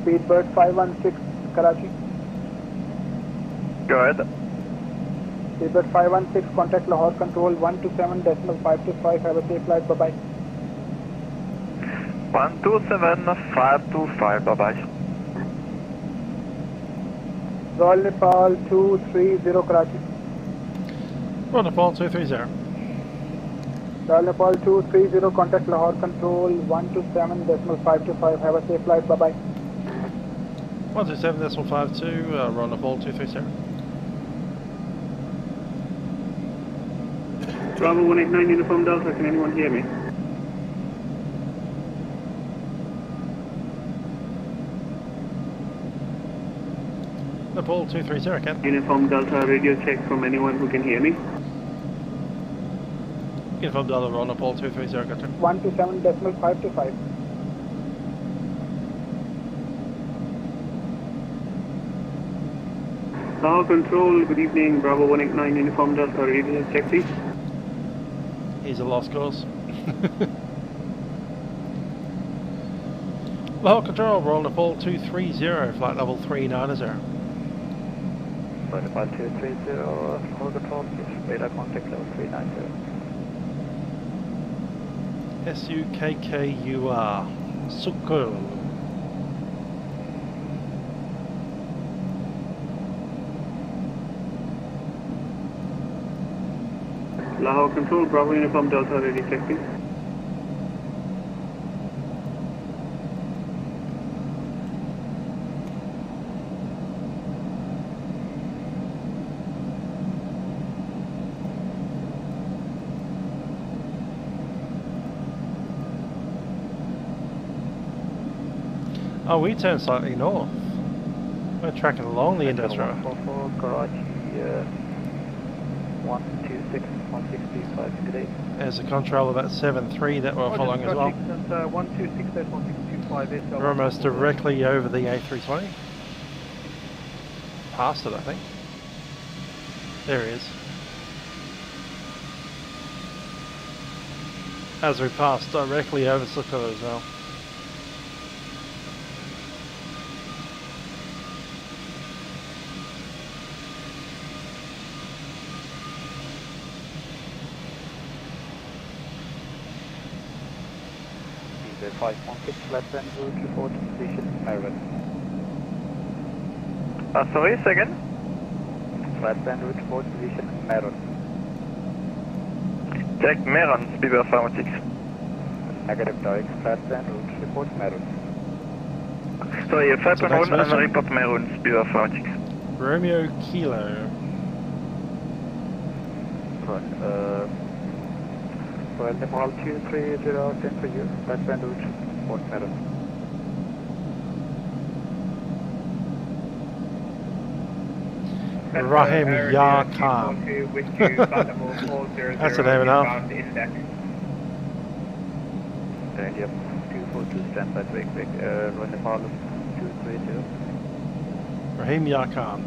Speedbird 516, Karachi. Go ahead. Speedbird 516, contact Lahore control 127.525, have a safe flight, bye-bye. 127.525, bye-bye. Royal Nepal 230, Karachi. Royal Nepal 230. Royal Nepal 230, contact Lahore control 127.525, have a safe flight, bye-bye. 127.52, Royal Nepal 230. Bravo 189 Uniform Delta, can anyone hear me? Nepal 230, Ken. Uniform Delta, radio check from anyone who can hear me. Uniform Delta, Royal Nepal 230, got you. 127.525. Lahore Control, good evening, Bravo 189 Uniform Delta, radio check please. He's a lost cause. Lahore Control, Royal Nepal 230, flight level 390. Royal Nepal 230, Lahore Control, radar contact level 390. Sukkur, Sukkur. Lahore Control, Bravo Uniform Delta, radio check please. Oh, we turned slightly north. We're tracking along the Indus River. 144, Karachi, 126.165 today. There's a control of that 7-3 that we're following as well. 126.165. We're almost directly over the A320. Past it, I think. There he is. As we pass directly over Sokoto as well. The 516 left hand route report position Maryland. Sorry, second. Left hand route report position Maryland. Check Meron, speedbird 516. Negative direct flat band route report Maryland. Sorry, flat band route and report Meron, speedbird 516. Romeo Kilo. Right, well, Nepal 230, 10 for you, flat band route report Maryland. Rahim Yar Khan. That's the name enough. India 242 stand by break, Nepal 230. Rahim Yar Khan.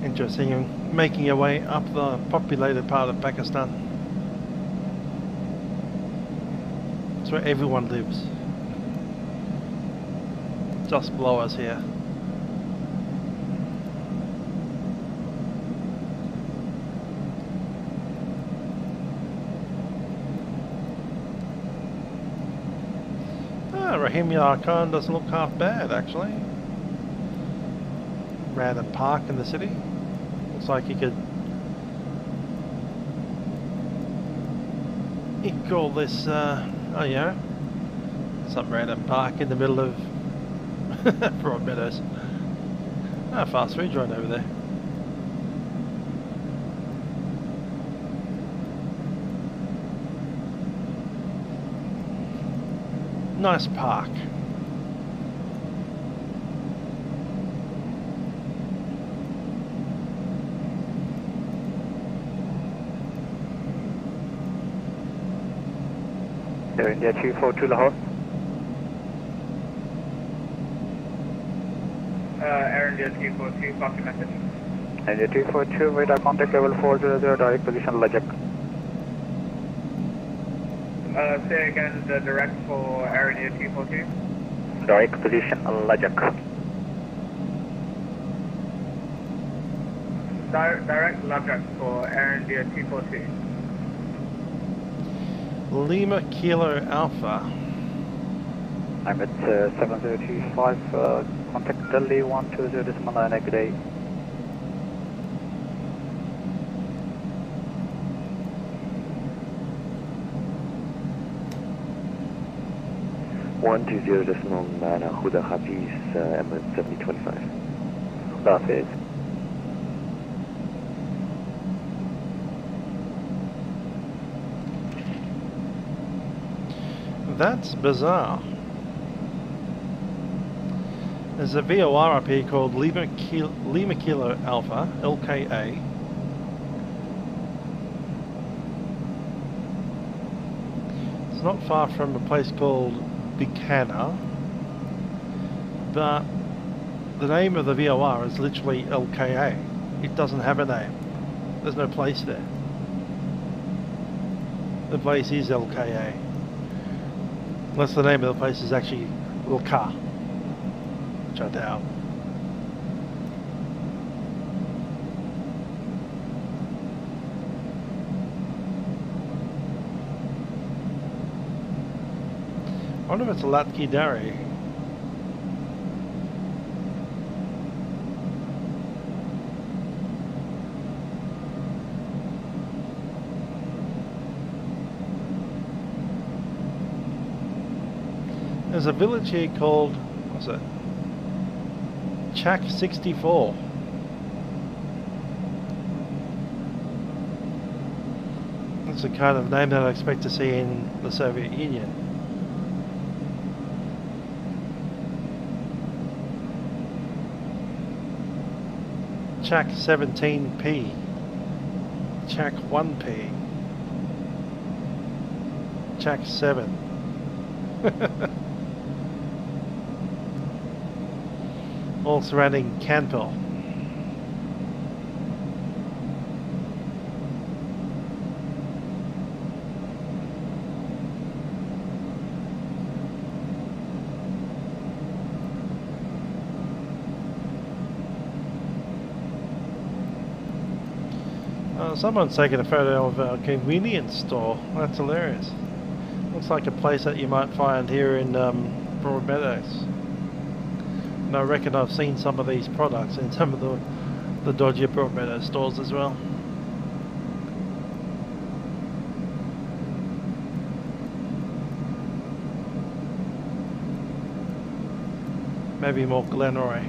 Interesting, you're making your way up the populated part of Pakistan. It's where everyone lives. Just below us here. Rahim Yar Khan doesn't look half bad actually. Random park in the city. Looks like you could call this oh yeah, some random park in the middle of Broad Meadows. Fast food joint over there. Nice park. Air India 242 Lahore. Air India 242, copy message. India 242, radar contact level 400, direct position Lajak. Say again the direct for Air India 242. Direct position Lajak. Direct Lajak for Air India 242. Lima Kilo Alpha. I'm at 735, contact Delhi 120.9, good day. One 20.9, Huda Hafiz, Emirates 7025. Huda Hafiz. That's bizarre. There's a VOR up here called Lima Kilo Alpha, LKA. It's not far from a place called Bikana, but the name of the VOR is literally LKA. It doesn't have a name. There's no place there. The place is LKA. Unless the name of the place is actually Lka, which I doubt. I wonder if it's a Lockheed. There's a village here called, what's it? Chak 64. That's the kind of name that I expect to see in the Soviet Union. Chak 17P. Chak 1P. Chak 7. All surrounding Kanpur. Someone's taken a photo of a convenience store. That's hilarious. Looks like a place that you might find here in Broadmeadows. And I reckon I've seen some of these products in some of the dodgier Broadmeadows stores as well. Maybe more Glenroy.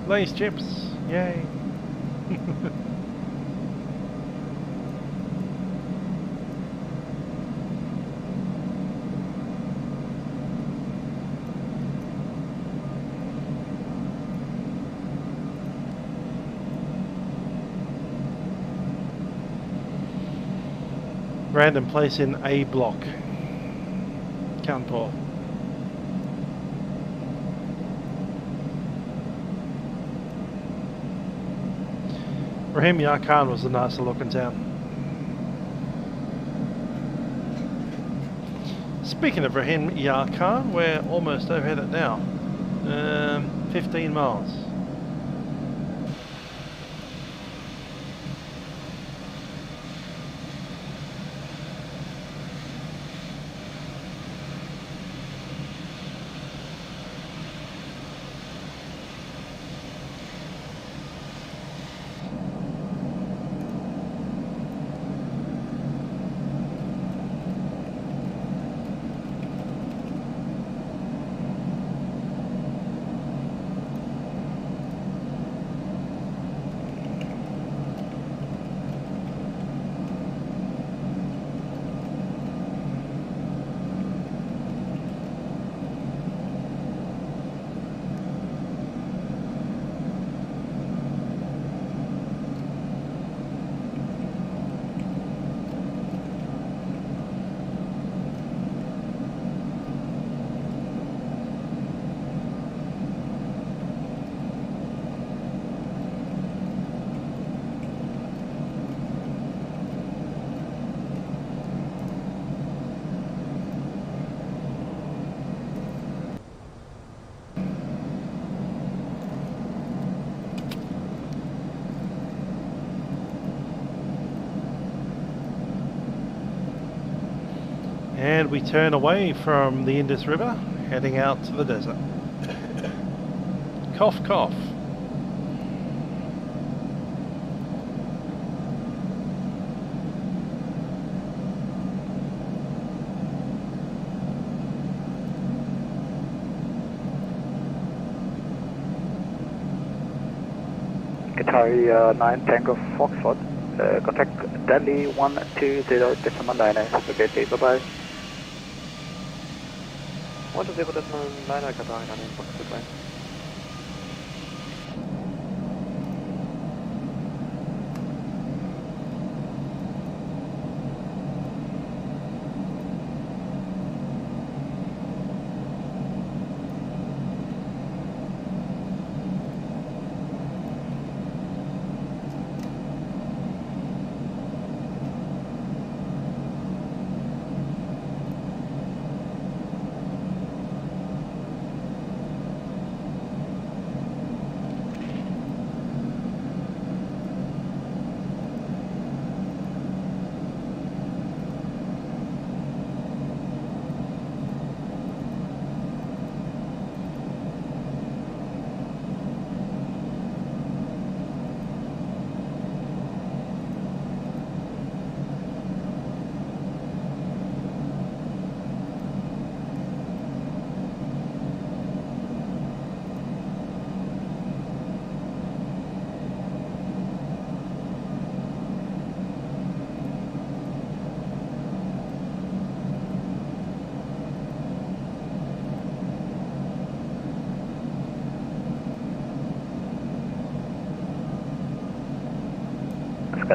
Lay's chips, yay! Random place in A block, Kanpur. Rahim Yar Khan was a nicer looking town. Speaking of Rahim Yar Khan, we're almost overhead it now. 15 miles. And we turn away from the Indus River, heading out to the desert. Cough, cough. Qatari 9 Tango Foxtrot, contact Delhi 120.9, okay, please, bye-bye. 120.9, Qatari 9 Foxtrot.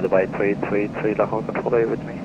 Guided by 333 Lahore Control, are you with me?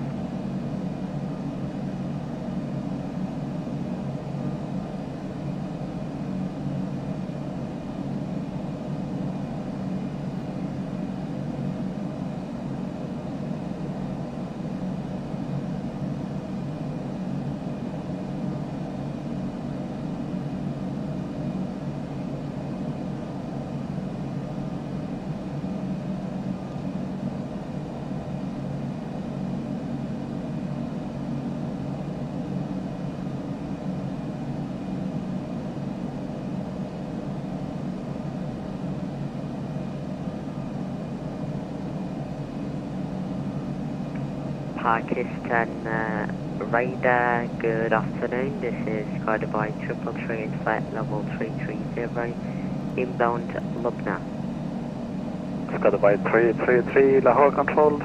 Pakistan radar, good afternoon. This is guided by 333 in flight level 330, inbound Lubna. It's guided by 333 Lahore Control.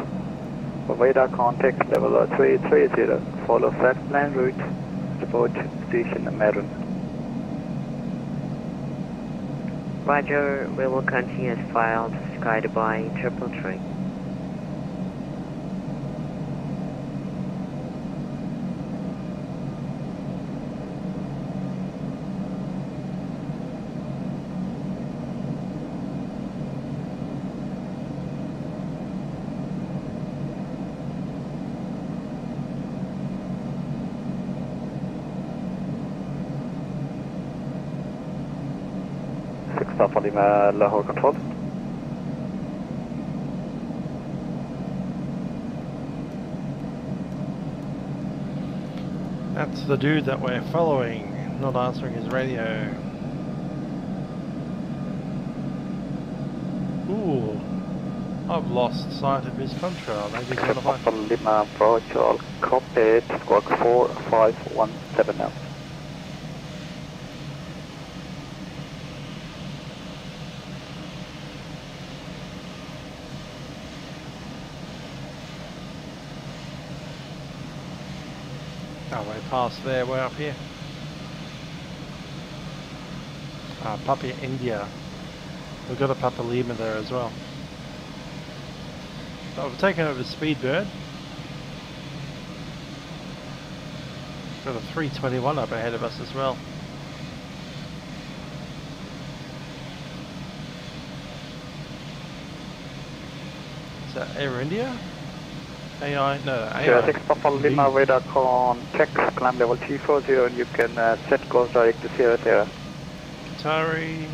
Radar contact level 330. Follow flat plan route. Report station Maroon. Roger, we will continue as filed, guided by 333. Alpha Lima Lahore Control. That's the dude that we're following, not answering his radio. Ooh, I've lost sight of his contrail. Maybe he's on Alpha Lima approach, all copy, squawk 4517 now. Oh, we're past there, we're up here. Papua India. We've got a Papua Lima there as well. So we've taken over Speedbird. Got a 321 up ahead of us as well. Is that Air India? AI, no, AI. 06 Papa Lima radar contact, climb level 340 and you can set course direct to Sierra Sierra. Qatari.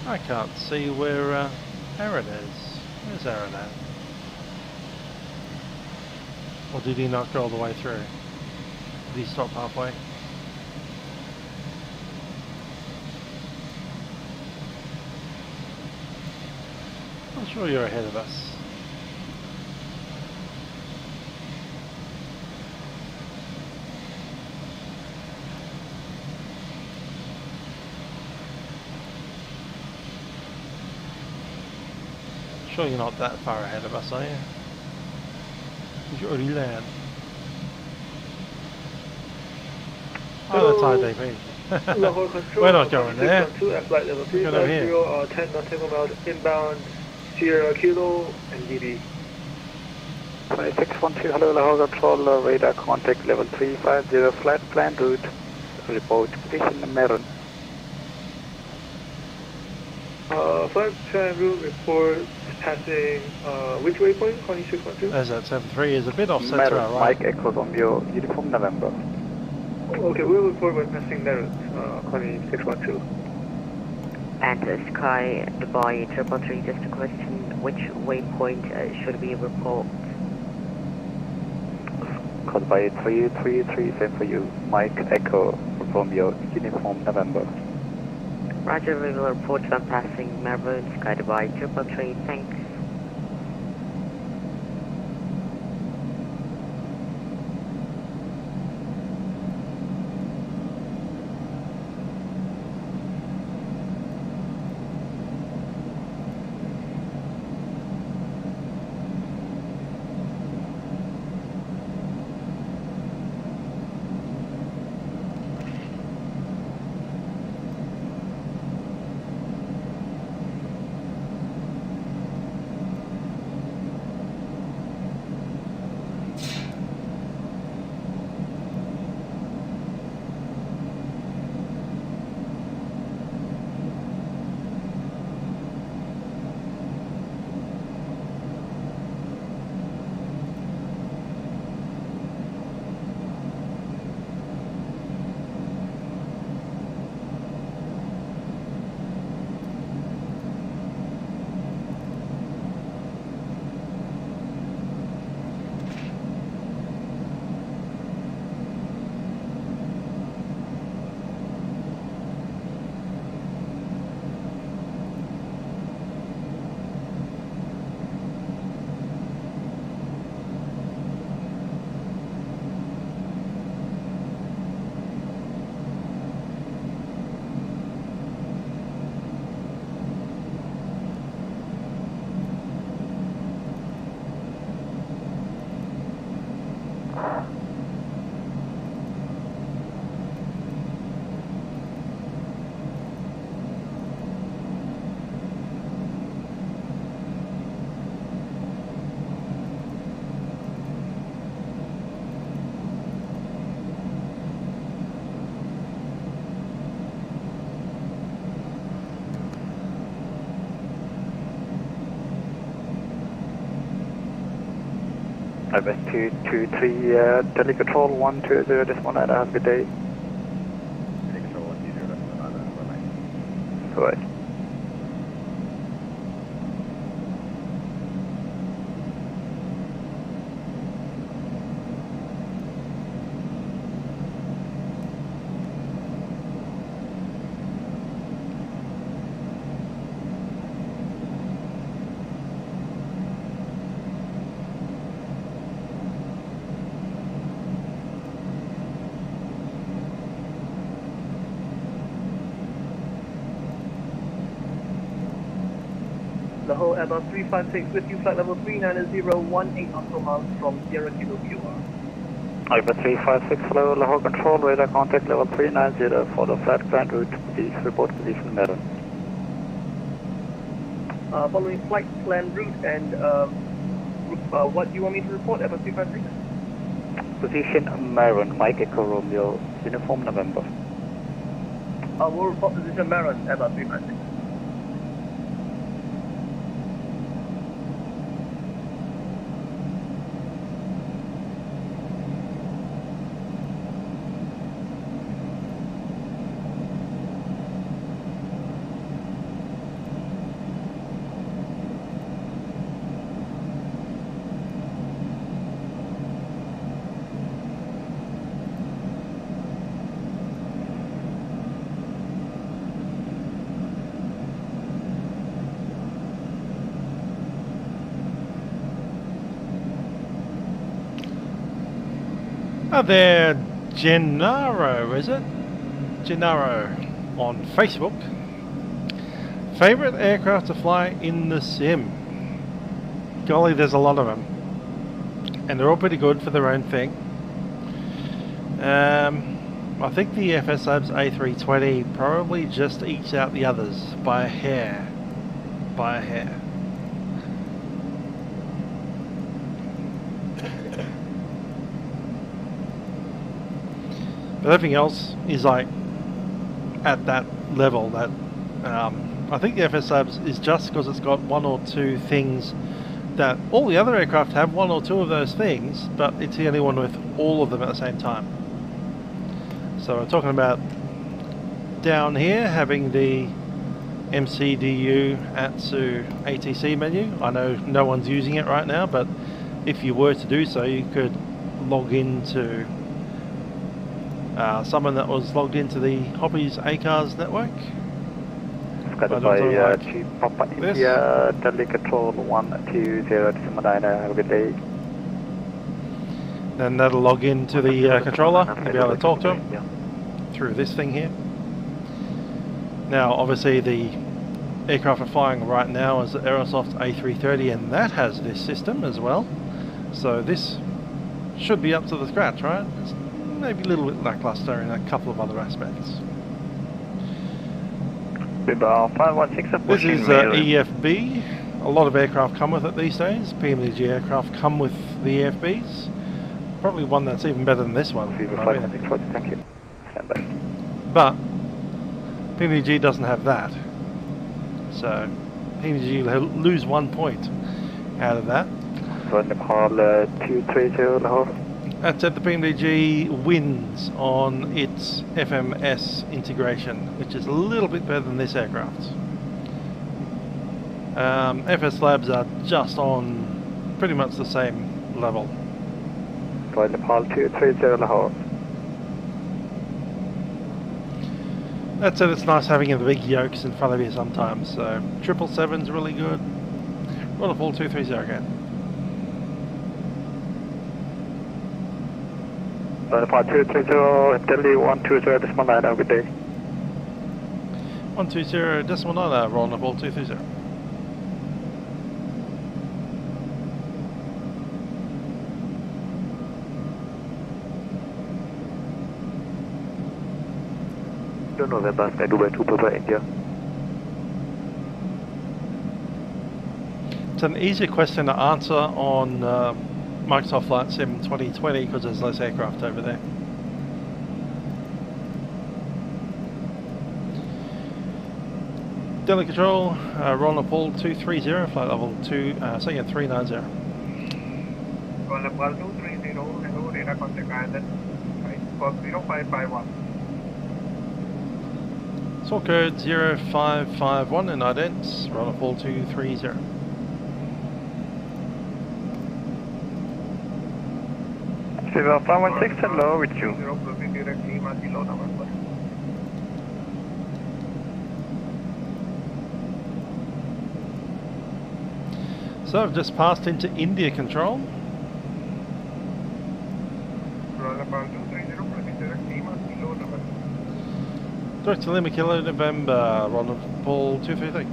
I can't see where Aaron is. Where's Aaron at? Or did he not go all the way through? Did he stop halfway? I'm sure you're ahead of us. Sure you're not that far ahead of us, are you? You're already land. Oh, that's IDP. Lahore Control. We're not going there. Flight level 350, 10 nautical miles inbound, Sierra Kilo, MDB. 2612, hello Lahore Control, radar contact level 350, flat plan route, report position Maroon. Flight plan route report passing, which waypoint? 2612? There's that 73 is a bit offset Maroon, to our right. Mike Echo Romeo, uniform November. Okay, we'll report when passing Maroon, 2612. And Sky Dubai 333, just a question, which waypoint should we report? Called by 333, same for you, Mike Echo Romeo, uniform November. Roger, we will report when passing Maroon, Sky Dubai 333, thanks. OBS 223, Delhi Control 120.9, have a good day. Delhi Control 120.9, Right. Lahore Airbus 356 with you, flight level 39018 nautical miles from Sierra Kilo BOR. Over 356, hello, Lahore Control, radar contact level 390, follow flat plan route, please report position Marin. Following flight plan route and what do you want me to report, Airbus 356? Position Marin, Mike Echo Romeo, uniform November. We'll report position Marin, Airbus 356. Oh, there, Gennaro, is it? Gennaro on Facebook. Favorite aircraft to fly in the sim? Golly, there's a lot of them, and they're all pretty good for their own thing. I think the FS Labs A320 probably just ekes out the others by a hair. By a hair. But everything else is like at that level. That I think the FS Labs is just because it's got one or two things that all the other aircraft have, one or two of those things, but it's the only one with all of them at the same time. So we're talking about down here having the MCDU ATSU ATC menu. I know no one's using it right now, but if you were to do so, you could log into someone that was logged into the Hoppies ACARS network. Scattered by Papa India, Delhi Control 120.9, have a good day. Then that'll log into the controller. You'll be able to talk to him through this thing here. Now, obviously, the aircraft we're flying right now is the Aerosoft A330, and that has this system as well. So this should be up to the scratch, right? It's maybe a little bit lackluster in a couple of other aspects. This is EFB. A lot of aircraft come with it these days. PMDG aircraft come with the EFBs. Probably one that's even better than this one. Thank you. Stand by. But PMDG doesn't have that. So PMDG will lose 1 point out of that. So Nepal 230 Lahore. That's it, the PMDG wins on its FMS integration, which is a little bit better than this aircraft. FS Labs are just on pretty much the same level. So Nepal 230 Lahore. That's it, it's nice having the big yokes in front of you sometimes, so 777's really good. Waterfall 230 again. Nepal 230, Delhi 120.9, have a good day. 120.9, roll Nepal 230. November, Sky Dubai 2 Prepar India. It's an easier question to answer on Microsoft Flight Sim 2020 because there's less aircraft over there. Delhi Control, Roll Nepal 230, flight level 390. Nepal 230, hello, radar contact island, Fox 0551. Sort code 0551 and idents, runner fall 230. Fever 516, hello, with you. Proceed directly, Kilo November. So I've just passed into India control. Nepal 230, proceed directly, Kilo November. Direct to Lima Kilo November, runner fall 233.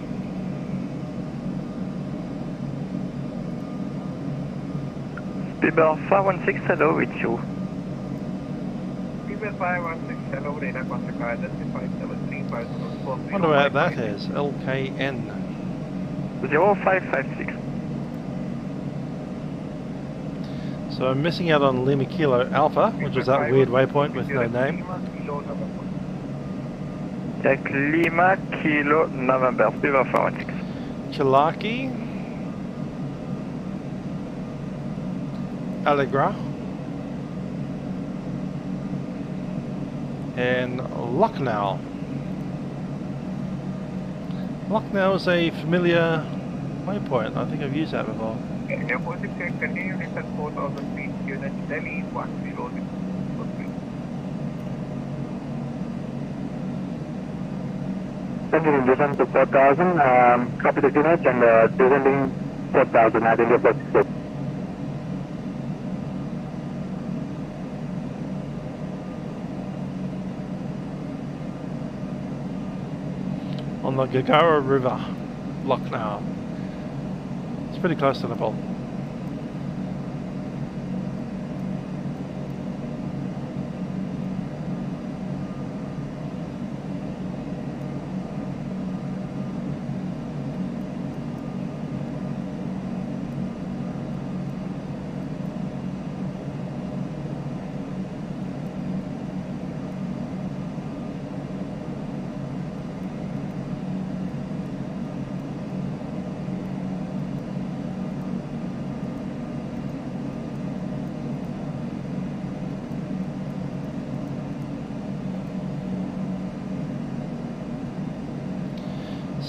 Fever 516, hello, with you. Fever 516, hello, radar contact island, 573, Wonder where that is, LKN. 0556. So I'm missing out on Lima Kilo Alpha, which is that weird waypoint with no name. Jack Lima Kilo November, Fever 516. Chalaki, Allegra, and Lucknow. Lucknow is a familiar waypoint. I think I've used that before. Airport 68, continue distance 4,000 feet, unit Delhi 10643. Continue distance to 4,000, copy the unit and descending 4,000 at India 46. On the Gagara River, Lucknow. It's pretty close to Nepal.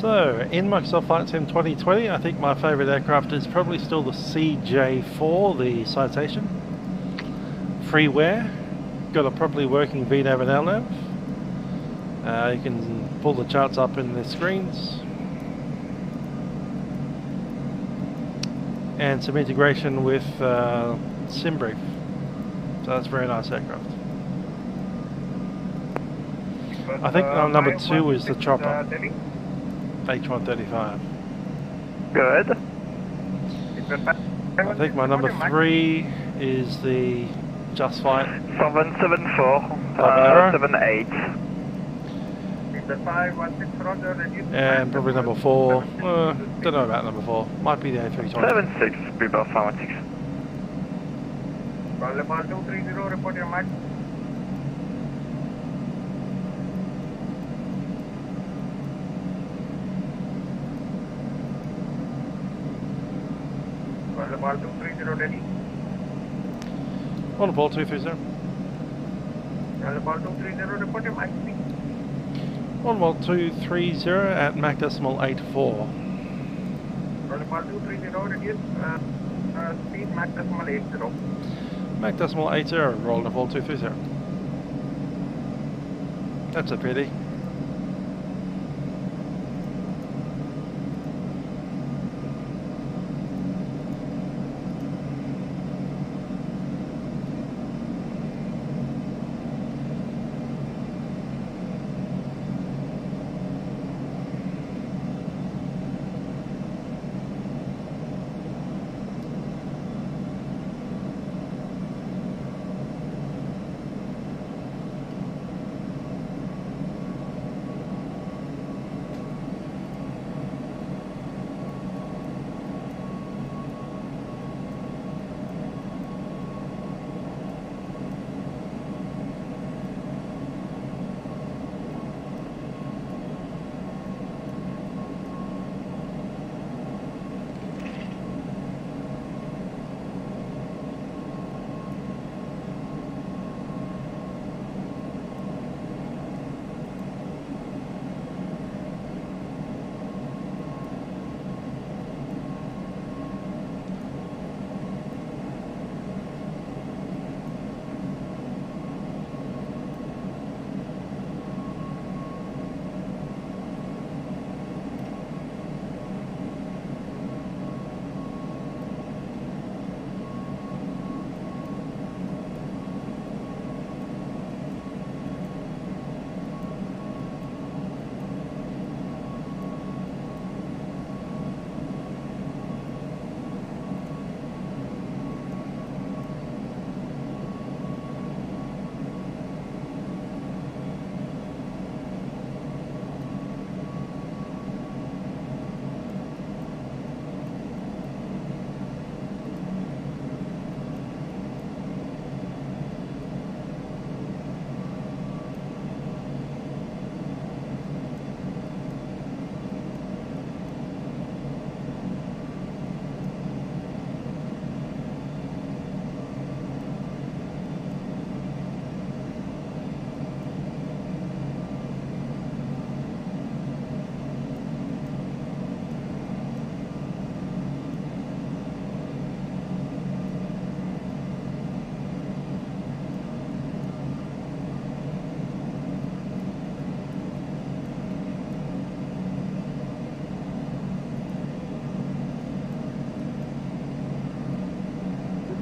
So, in Microsoft Flight Sim 2020, I think my favourite aircraft is probably still the CJ4, the Citation. Freeware, got a properly working VNAV and LNAV. You can pull the charts up in the screens. And some integration with SimBrief. So that's a very nice aircraft. I think number 2 is the chopper. H135. Good. I think my number 3 is the Just Flight 774, 78. And probably number 4, don't know about number 4, might be the A320. 76, Fever 516. Nepal 230, report your mark. Nepal 230, Delhi. On Nepal 230. Nepal 230, report your mark. On Nepal 230 at Mach decimal 84. Nepal 230, radius, speed Mach decimal 80. Mach decimal 80, roll Nepal 230. That's a pity.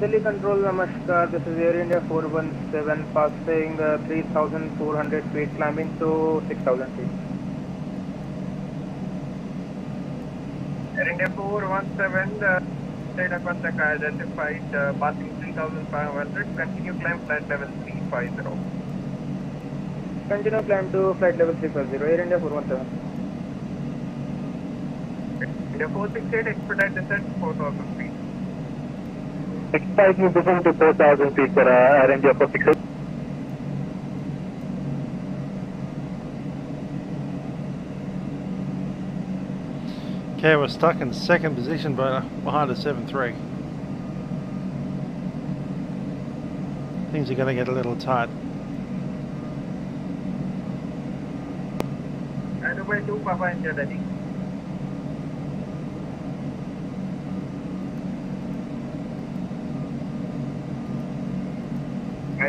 Delhi Control, Namaskar. This is Air India 417 passing 3,400 feet, climbing to 6,000 feet. Air India 417, data contact identified, passing 3,500, continue climb flight level 350. Continue climb to flight level 350, Air India 417. India 468, expedite descent 4,000 feet. Expedite descent to 4,000 feet for Air India 468. Okay, we're stuck in second position behind a 7-3. Things are going to get a little tight. Dubai 2 Papa India Delhi.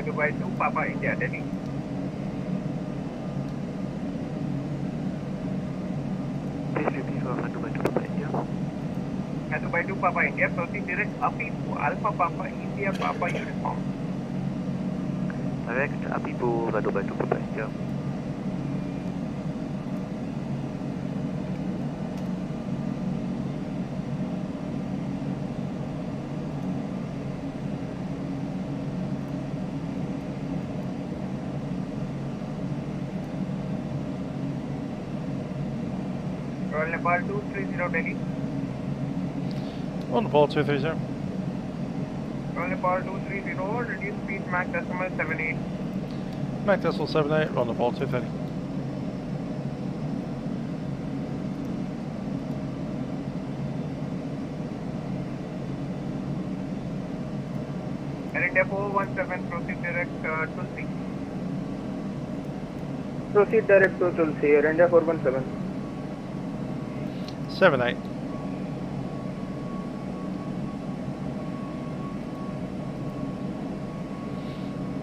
Dubai 2 Papa India Delhi. Please repeat for Dubai 2 Papa India. Dubai 2 Papa India, proceed direct Apipu Alpha Papa India Papa Uniform. Direct Apipu Dubai 2 Papa India. Royal Nepal 230 Delhi. On Nepal 230. Royal Nepal 230, reduce speed Mach decimal 78. Mach decimal 78, on Nepal 230. Air India 417, proceed direct Tulsi. Proceed direct to Tulsi, Air India 417. 7-8.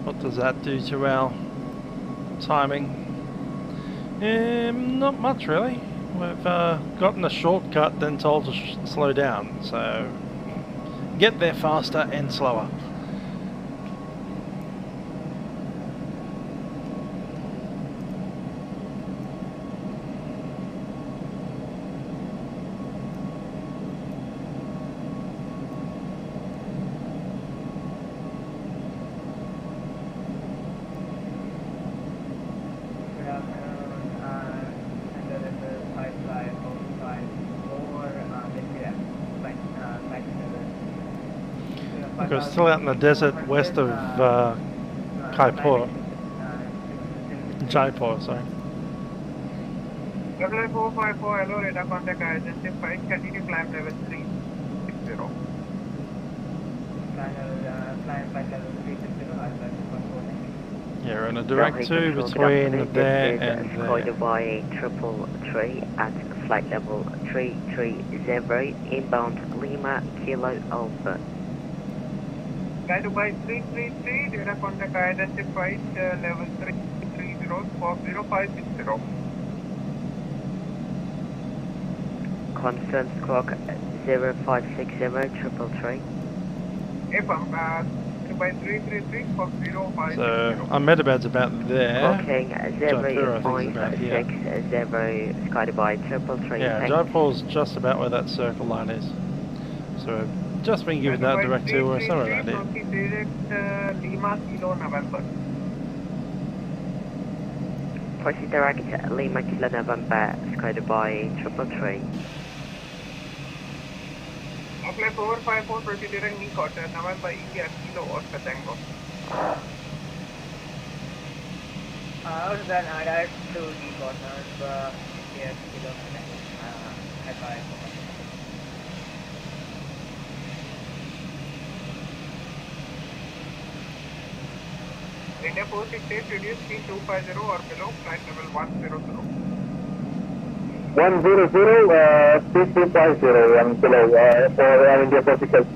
What does that do to our timing? Not much really. We've gotten a shortcut, then told to slow down, so get there faster and slower. We're still out in the desert west of Jaipur, sorry. Level 454, hello, radar contact identified, continue climb level 360. Yeah, we're in a direct 2 between there and there. Qudarant 333 at flight level 330, inbound Lima Kilo Alpha. Dubai 333, data contact identified, level 330, squawk 0560. Confirm squawk 0560, 333. FM, Dubai 333, squawk 0560. So Ahmedabad's about there. Squawking 056, Sky Dubai 333. Yeah, Jaipur's just about where that circle line is. So just been given that direct to or somewhere around here. Direct Lima Kilo November. Proceed direct Lima Kilo November, Sky Dubai 333. Apply 454, proceed direct Nikota, November India Kilo Oscar Tango. How's that? Direct to Nikota, India Kilo Tango. India 468, reduce speed 250 or below, flight level 100. 100, speed 250 and below for Air India 468.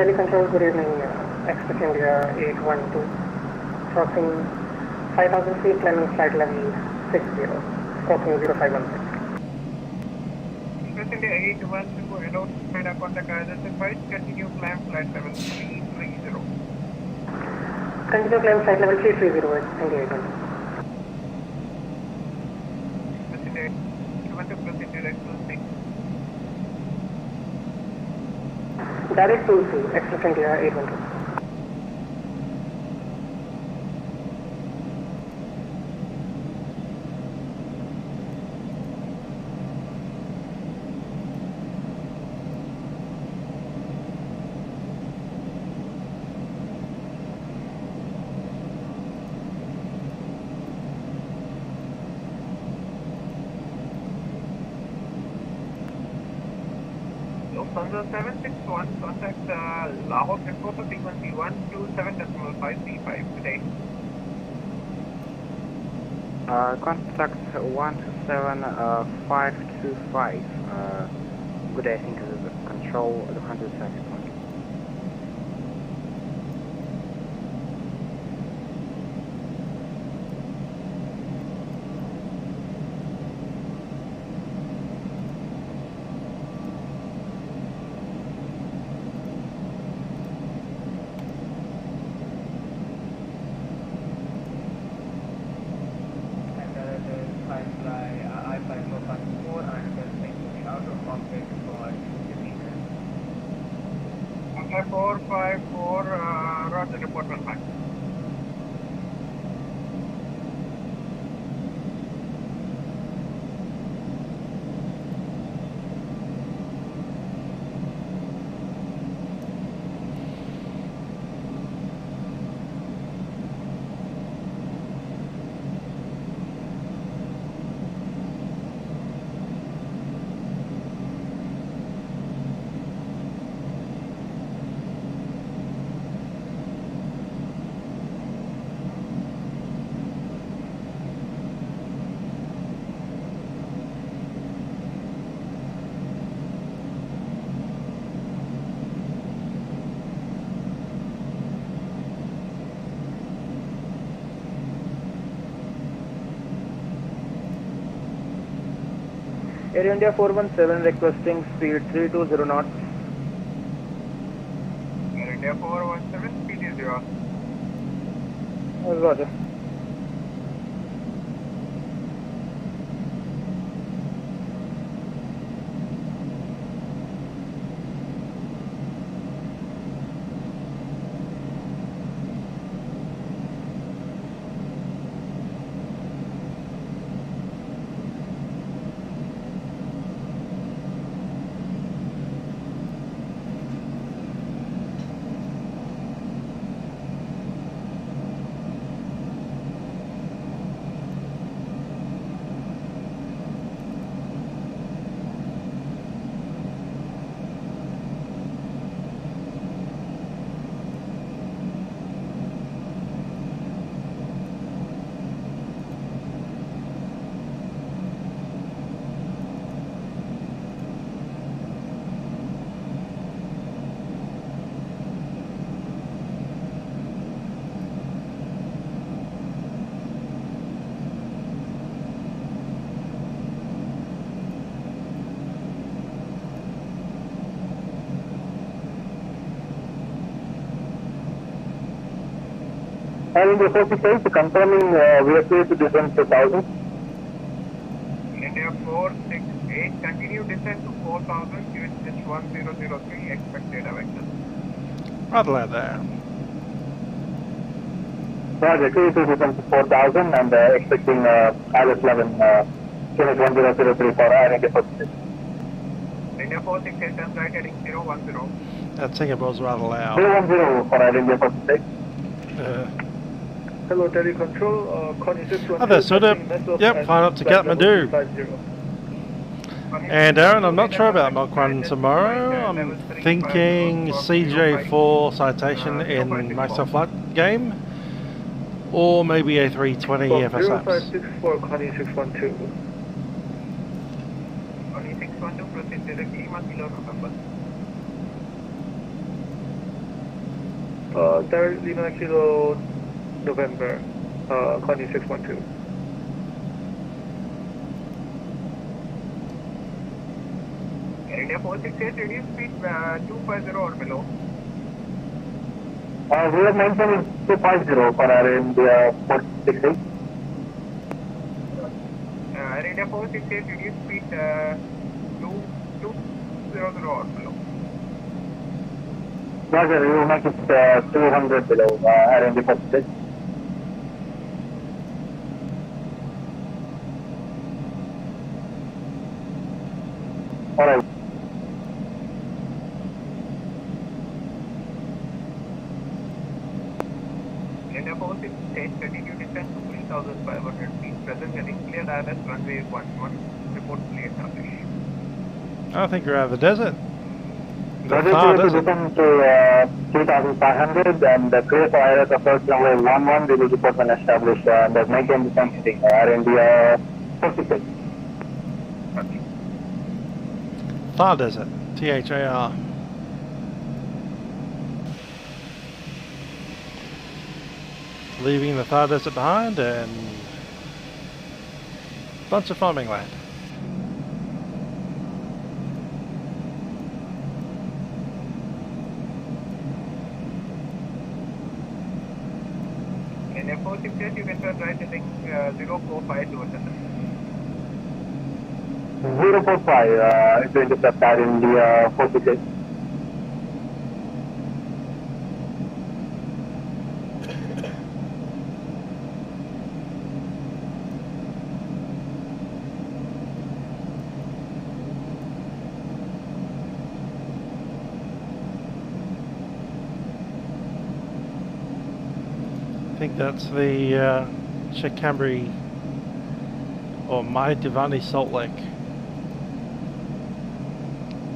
Telecontrol, good evening. Express India 812. Crossing 5,000 feet, landing flight level 60. Crossing 0516. Express India 812, adult radar contact identified. Continue climb flight level 330. Continue climb flight level 330 at India 812. Express India 812, proceed direct to 6. Direct to Express India 812. Lufthansa 761, contact Lahore Airport for frequency 127.535 today. Contact 127.525. Good day, I think this is control Lufthansa 761. Flight 454, roger, report one back. Air India 417 requesting speed 320 knots. Air India 417, speed is 0. Roger. Air India 46, confirming we are clear to descend to 1000. India 468, continue descent to 4000, QHH 1003, expect data vector. Rather loud there. Roger, clear to descend to 4000 and expecting ILS 11, QHH 1003 for Air India 46. India 468, turn right heading 010. That Singapore's rather loud. 010 for Air India 46. Hello, Telecontrol, Connie 612. Other sort of, yep, flying up to Kathmandu. And Aaron, I'm not sure about Mach 1 tomorrow. I'm thinking CJ4 citation in Microsoft Flight game. Or maybe A320 FSX. 0564, Connie 612. Connie 612, proceed directly, Lima Kilo November. Direct Lima Kilo November, Connie 612. India 468, reduce speed 250 or below. We have mentioned 250 for our India 468. India 468, reduce speed 200 or below. Roger, you make it 200 below our India 468. Alright. India 468, continue descent to 3,500 feet. Present heading cleared ILS runway 11. Report fully established. I think we're out of the desert. The Roger, far to desert. descend to 3,500 and clear for ILS approach runway 11. We will report when established and maintain the same heading Air India 468. Thar desert. THAR. Leaving the Thar desert behind and bunch of farming land. In F468, you can turn right heading 045 towards the 045 is going to intercept Air India 468. I think that's the Chakambri or My Divani Salt Lake.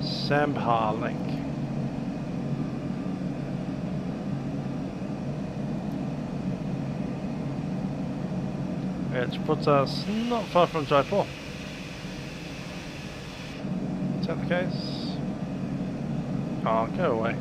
Sambhar Lake. Which puts us not far from Jaipur. Is that the case? Oh, go away.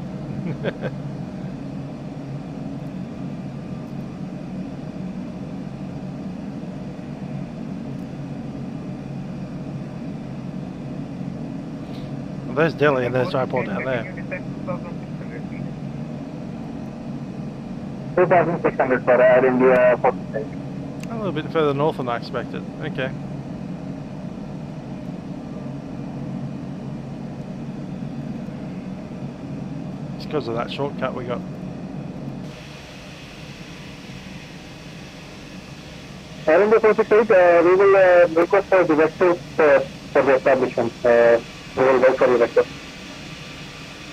Well, there's Delhi and there's Jaipur down there. 2,600 for Air India 468. A little bit further north than I expected. Okay. It's because of that shortcut we got. Air India 468, we will request for directives for the establishment. We will wait for directives.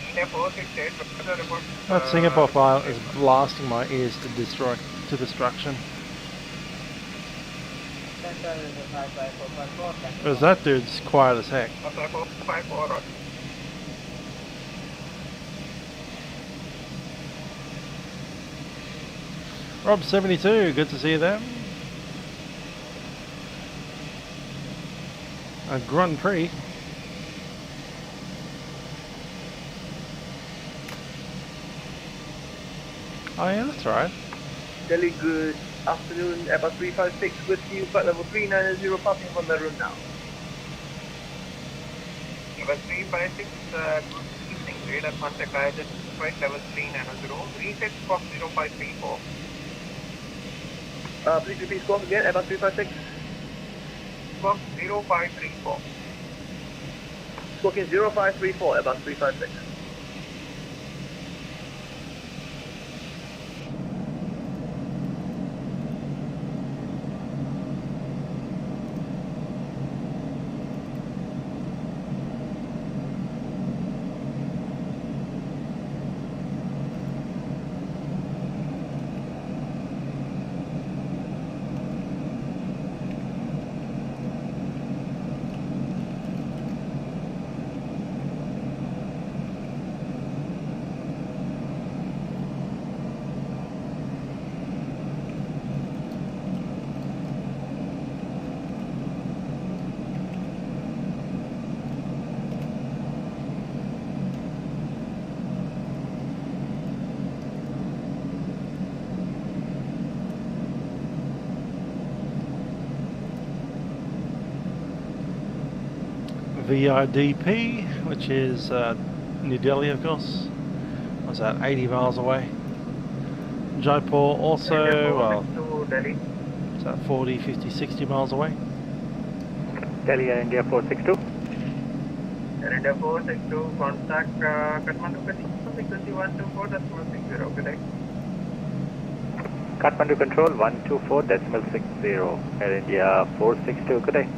India 468, report. That Singapore file is blasting my ears to destruction. Because that dude's quiet as heck. Rob72, good to see you there. A Grand Prix. Oh yeah, that's right. Delhi, good afternoon. Airbus 356 with you, flight level 390, passing from the room now. Airbus 356, good evening. Radar contact guided flight level 390. Reset Fox 0534. Please repeat squawk again, Airbus 356. Fox 0534. Squawking 0534, Airbus 356. VIDP, which is New Delhi, of course. What's that, 80 miles away. Jaipur also, well, it's at 40, 50, 60 miles away. Delhi Air India 462. Air India 462, contact Kathmandu frequency 124.60, good day. Kathmandu control 124.60, Air India 462, good day.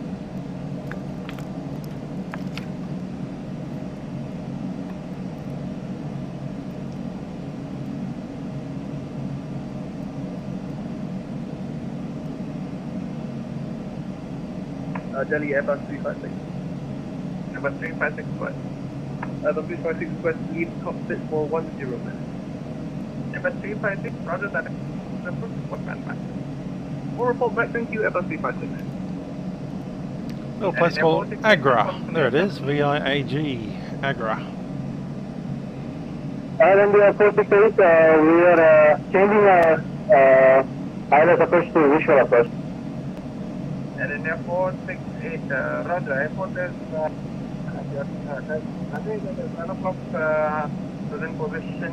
Delhi Airbus 356. Airbus 356 West. Airbus 356 West, lead cockpit for 10 minutes. Airbus 356, roger that. We'll report back, thank you, Airbus 356. Little place called Agra. There it is, VIAG, Agra. Air India 468, we are changing ILS approach to visual approach. Air India 468, roger, airport is 9 o'clock, present position,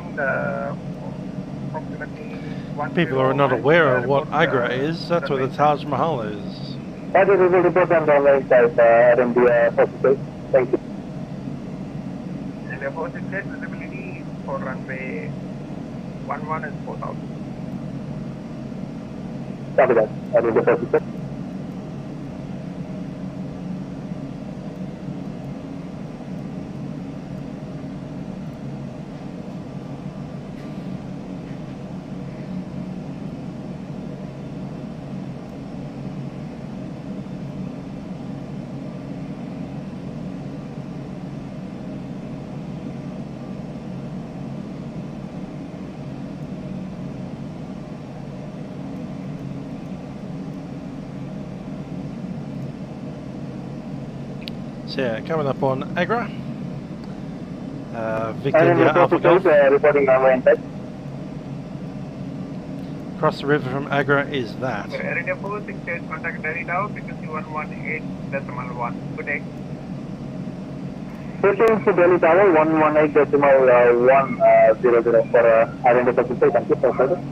approximately 1. People are not aware of what Agra is, that's where the Taj Mahal is. That is a report on the online side, Air India 468, thank you. Air India 468, visibility for runway 11 is 4,000. Copy that, Air India 468. So yeah, coming up on Agra. Victor India Alpha Golf. Reporting runway in touch. Across the river from Agra is that. Air India 468, contact Delhi Tower, frequency 118.1. Good day. Switching to Delhi Tower, 118.100 for Air India 468, thank you for further.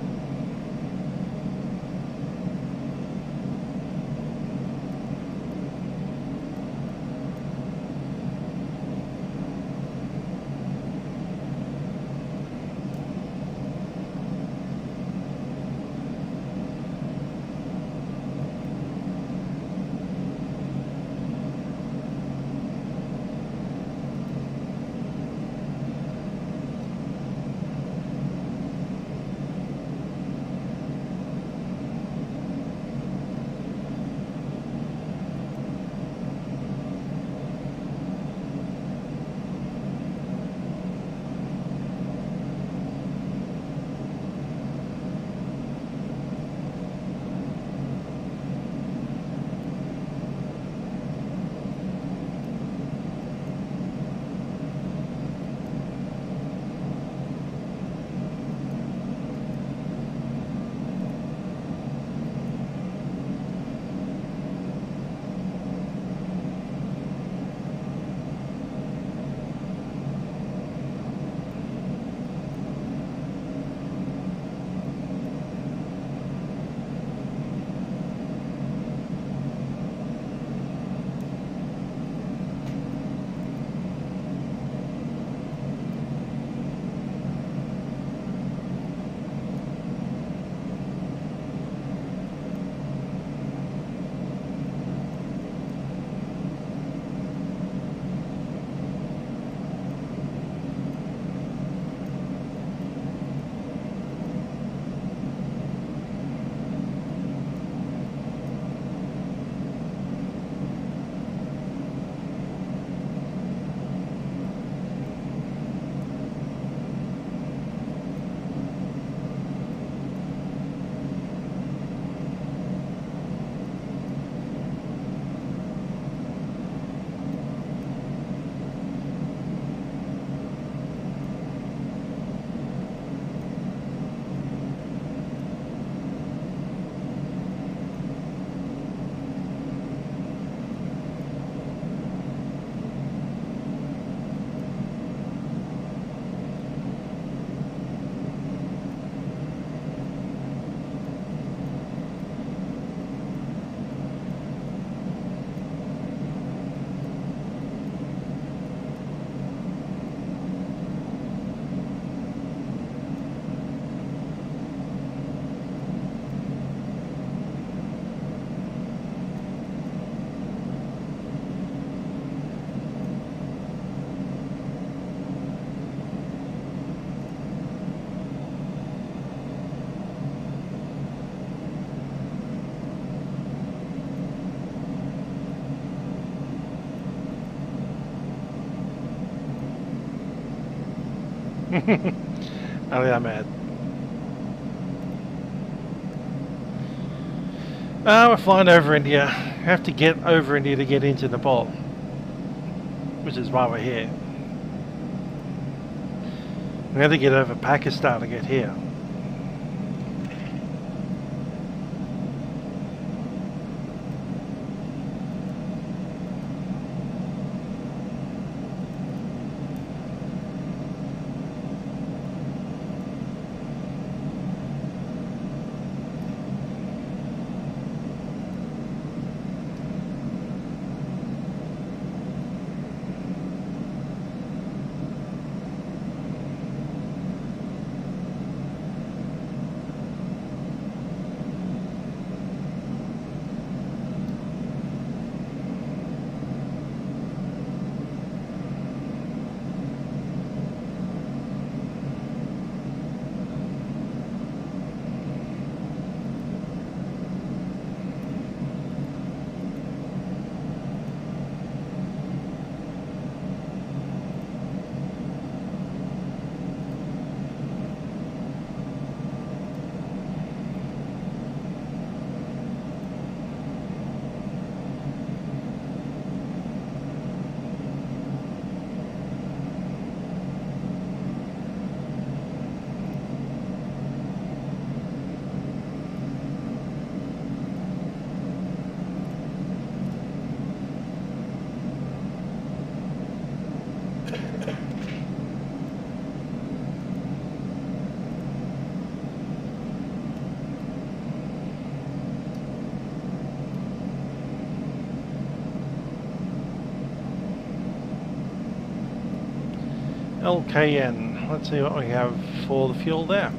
I'm mad. We're flying over India. We have to get over India to get into Nepal, which is why we're here. We had to get over Pakistan to get here. LKN. Let's see what we have for the fuel there.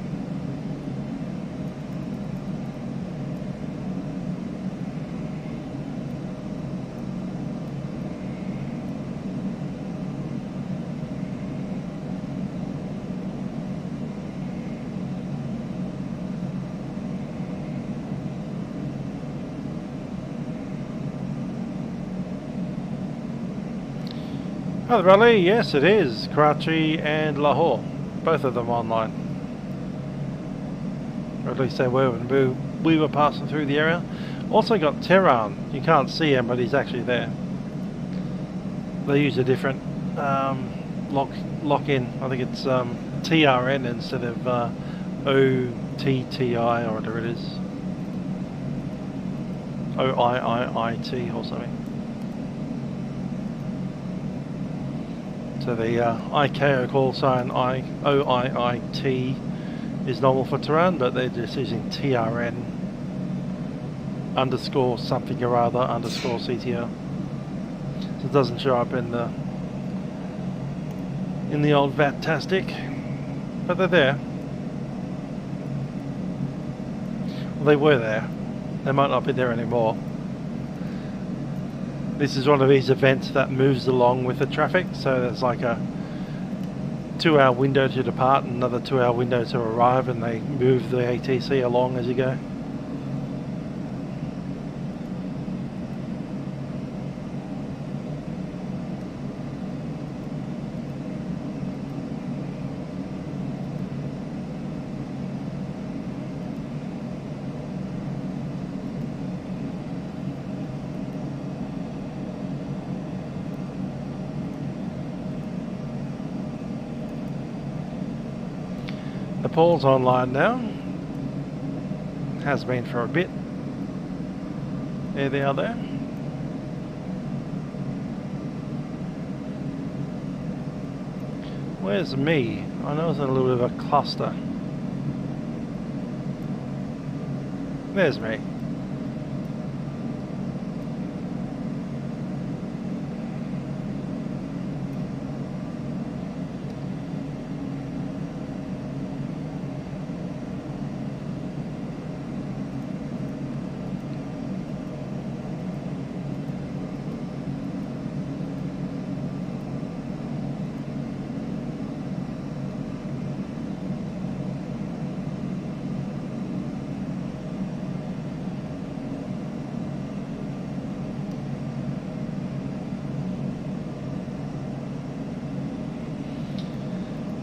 Oh, the rally, yes it is. Karachi and Lahore, both of them online. Or at least they were when we were passing through the area. Also got Tehran. You can't see him, but he's actually there. They use a different lock-in. I think it's TRN instead of OTTI or whatever it is. OIIIT or something. So the ICAO call sign OIIT is normal for Tehran, but they're just using TRN underscore something or other underscore CTR. So it doesn't show up in the old Vatastic, but they're there. Well, they were there. They might not be there anymore. This is one of these events that moves along with the traffic, so there's like a 2-hour window to depart and another 2-hour window to arrive, and they move the ATC along as you go. Nepal's online now. Has been for a bit. There they are there. Where's me? I know it's in a little bit of a cluster. There's me.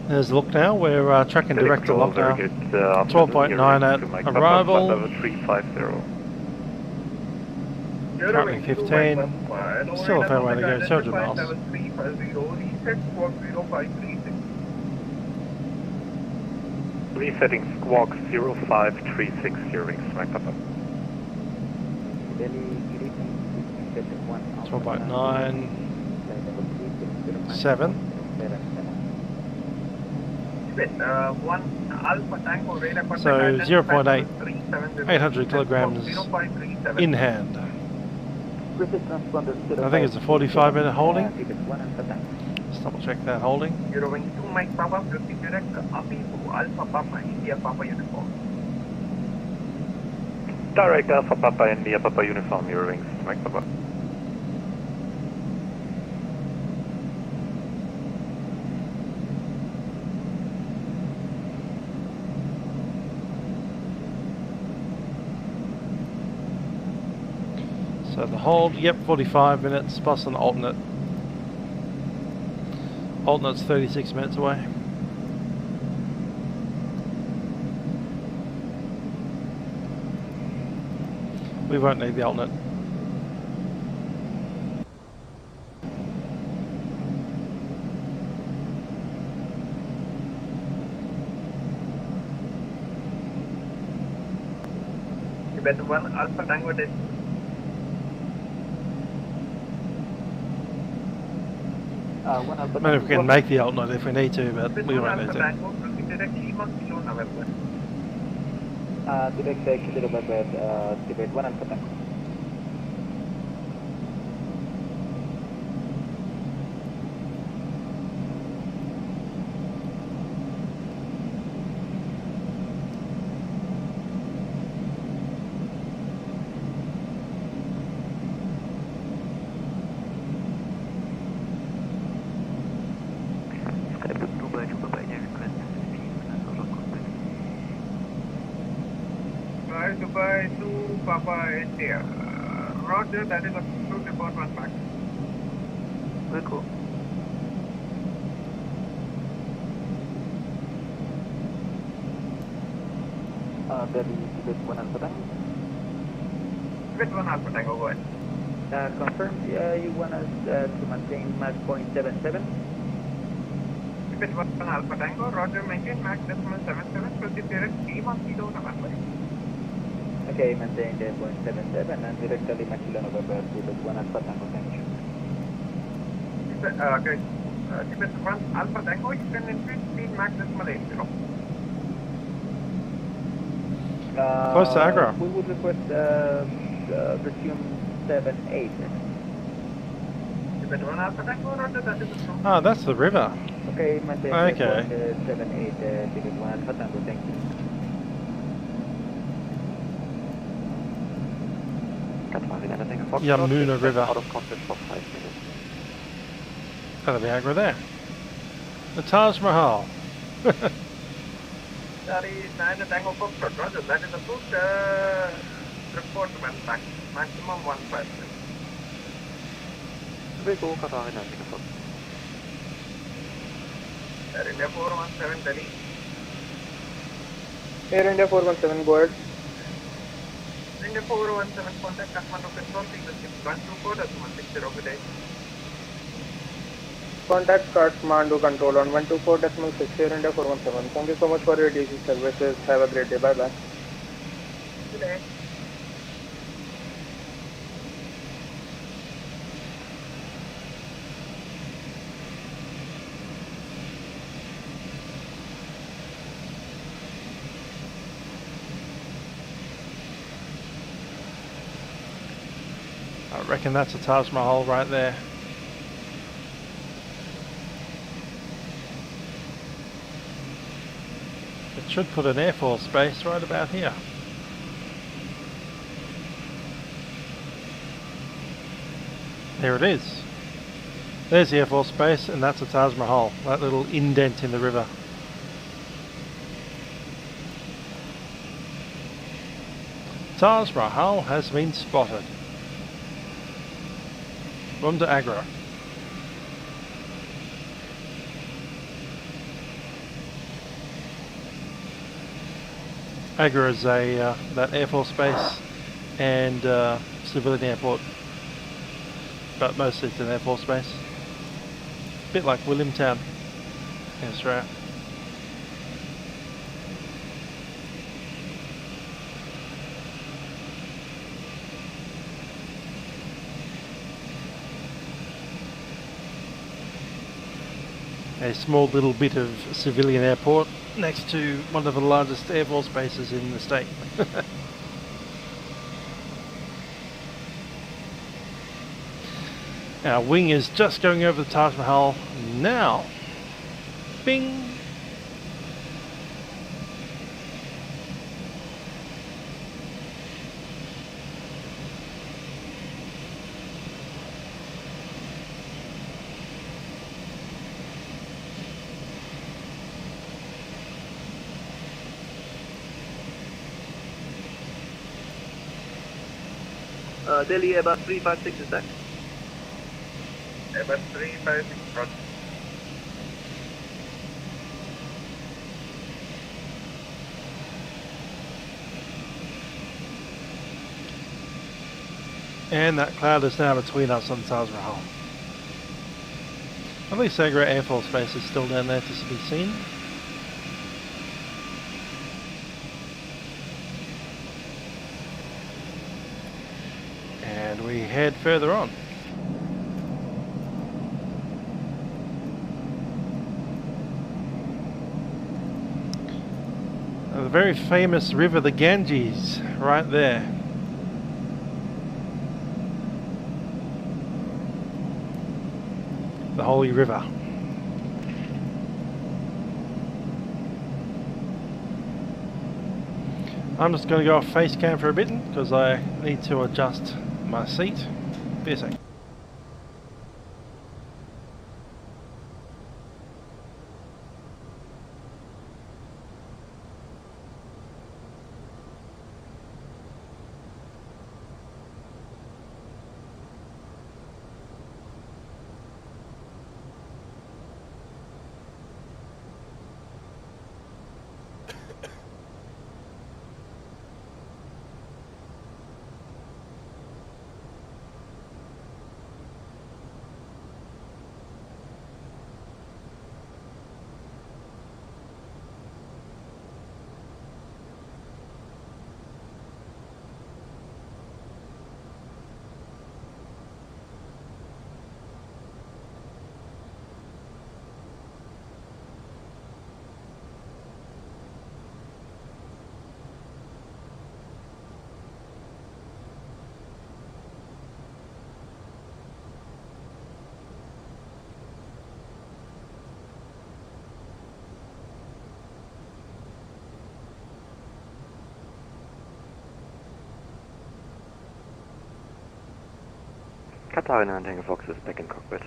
There's look now. We're tracking direct to lock now. 12.9 at arrival. Currently 15. Still a fair way to go. 200 miles. Resetting squawk 0536 hearing, Mike Papa. 12.9. 7. So 0.8. 800 kilograms in hand. I think it's a 45-minute holding. Let's double check that holding. Eurowing 2 Mike Papa, proceed direct Apipo, Alpha Papa, India Papa Uniform. Direct Alpha Papa, India Papa Uniform, Eurowing Mike Papa. So the hold, yep, 45 minutes plus an alternate. Alternate's 36 minutes away. We won't need the alternate. Tibet 1 Alpha Tango Desk. I mean, if we can make the alternate if we need to, but we won't need to. Direct Kilo November, Tibet 1 Alpha Tango. Dubai to Papa India. Roger, that is a true report 1 back. Very cool. Delhi Tibet 1 Alpha Tango. Tibet 1 Alpha Tango, go ahead. Confirm, you want us to maintain Mach 0.77. Tibet 1 Alpha Tango, Roger, maintain Mach 0.77, proceed direct Lima Kilo November. Okay, maintain the 0.77 and direct Lima Kilo November, Tibet 1 Alpha Tango, thank you. Okay, Tibet 1 Alpha Tango, you can increase speed Mach 0.80. Close to aggro. We would request resume 7-8. Tibet 1 Alpha Tango, Roger, that is a true. Ah, that's the river. Okay, maintain okay. 7-8, Tibet 1 Alpha Tango, thank you. Yamuna River. Out of contact for 5 minutes. That'll be aggro there. The Taj Mahal. That is 9 Tango Foxtrot, Roger, that is approved. Report to back, maximum 1 minute. Very cool, Qatar in Singapore. Air India 417 Delhi. Air India 417, go ahead. India 417, contact Kathmandu control, frequency 124.160, good day. Contact Kathmandu control on 124.6, Air India 417. Thank you so much for your DC services. Have a great day. Bye bye. Good day. I reckon that's a Taj Mahal right there. It should put an Air Force base right about here. There it is. There's the Air Force base, and that's a Taj Mahal, that little indent in the river. Taj Mahal has been spotted. Room to aggro. Agra is that Air Force base and civilian airport, but mostly it's an Air Force base. A bit like Williamtown in Australia. A small little bit of civilian airport next to one of the largest Air Force bases in the state. Our wing is just going over the Taj Mahal now. Bing! Delhi Airbus 356 is that? Airbus 356, roger. And that cloud is now between us and Taj Mahal. At least Agra Air Force Base is still down there to be seen. And we head further on. The very famous river, the Ganges, right there. The Holy River. I'm just going to go off Facecam for a bit because I need to adjust my seat. Be a sec. Qatar 9 Tango Fox is back in cockpit.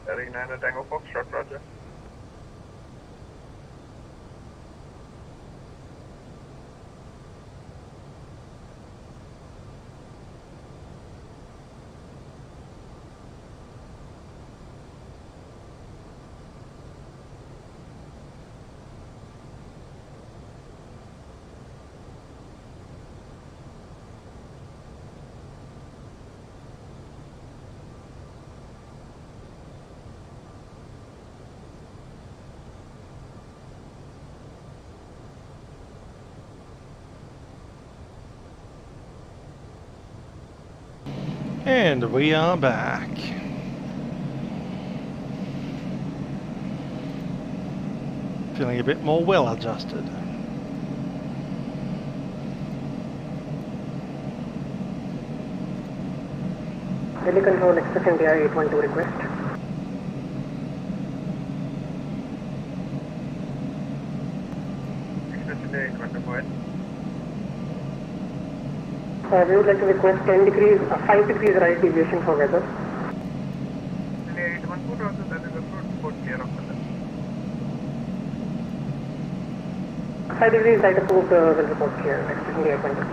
Delhi 9 Tango Fox, short, roger. And we are back. Feeling a bit more well adjusted. Delhi Control, Express India 812 request. Express India 812, go ahead. We would like to request 10 degrees, 5 degrees right deviation for weather. Delhi 812, roger, that is approved, port clear of weather. 5 degrees right approved, will report clear, Express India 812.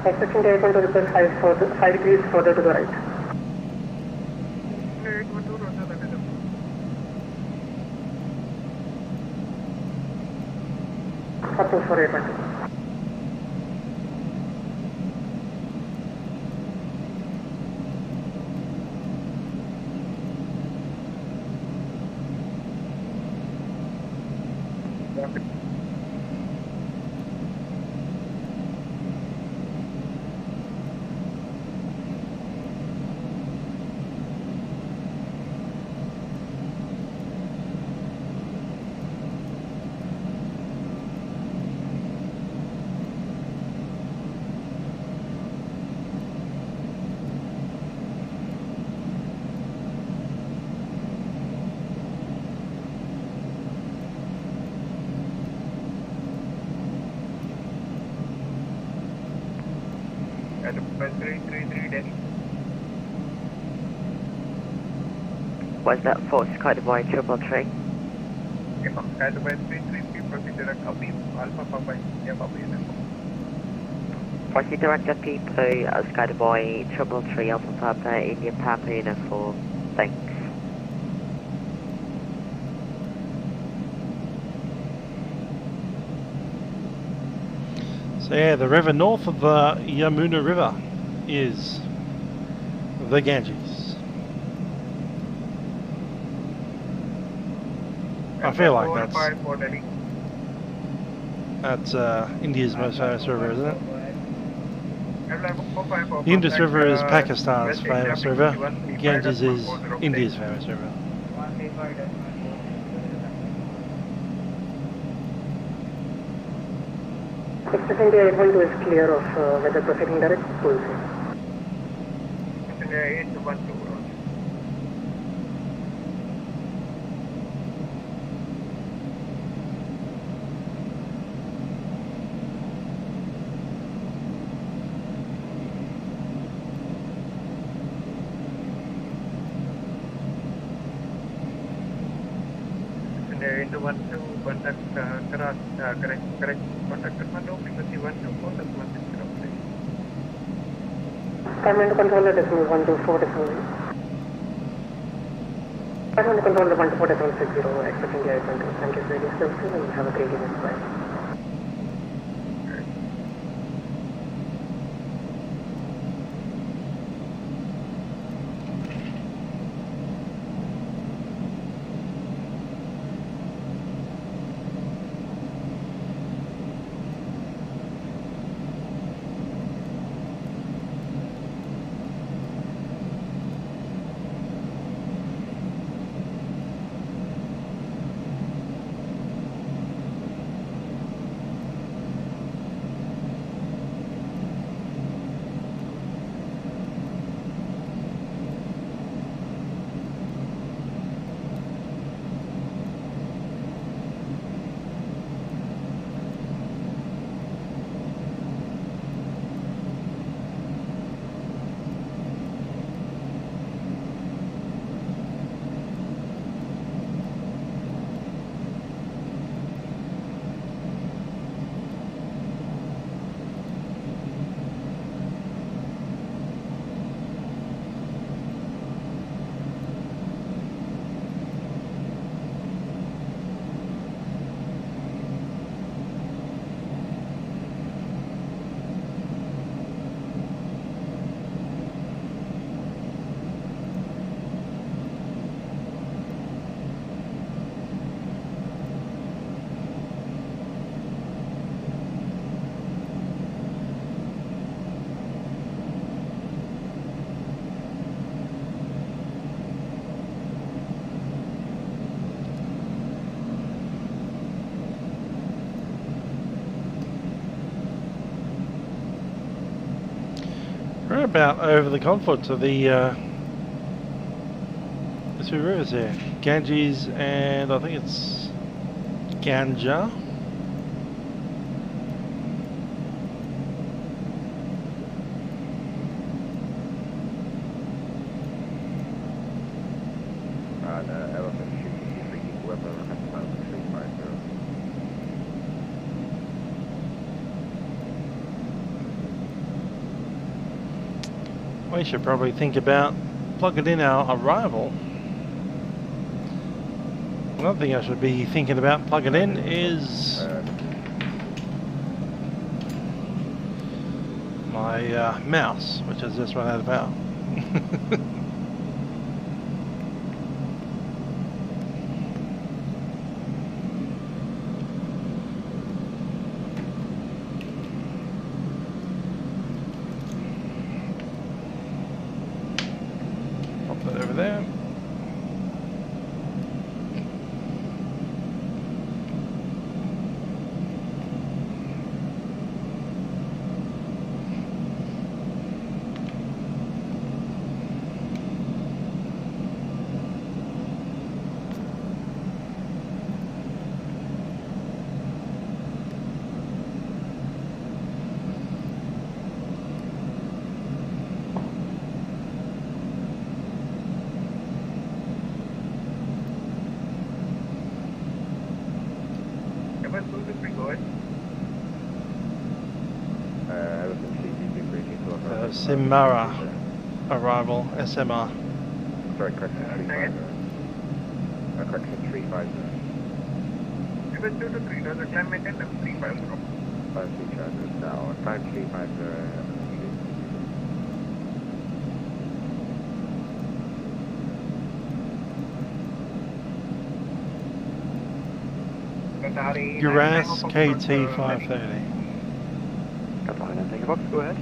Expecting the aircon to request 5 degrees further to the right. Approach for 820. Was that for Sky Dubai 333? Sky Dubai 333, proceed direct Habib, Alpha Papa India Papa Uniform. Proceed direct FTP, Sky Dubai 333, Alpha Papa India Papa Uniform. Thanks. So yeah, the river north of the Yamuna River is the Ganges. I feel like that's India's most famous river, isn't it? The Indus River is Pakistan's famous river. Ganges is India's famous river. Expecting the 812 is clear of weather proceeding direct, full sail. 812. Contact correct contact Kathmandu, frequency 124.160. Kathmandu controller decimal 124 decimal. Kathmandu controller 124.60, expecting the aircon. Thank you for your services and have a great evening. Bye. We're about over the confluence of the two rivers here, Ganges and I think it's Ganga. We should probably think about plugging in our arrival. Another thing I should be thinking about plugging in is my mouse, which has just run out of power. Pop that over there. Simara arrival, SMR. Sorry, correction 350. Correction 350. Airbuss 223, does the climb maintain level 350? 53 charges now, 5350. Uras KT530. Kathmandu, Tango Fox, go ahead.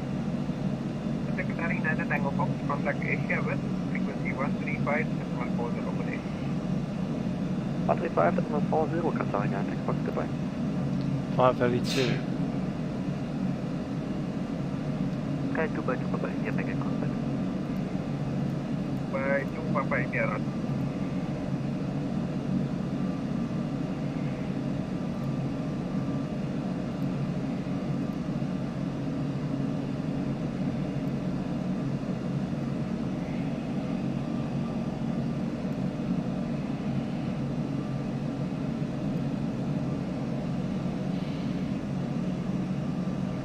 Secretary Nana Tango Fox, contact Asia West, frequency 135.140 over there. 135.140, Kathmandu, Tango Fox, goodbye. 532. Okay, 2 by 2 Papa India, make a contact. By 2 Papa India, right?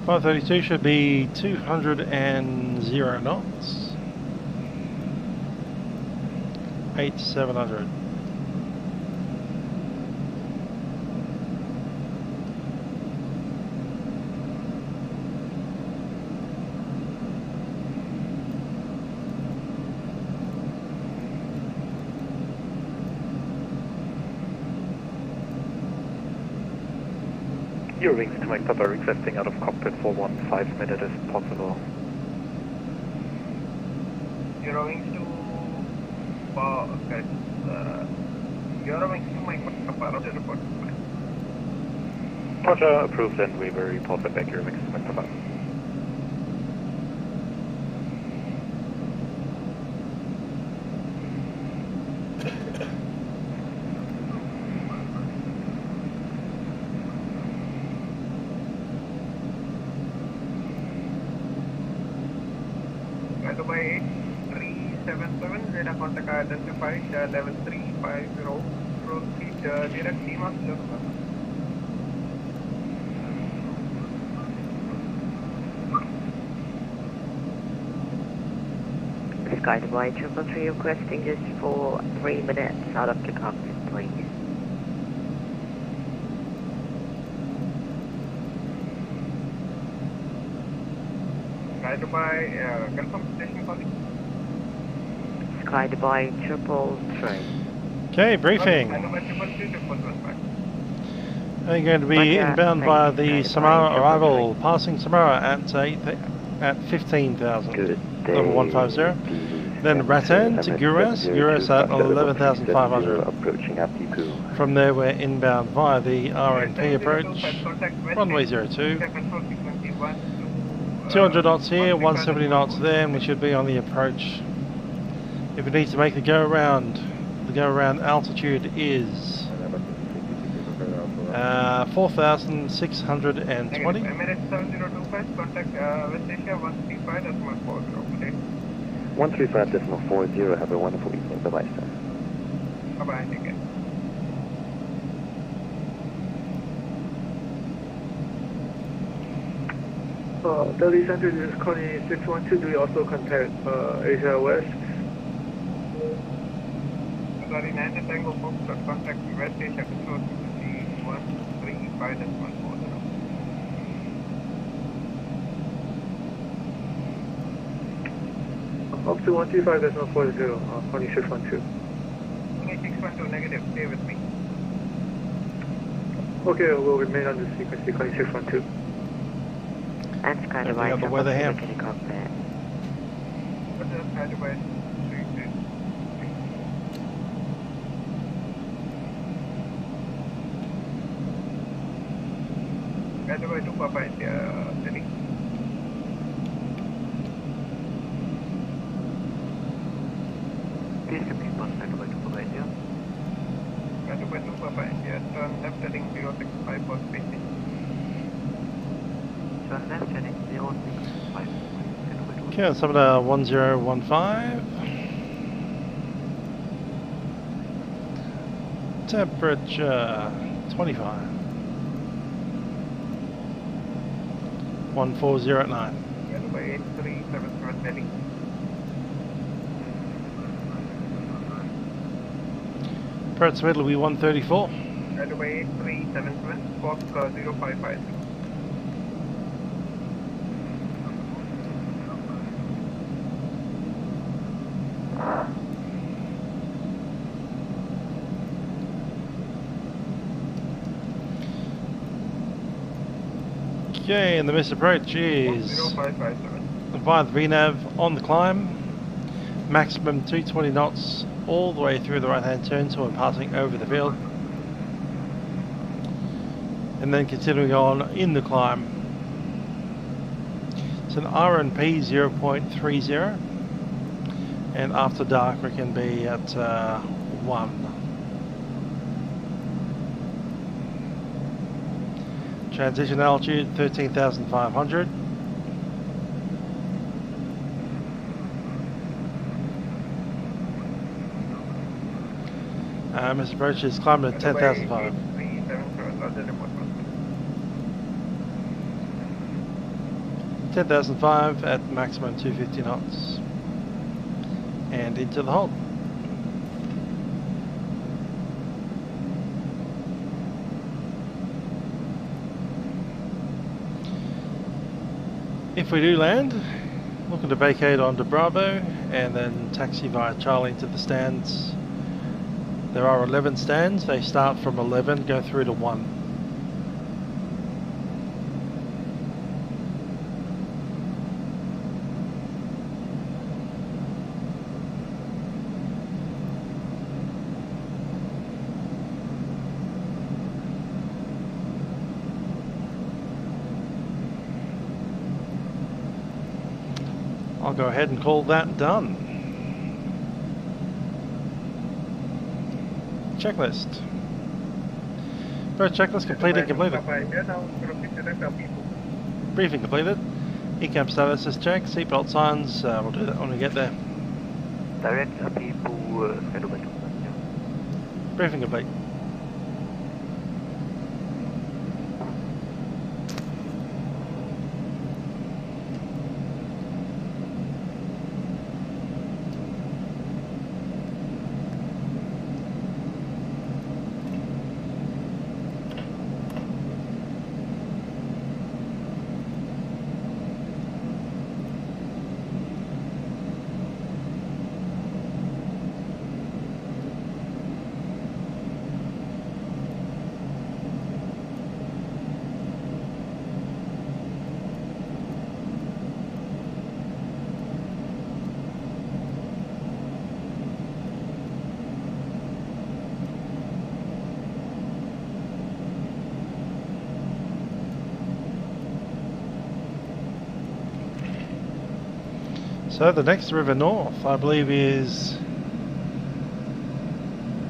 .532 should be 200 knots. 8700. Your wings to make Papa requesting out of cockpit for 1 5 minutes if possible. Your wings to your wings to make Papa Roger report. Roger, approved, and we will report back your wings to make Papa. Dubai 377, radar contact identified, level 350, proceed direct CMAS Local. Sky Dubai 333 requesting just for 3 minutes out of the cockpit, please. Sky Dubai, confirm station calling. Sky Dubai 333. Okay, briefing. Sky Dubai 333. We're going to be inbound via the Samara arrival, passing Samara at 15,000, level 150. Then Rattan to Uras at 11,500. From there we're inbound via the RNP approach, runway 02. 200 knots here, 170 knots there, and we should be on the approach. If we need to make the go around altitude is 4,620. Emirates 7025, contact West Asia 135.40. 135.40, have a wonderful evening. Bye-bye, sir. Bye-bye, take care. Delhi Center, this is Connie 612. Do you also contact Asia West? Sorry, 9 Tango Fox, contact West Asia Control 135.140. Up to 135.140, Connie 612. Connie 612 negative, stay with me. Okay, we'll remain on the frequency, Connie 612. And Sky Device, the weather here. cockpit. What does Sky Device 3 Sky Device 2 Papa India, Delhi. Please repeat one, Sky Device 2 Papa India. Sky Device 2 Papa India, turn left heading 065 for spacing. Turn left heading 065. Okay, let's have it 1015. Temperature 25. 140 at 9. Sky Device 8377 Delhi. Perth middle will be 134. Sky Device 8377, Fox 0550. Okay, and the missed approach is 0557. via the VNAV on the climb, maximum 220 knots all the way through the right hand turn so we're passing over the field, and then continuing on in the climb. It's an RNP 0.30, and after dark we can be at 1. Transition altitude 13,500. Mr. Approach is climbing at 10,500. 10,005 at maximum 250 knots. And into the hold. If we do land, looking to vacate onto Bravo and then taxi via Charlie into the stands. There are 11 stands, they start from 11, go through to 1. I'll go ahead and call that done. Checklist. First checklist completed. Briefing completed. ECAM status is checked. Seatbelt signs. We'll do that when we get there. Direct people, Sky Device 2 Papa India. Briefing complete. So the next river north, I believe, is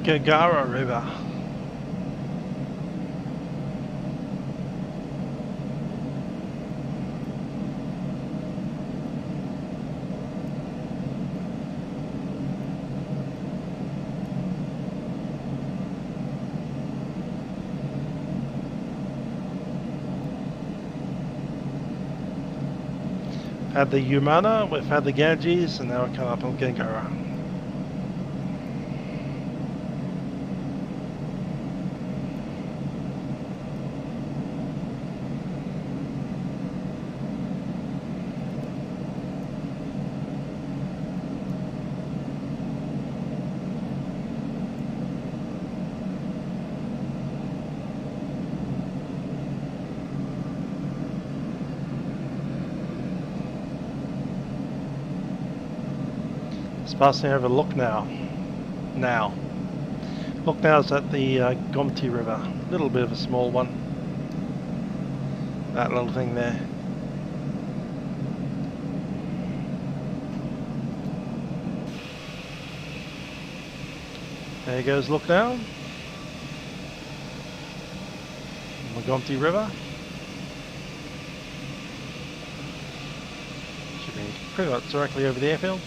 Gagara River. had the Humana, we've had the Ganges, and now we're coming up on Gengara. Passing over Lucknow now. Lucknow's at the Gomti River, a little bit of a small one. That little thing there. There goes Lucknow. The Gomti River. Should be pretty much directly over the airfield.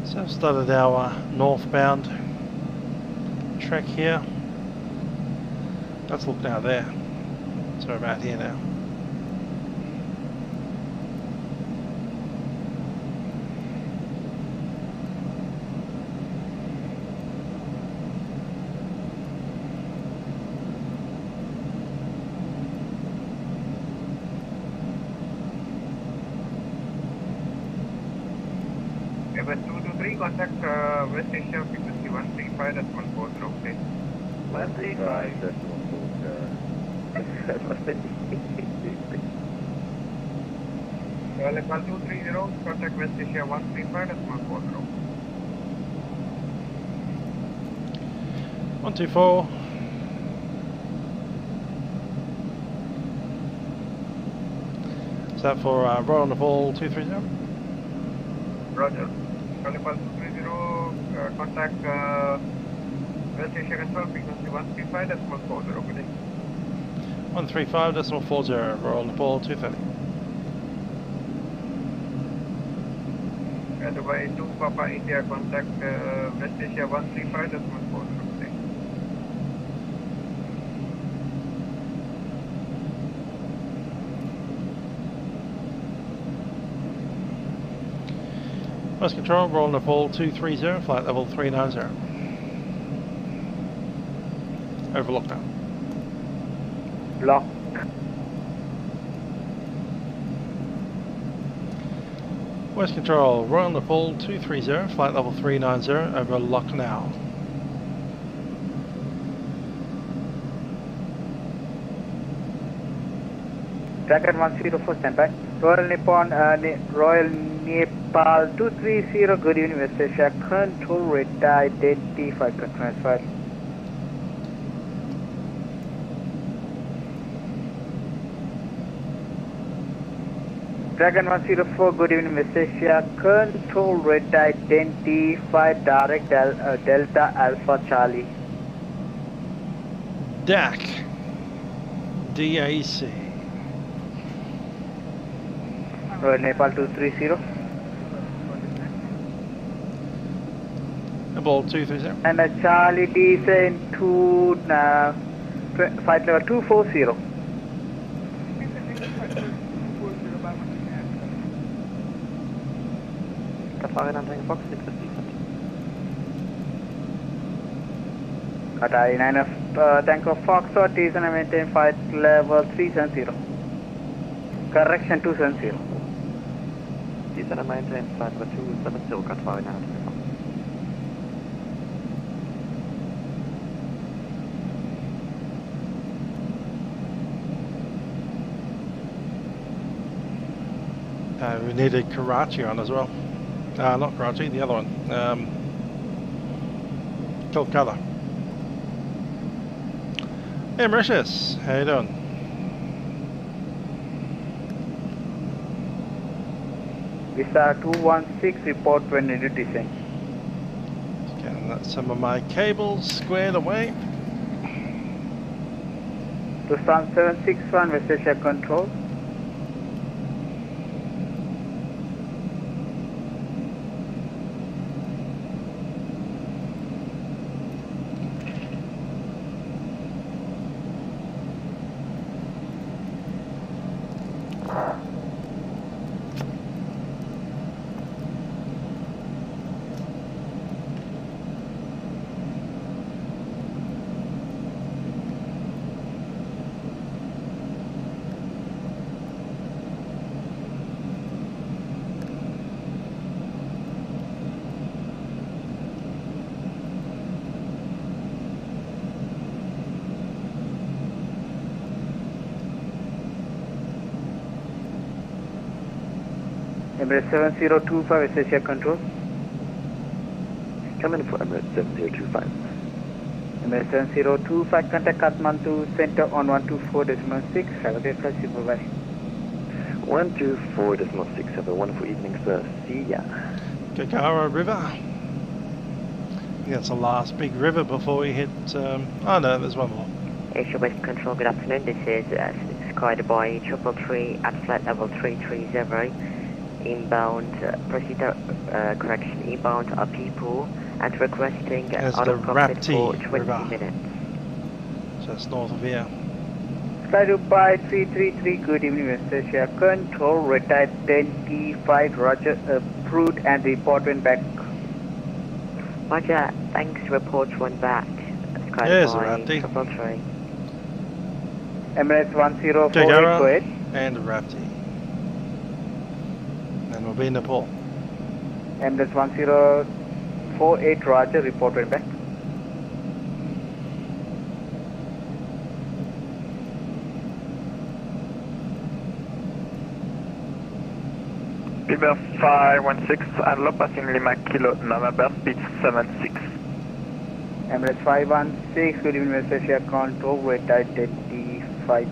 So I've started our northbound trek here. Let's look now there. So we're about here now. Airbus 223, contact West Asia frequency 135.140, please. 135. Like 1230, contact West Asia 135.140. 124. Is that for Royal Nepal 230? Roger. Nepal 230, contact West Asia control frequency 135.40, 135.40, Royal Nepal 230. Dubai 2 Papa India, contact West Asia 135.40. West Control, Royal Nepal 230, flight level 390. Over Lucknow. Lock. West Control, Royal Nepal 230, flight level 390, over Lucknow. Dragon 104, standby. Royal Nepal 230, good evening, West Asia. Control rate identified, transfer. Dragon 104, good evening, West Asia. Control rate identified, direct Delta Alpha Charlie. DAC. DAC. Royal Nepal 230. Nepal 230. And a Charlie descent to flight level 240. Fox 6 Qatar 9 of Tango Foxtrot is and maintain flight level 370. Correction 270. Descend and maintain flight level 270, Qatar 9 Fox. We needed Karachi on as well. Not Karachi, the other one. Kolkata. Hey Mauritius, how you doing? Visa 216, report when ready to descend. Getting some of my cables squared away. Tucson 761, West Asia Control. Emirates 7025, West Asia Control. Come in for Emirates 7025. Emirates 7025, contact Kathmandu Center on 124.6. Have a great flight, supervise. 124.6. Have a wonderful evening, sir. See ya. Gagara River. I think that's the last big river before we hit. Oh no, there's one more. Asia West Control, good afternoon. This is Sky Dubai 333 at flight level 330. Inbound, correction, inbound are people and requesting out of cockpit for 20 minutes. Just north of here. Sky Dubai 333, good evening, West Asia Control, retired 25, Roger, approved and report when back. Roger, thanks, report when back. Sky Dubai 333. Emirates 1048, go ahead. And Rapti. And we'll be in Nepal. Emirates 1048, Roger, report when back. River 516, Adlo passing Lima Kilo, November, speed 76. Emirates 516, good evening, West Asia Control, retired 25.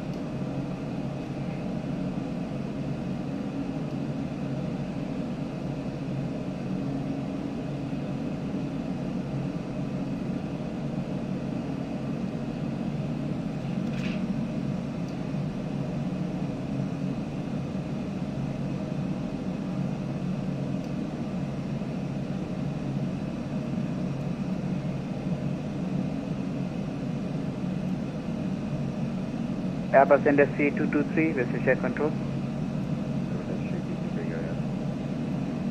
Airbus NSC 223, West Asia Control.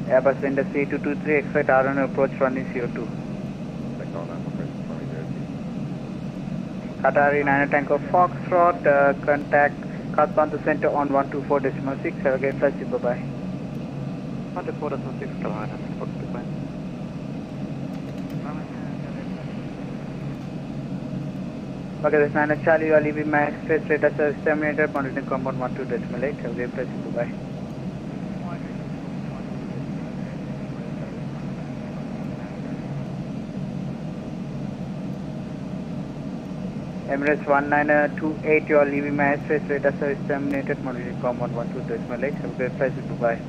Airbus NSC 223, expect RN approach runway 02. Qatari 9 Tango Foxtrot, contact Kathmandu Center on 124.6, have a great flight, bye bye. 124.6, Carolina, goodbye. Okay, this 9 Charlie, you are leaving my express radar service terminator, monitoring compound 12.8, have a great flight, bye bye. Emirates 1928, you are leaving my space radar service terminated, monitoring compound 12.8, have a great flight, bye.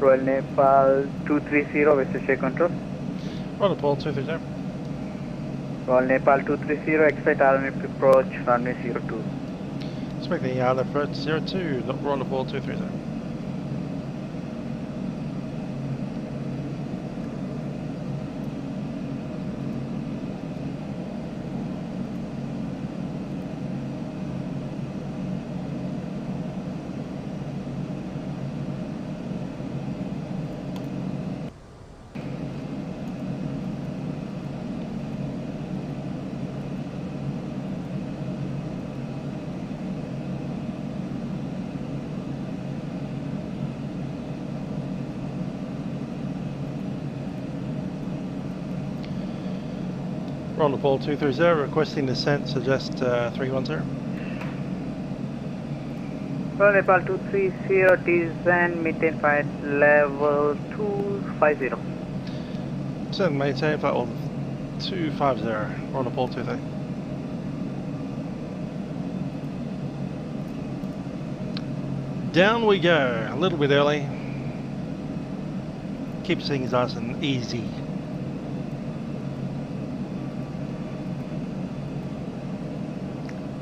Royal Nepal 230, West Asia Control. Royal Nepal 230. Royal Nepal 230, expect RNF approach runway 02. Expect the RNF approach 02, not Royal Nepal 230. Ron Nepal 230, requesting descent, suggest 310. Ron Nepal 230, descent, maintain flight level 250. Descent, maintain flight level 250, Ron Nepal 230. Down we go, a little bit early. Keeps things nice and easy.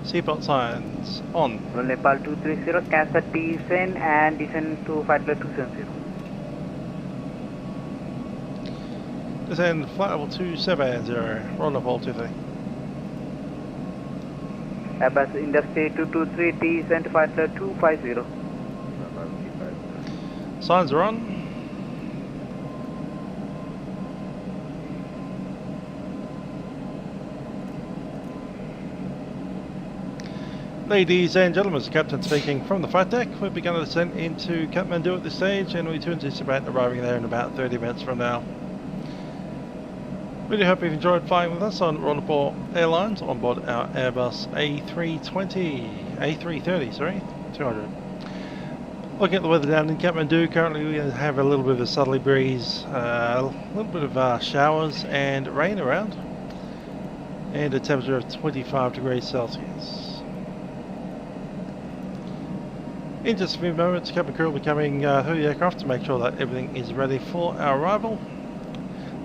Seatbelt signs on. Ron Nepal 230, cancel descent and descend to flight level 270. Descend flight level 270, Ron Nepal 230. Airbus Industry 223, descent flight level 250. Signs are on. Ladies and gentlemen, it's the Captain speaking from the flight deck. We've begun a descent into Kathmandu at this stage, and we do anticipate arriving there in about 30 minutes from now. Really hope you've enjoyed flying with us on Ron Nepal Airlines on board our Airbus A330, sorry, 200. Looking at the weather down in Kathmandu, currently we have a little bit of a southerly breeze, a little bit of showers and rain around, and a temperature of 25 degrees Celsius. In just a few moments, cabin crew will be coming through the aircraft to make sure that everything is ready for our arrival.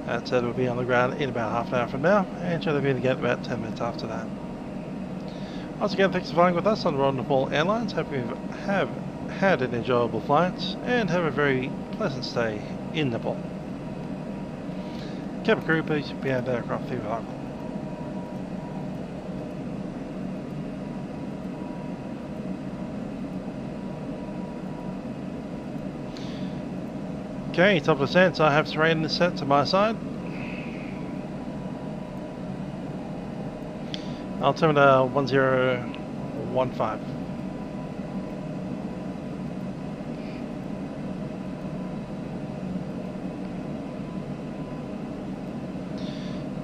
That said, we'll be on the ground in about half an hour from now, and should have been again about 10 minutes after that. Once again, thanks for flying with us on Ron Nepal Airlines. Hope you have had an enjoyable flight and have a very pleasant stay in Nepal. Cabin crew, please be out of the aircraft through arrival. Okay, top of descent, I have terrain set to my side. Altimeter 1015.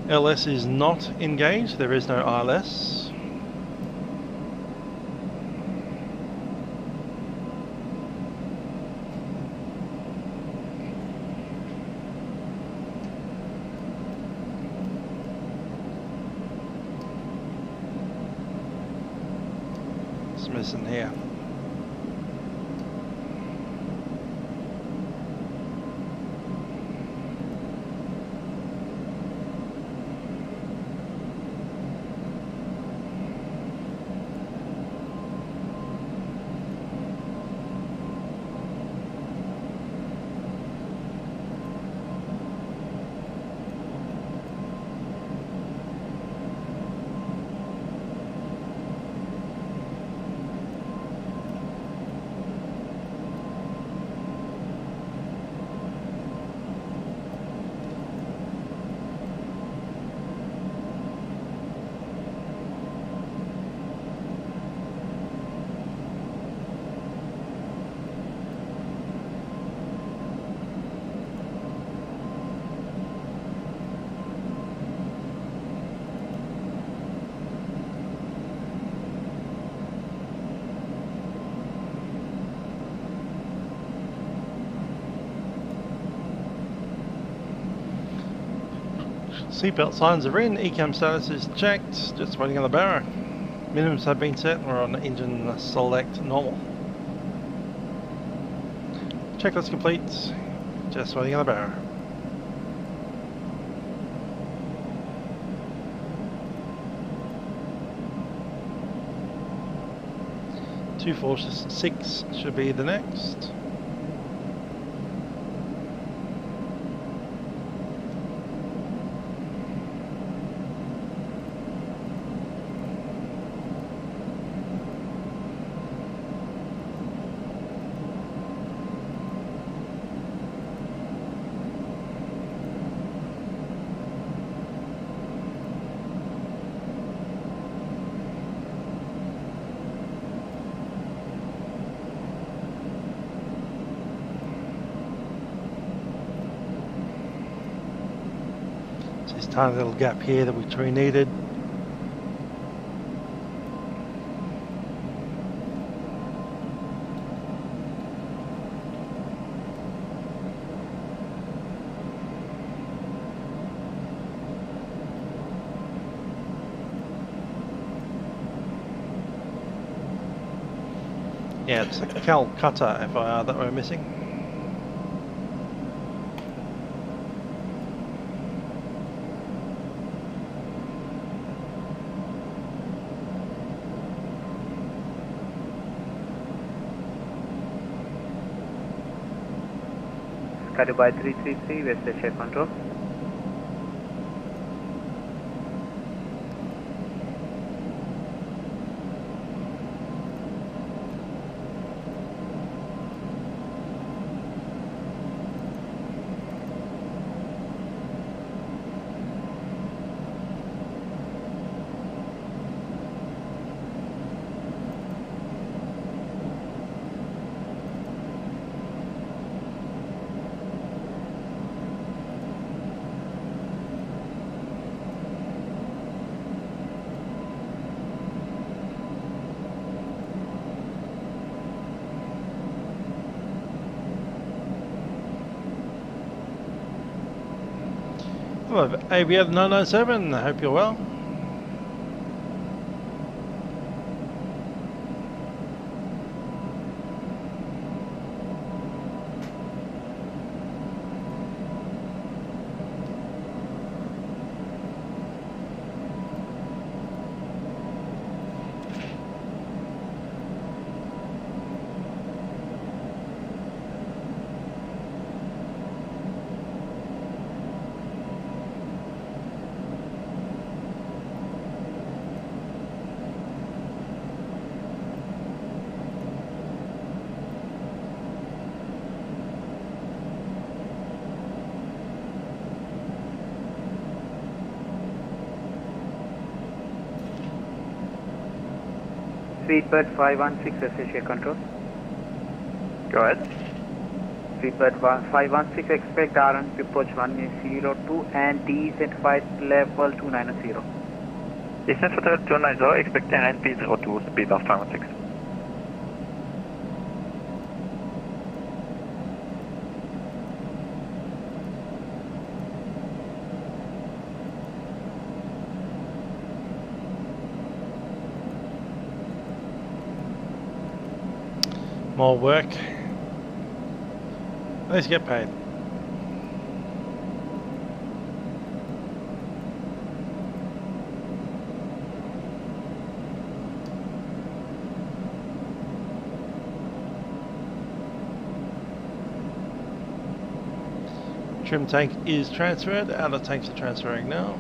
LS is not engaged, there is no ILS. Missing here. Seatbelt signs are in, ECAM status is checked, just waiting on the barrow. Minimums have been set, we're on engine select normal. Checklist complete, just waiting on the barrow. Two 246 should be the next. tiny little gap here that which we needed. Yeah, it's a Calcutta FIR that we're missing. Sky Dubai 333, West Asia Control. Hello, ABF 997, I hope you're well. Speedbird 516, West Asia Control. Go ahead. Speedbird 516, expect RN approach 102 and descent flight level 290. Descent for 290, expect RNP 02, Speedbird 516. More work. Let's get paid. Trim tank is transferred. Outer tanks are transferring now.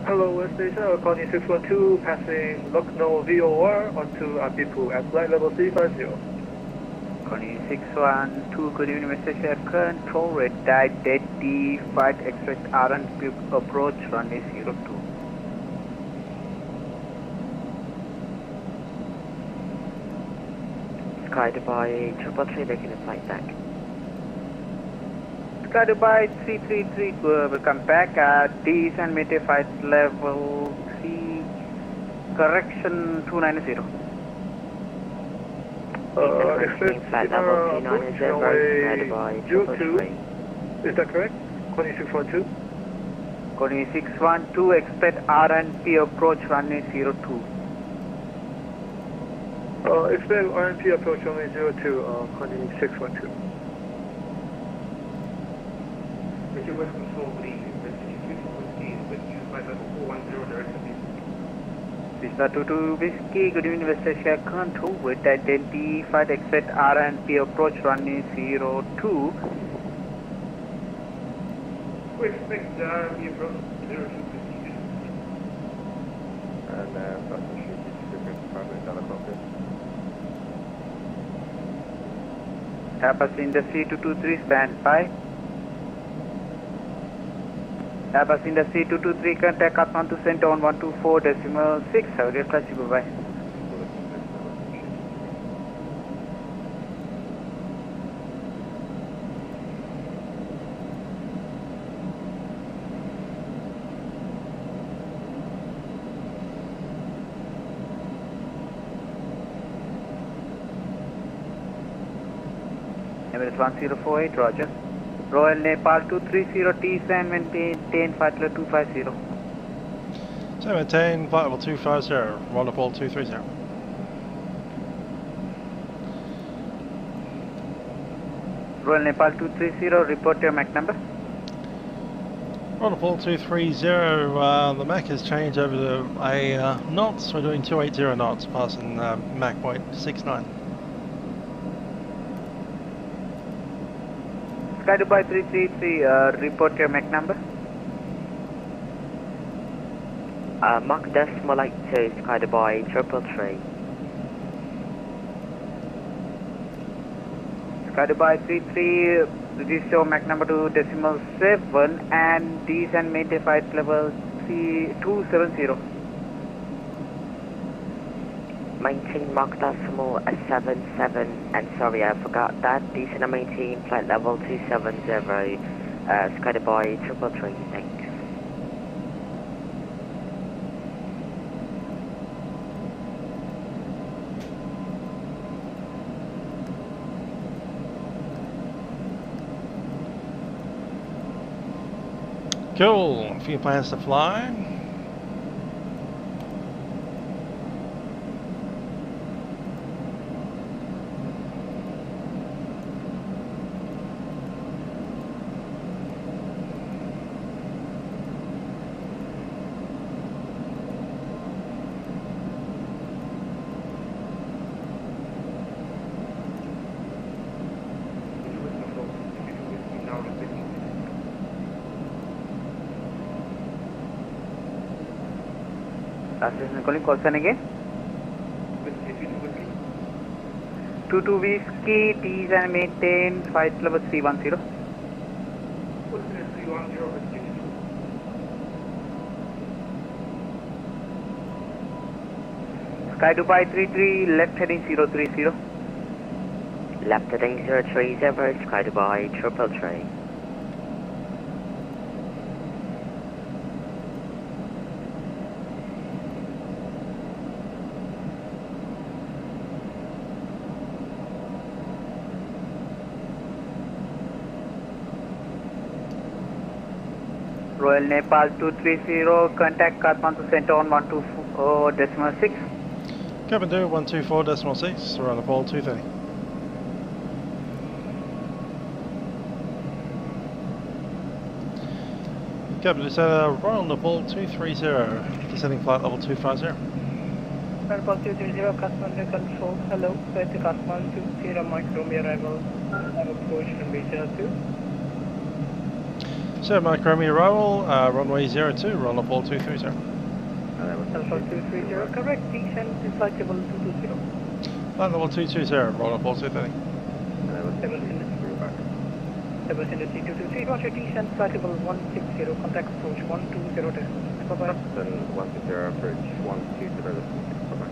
Hello, West Asia, Connie 612, passing Lucknow VOR onto Apipu at flight level 350. Connie 612, good evening, West Asia Control, red tide, identified, expect RN approach runway 02. Sky Dubai 333, making a flight back. Sky Dubai 333, welcome back. Descent maintain flight level 3, correction 290. Expect flight level 390, Sky Dubai 333. Is that correct? Connie 612? Connie 612, expect RNP approach runway 02. Expect RNP approach runway 02, Connie 612. West Control, good evening. Message 216, but use flight level 410 direction. Vista 22 Whiskey, good evening, West Asia Control, with identified, expect RNP approach runway 02. We expect RNP approach 02. And that's the shoot, probably another focus. Airbus Industry 223, stand by. Airbus Industry 223, contact Kathmandu Center on 124.6. Have a great flight, bye-bye. Emirates 1048, roger. Royal Nepal 230, T-San, maintain flight level 250. So maintain flight level 250, roll Nepal 230. Royal Nepal 230, report your MAC number. Roll Nepal 230, the Mac has changed over to a knots, we're doing 280 knots, passing Mach point 69. Sky Dubai 333, report your MAC number. Mach decimal 82, Sky Dubai 333. Sky Dubai 33, reduce your MAC number to decimal 7 and descend maintain flight level 270. Maintain Mach decimal 77, and sorry I forgot that, descend and maintain flight level 270, Sky Dubai 333, thanks. Cool, a few plans to fly. Calling question again. 22 whiskey, T's and maintain flight level 310. Sky Dubai 33, left heading 030. Left heading 030, Sky Dubai 333. Royal Nepal 230, contact Kathmandu Center on 124.6. Kathmandu 124.6, Royal Nepal 230. Kathmandu Center, Royal Nepal 230, descending flight level 250. Nepal 230, Kathmandu control, hello, flight to Kathmandu, Sierra Mike Romeo arrival, approach runway 02. So Mike Romeo arrival, runway 02, Royal Nepal 230. Alpha 230, correct, descend to flight level 220. Flight level 220, Royal Nepal 230. Airbus Industry 223, roger, descend flight level 160, contact approach 120. Bye-bye. 160, approach 120. Bye-bye.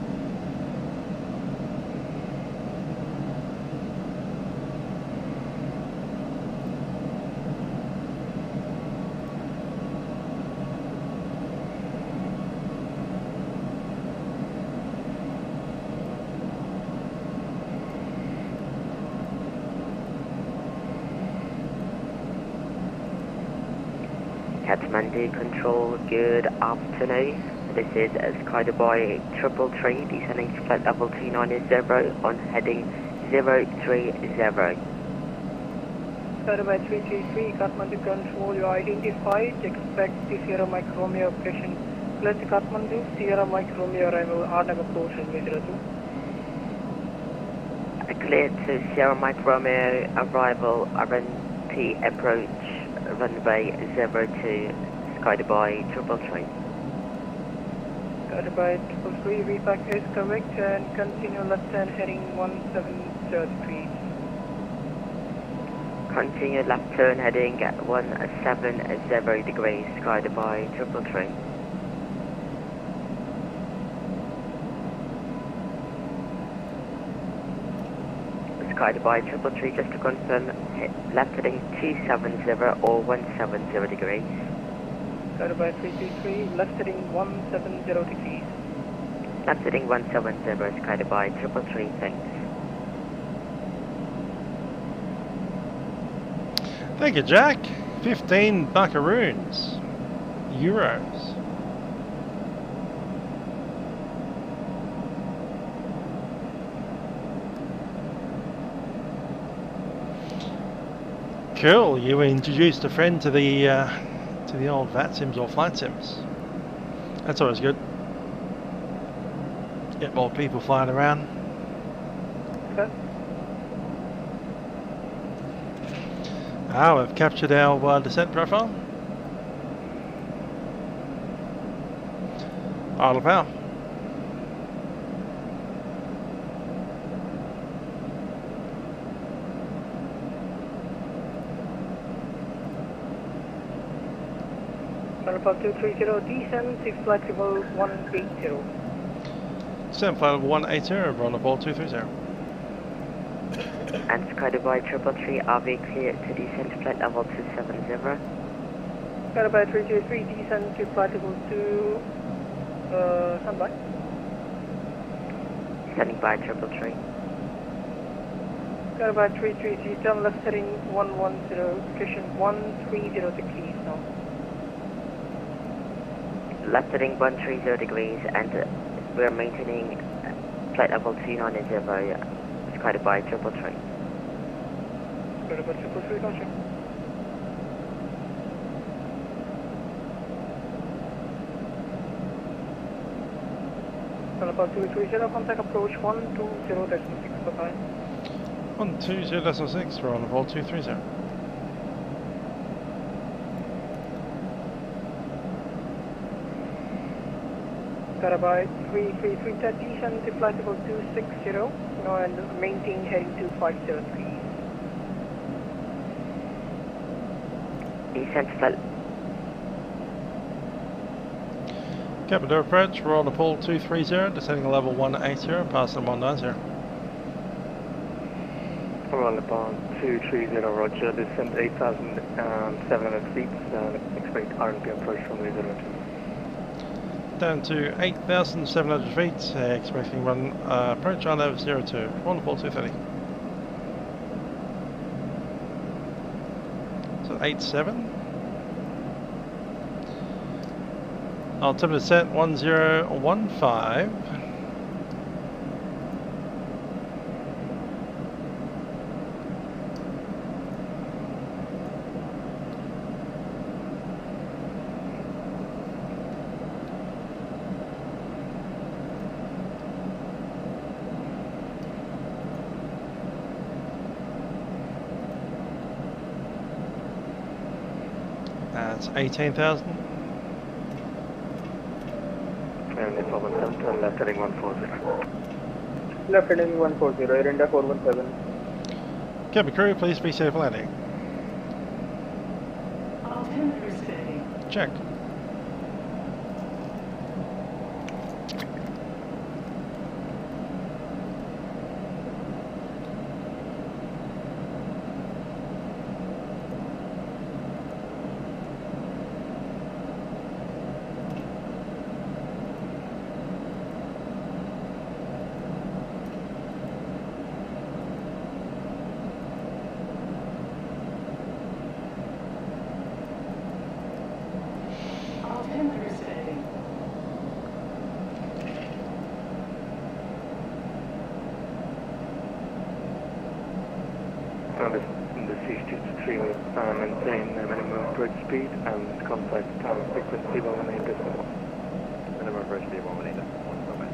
Kathmandu control, good afternoon. This is Sky Dubai 333, descending to flight level 290 on heading 030. Sky Dubai 333, Kathmandu control, you are identified, expect the Sierra Mike Romeo operation. Flight to Kathmandu, Sierra Mike Romeo arrival, Arnab approach runway 02. Cleared to Sierra Mike Romeo arrival, RNT approach runway 02, Sky Dubai 333. Sky Dubai 333, VPAC is correct and continue left hand heading 1703. Continue left turn heading at 170 degrees, guided by 333. Guided by 333, just to confirm, left heading 270 or 170 degrees. Guided by 333, left heading 170 degrees. Left heading 170 is guided by 333, thanks. Thank you, Jack. 15 buckaroons. Euros. Cool. You introduced a friend to the old Vatsims or FlyTampas. That's always good. Get more people flying around. Okay. We've captured our descent profile. Idle power. Alpha 230, descend, 6 flight level 180. Descent flight level 180, on the ball 230. And guided by 333, RV clear to descend flight level 270. Guided by 333, descend to flight level 2, standby. Standing by 333. Guided by 333, turn left heading 110, location 130 degrees now. Left heading 130 degrees, and we're maintaining flight level 290, guided by 333. Guided by 333, gotcha. Alpha 230, contact approach 120.6, bye-bye. 120.6, we're on the ball 230. Guided by 333, descend to flight level 260, and maintain heading 250 degrees. Descent flight. Kathmandu approach, we're on the pool 230, descending level 180, passing 190. We're on the ball 230, roger, descend 8,700 feet, expect RNP approach from the 02. Down to 8,700 feet, expecting run approach on over 02, on the pool 230. So 87. Altimeter set 1015. That's 18,000. And Nepal 17, turn left heading 140. Left heading 140, Air India 417. Cabin crew, please be safe landing. Altimeter steady. Check. Altimeter steady. In the C-63, maintain minimum approach speed and contact tower frequency 118.1. Minimum approach speed 118.1.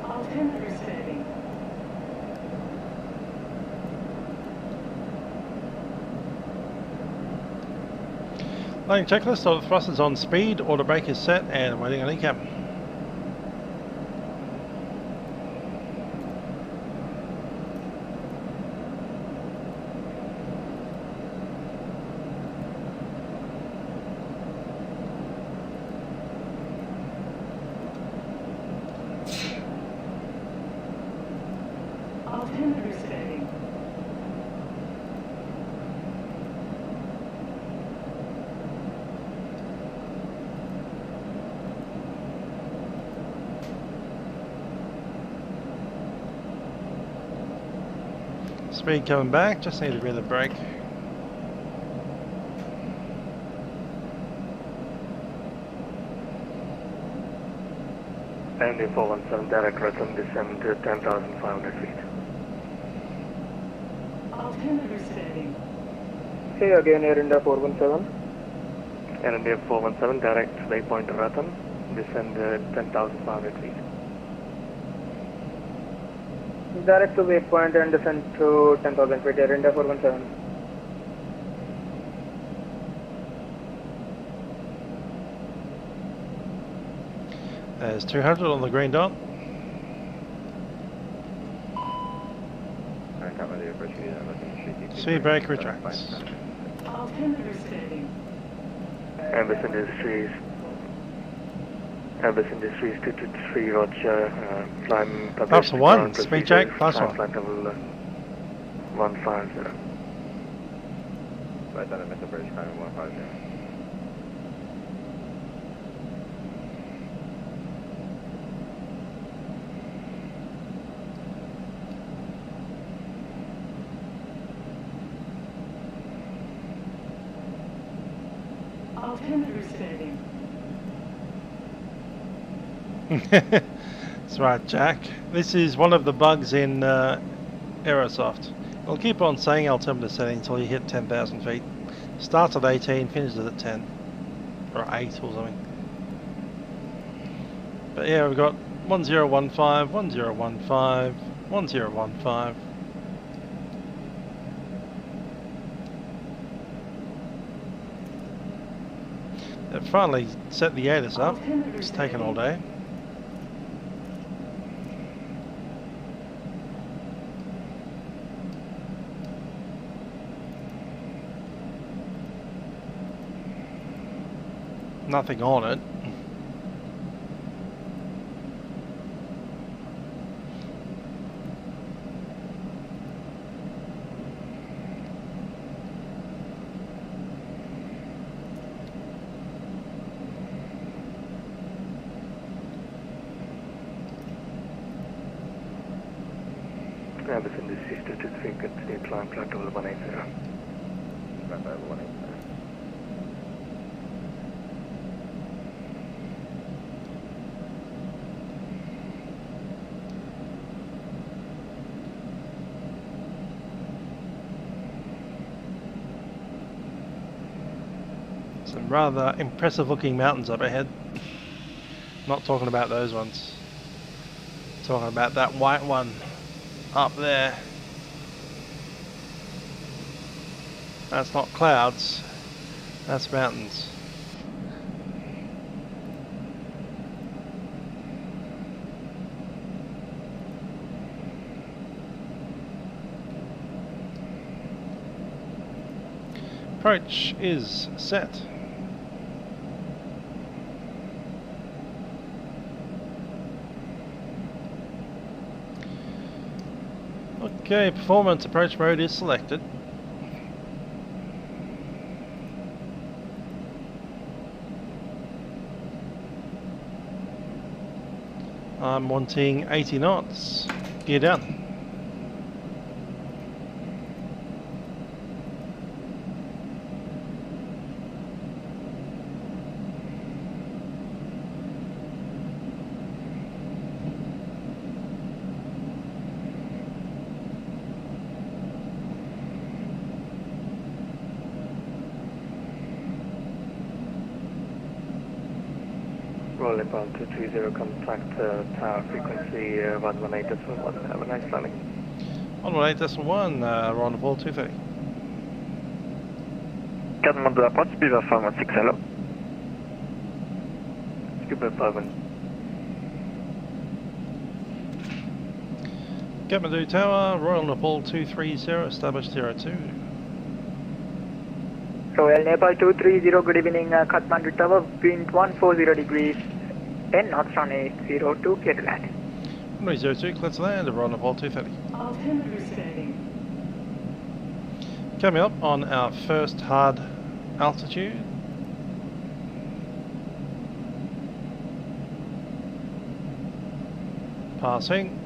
Altimeter steady. Landing checklist, auto thrusters on speed, auto brake is set, and waiting on ECAM. Altimeter setting. Speed coming back, just need a bit of brake. And 417 direct rhythm, descend to 10,500 feet. Altimeter setting. Say again, Air India 417. Air India 417 direct waypoint rhythm, descend 10,500 feet. Direct to waypoint and descend to 10,000 feet, Air India 417. There's 200 on the green dot. Speed brake retracts. Altimeter setting. Airbus Industries. Airbus Industries 223 Roger. Climb Plus one. Speed check. Plus one. Flight level 150. Right down at Mr. Bridge, climbing 150. Altimeter setting. That's right, Jack. This is one of the bugs in Aerosoft. It'll keep on saying altimeter setting until you hit 10,000 feet. Starts at 18, finishes at 10. Or 8 or something. But yeah, we've got 1015, 1015, 1015. They've finally set the ATIS up. It's taken all day. Nothing on it. Airbus Industries 223, continue climb flight level 180. Flight level 180. Some rather impressive looking mountains up ahead. Not talking about those ones. Talking about that white one up there. That's not clouds, that's mountains. Approach is set. Okay, performance approach mode is selected. I'm wanting 80 knots. Gear down. Roll Nepal 230, contact tower frequency 118.1. Have a nice landing. 118.1, we're on the ball 230. Kathmandu approach, Prepar5d, hello. Prepar5d. Kathmandu Tower, Royal Nepal 230, established 02. Royal Nepal 230, good evening, Kathmandu Tower, wind 140 degrees, 10 knots on 802, clear to land. 102, clear to land, Royal Nepal 230. Altimeter setting. Coming up on our first hard altitude. Passing.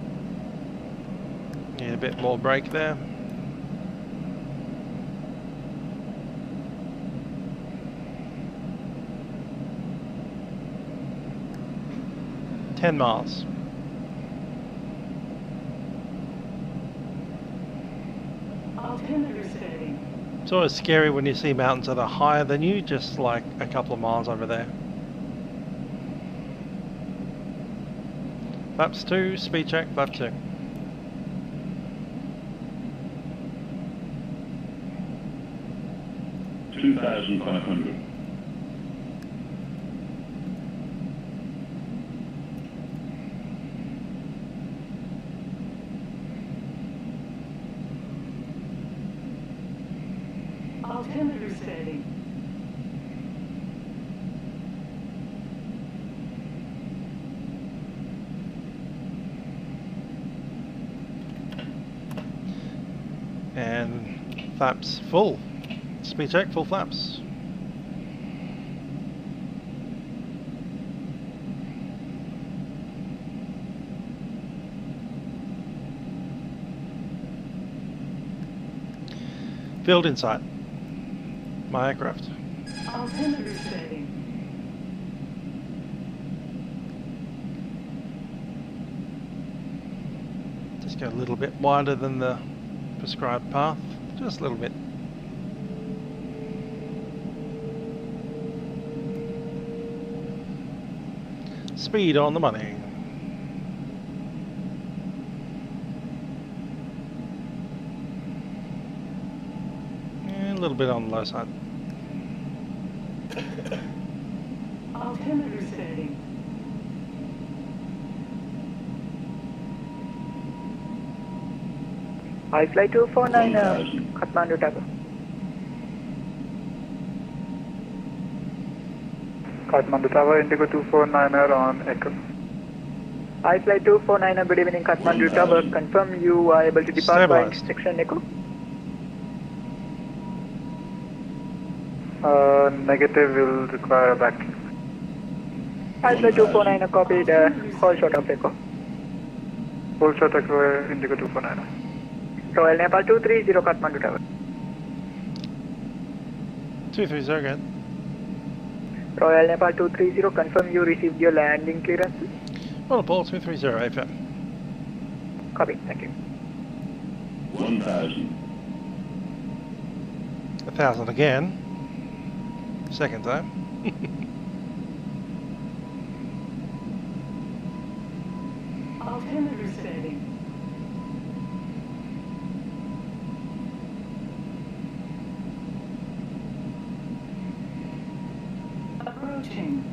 Need a bit more brake there. miles. Altimeter setting. It's always scary when you see mountains that are higher than you, just like a couple of miles over there. Flaps 2, speed check, flap 2. $2,500. Altimeter setting. And flaps full. Speed check, full flaps. Field in sight. My aircraft. Altimeter setting. Just go a little bit wider than the prescribed path. Just a little bit. Speed on the money. And a little bit on the low side. Altimeter setting. Hi, flight 249, Kathmandu Tower. Kathmandu Tower, Indigo 249er on Echo. Hi, flight 249, good evening, Kathmandu Tower. Confirm you are able to depart by instruction Echo. Negative, will require a back. Hi, flight 249, copied, whole shot of Echo. Full shot Echo, Indigo 249. Royal Nepal 230, Kathmandu Tower. 230 again. Royal Nepal 230, confirm you received your landing clearance. Royal Nepal 230, AFM. Copy, thank you. 1,000. 1,000 again. Second time. Altimeter setting. Approaching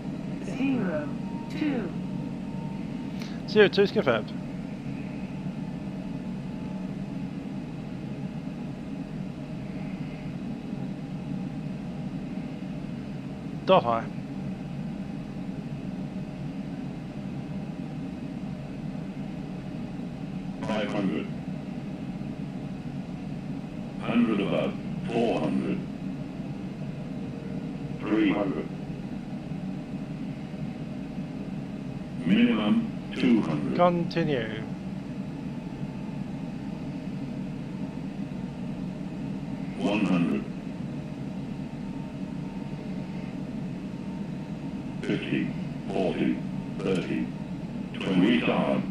02. 02 is confirmed. Dot high. $500. 100 above. 400. 300. Minimum 200. Continue. 100. 50, 40, 30, 20, retard.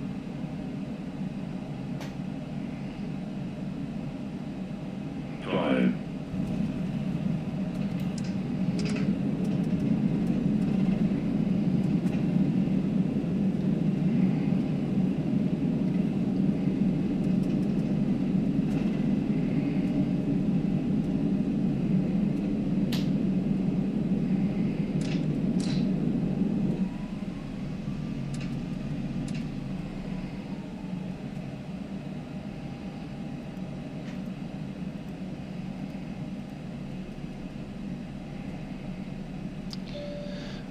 5.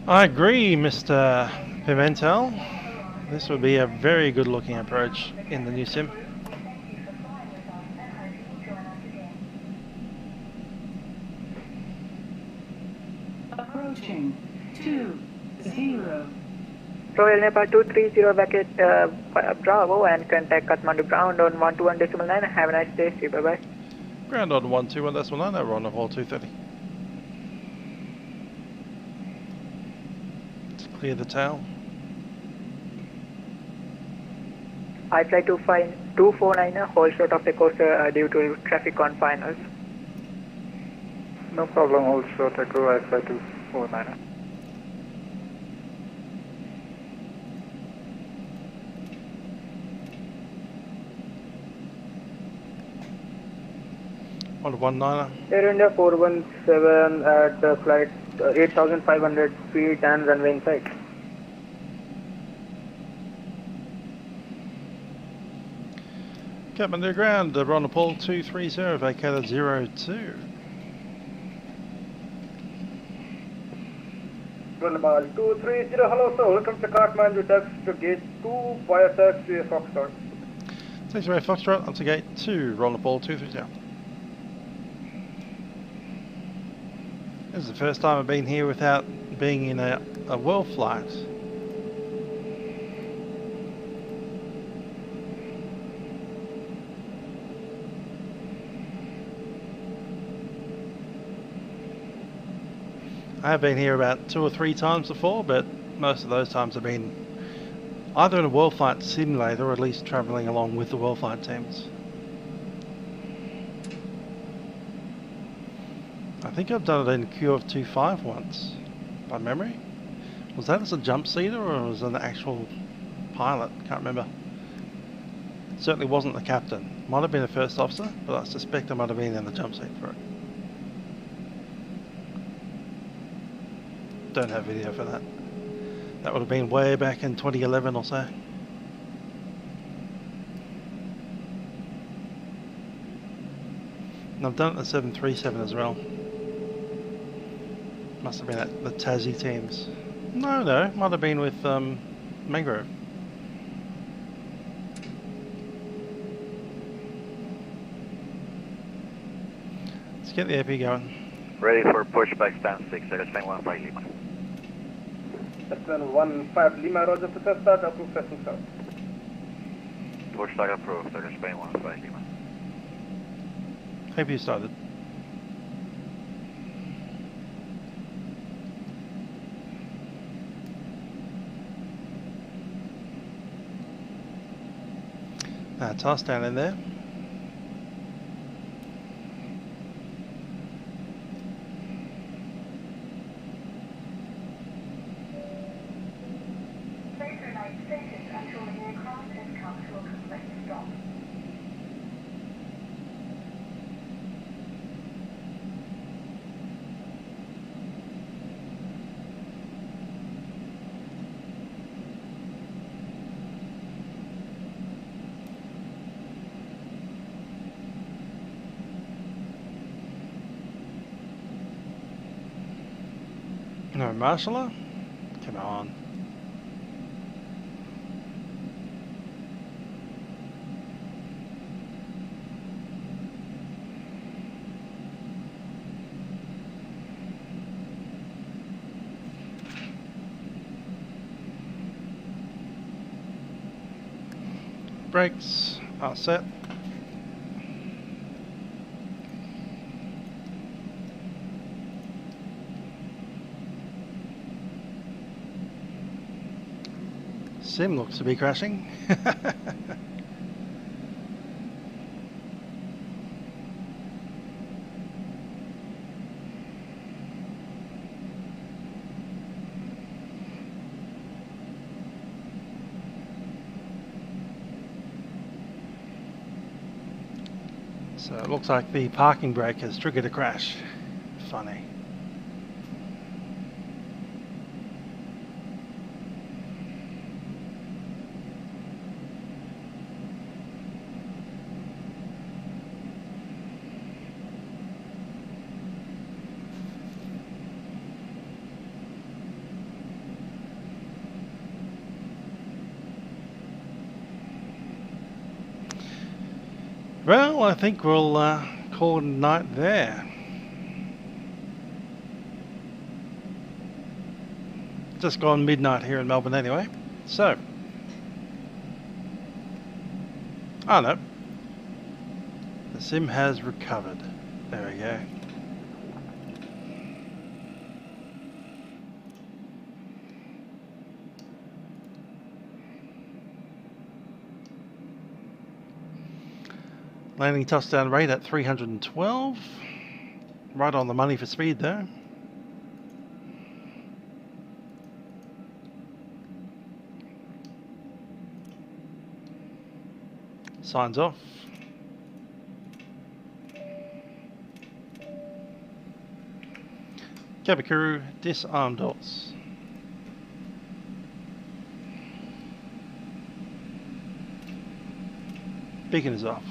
I agree, Mr. Pimentel. This would be a very good looking approach in the new sim. Approaching 20. Royal Nepal 230 vacate Bravo and contact Kathmandu ground on 121.9. Have a nice day. See you. Bye bye. Ground on 121.9 over on the hall 230. Let's clear the tail. I fly 249 hold short of the coast due to traffic on finals. No problem, hold short, echo, I fly 249. On 19er. Air India 417 at flight 8,500 feet and runway in sight. Kathmandu ground, on the pool 230, vacated 02. Nepal 230, hello sir, welcome to Kathmandu, taxi to gate 2 via taxi Foxtrot. Taxi away Foxtrot, onto gate 2, roll the ball 230. This is the first time I've been here without being in a well flight. I have been here about 2 or 3 times before, but most of those times have been either in a world flight simulator or at least travelling along with the world flight teams. I think I've done it in QF25 once, by memory. Was that as a jump seater or was it an actual pilot? Can't remember. It certainly wasn't the captain. Might have been a first officer, but I suspect I might have been in the jump seat for it. Don't have video for that. That would have been way back in 2011 or so. And I've done it in the 737 as well. Must have been at the Tassie teams. No, might have been with Mangrove. Let's get the AP going. Ready for pushback stand 6, Spain 15 Lima. Spain 15 Lima, roger for test start, approved testing start. Pushback approved, Spain 15 Lima. Hope you started. Toss down in there. No, marshaller? Come on. Brakes are set. Sim looks to be crashing. So it looks like the parking brake has triggered a crash. Funny. Well, I think we'll call it a night there. Just gone midnight here in Melbourne anyway. So, oh no, the sim has recovered. There we go. Landing touchdown rate at 312. Right on the money for speed though. Signs off. Cabin crew, disarm doors. Beacon is off.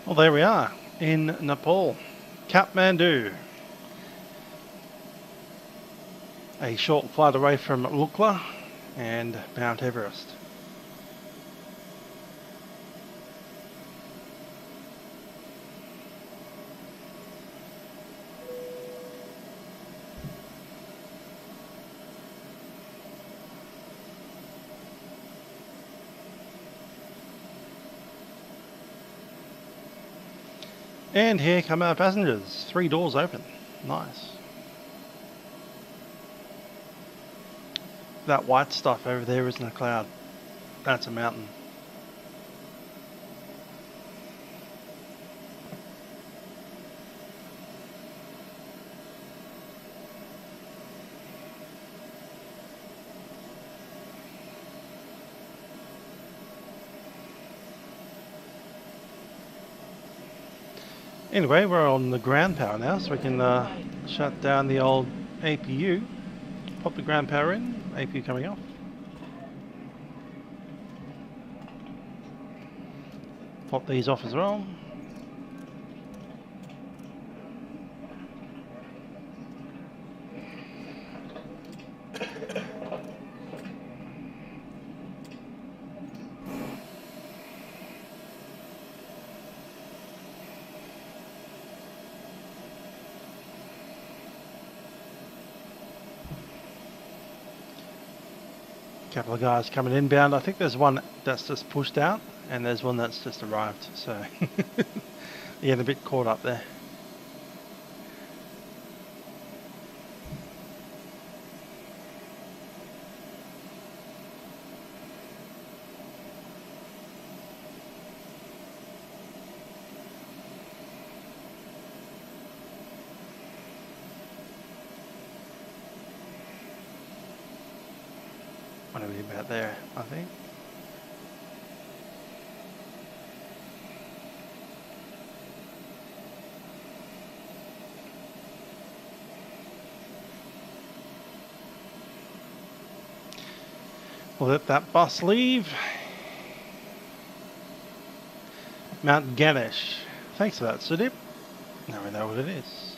Well, there we are in Nepal, Kathmandu. A short flight away from Lukla and Mount Everest. And here come our passengers. 3 doors open. Nice. That white stuff over there isn't a cloud. That's a mountain. Anyway, we're on the ground power now, so we can shut down the old APU. Pop the ground power in, APU coming off. Pop these off as well. Couple of guys coming inbound. I think there's one that's just pushed out and there's one that's just arrived, so you get a bit caught up there. be about there, I think. We'll let that bus leave. Mount Ganesh. Thanks for that, Sudip. Now we know what it is.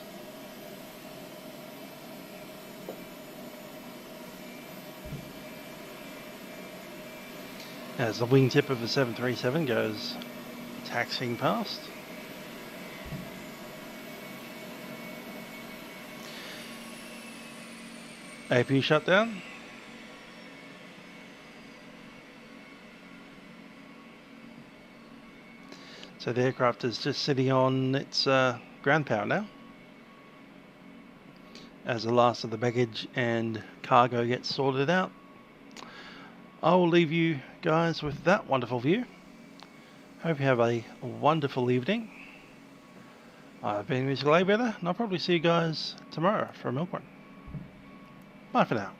As the wingtip of the 737 goes taxiing past. AP shutdown. So the aircraft is just sitting on its ground power now, as the last of the baggage and cargo gets sorted out. I will leave you guys with that wonderful view. Hope you have a wonderful evening. I've been Mr. Better, and I'll probably see you guys tomorrow for a milk run. Bye for now.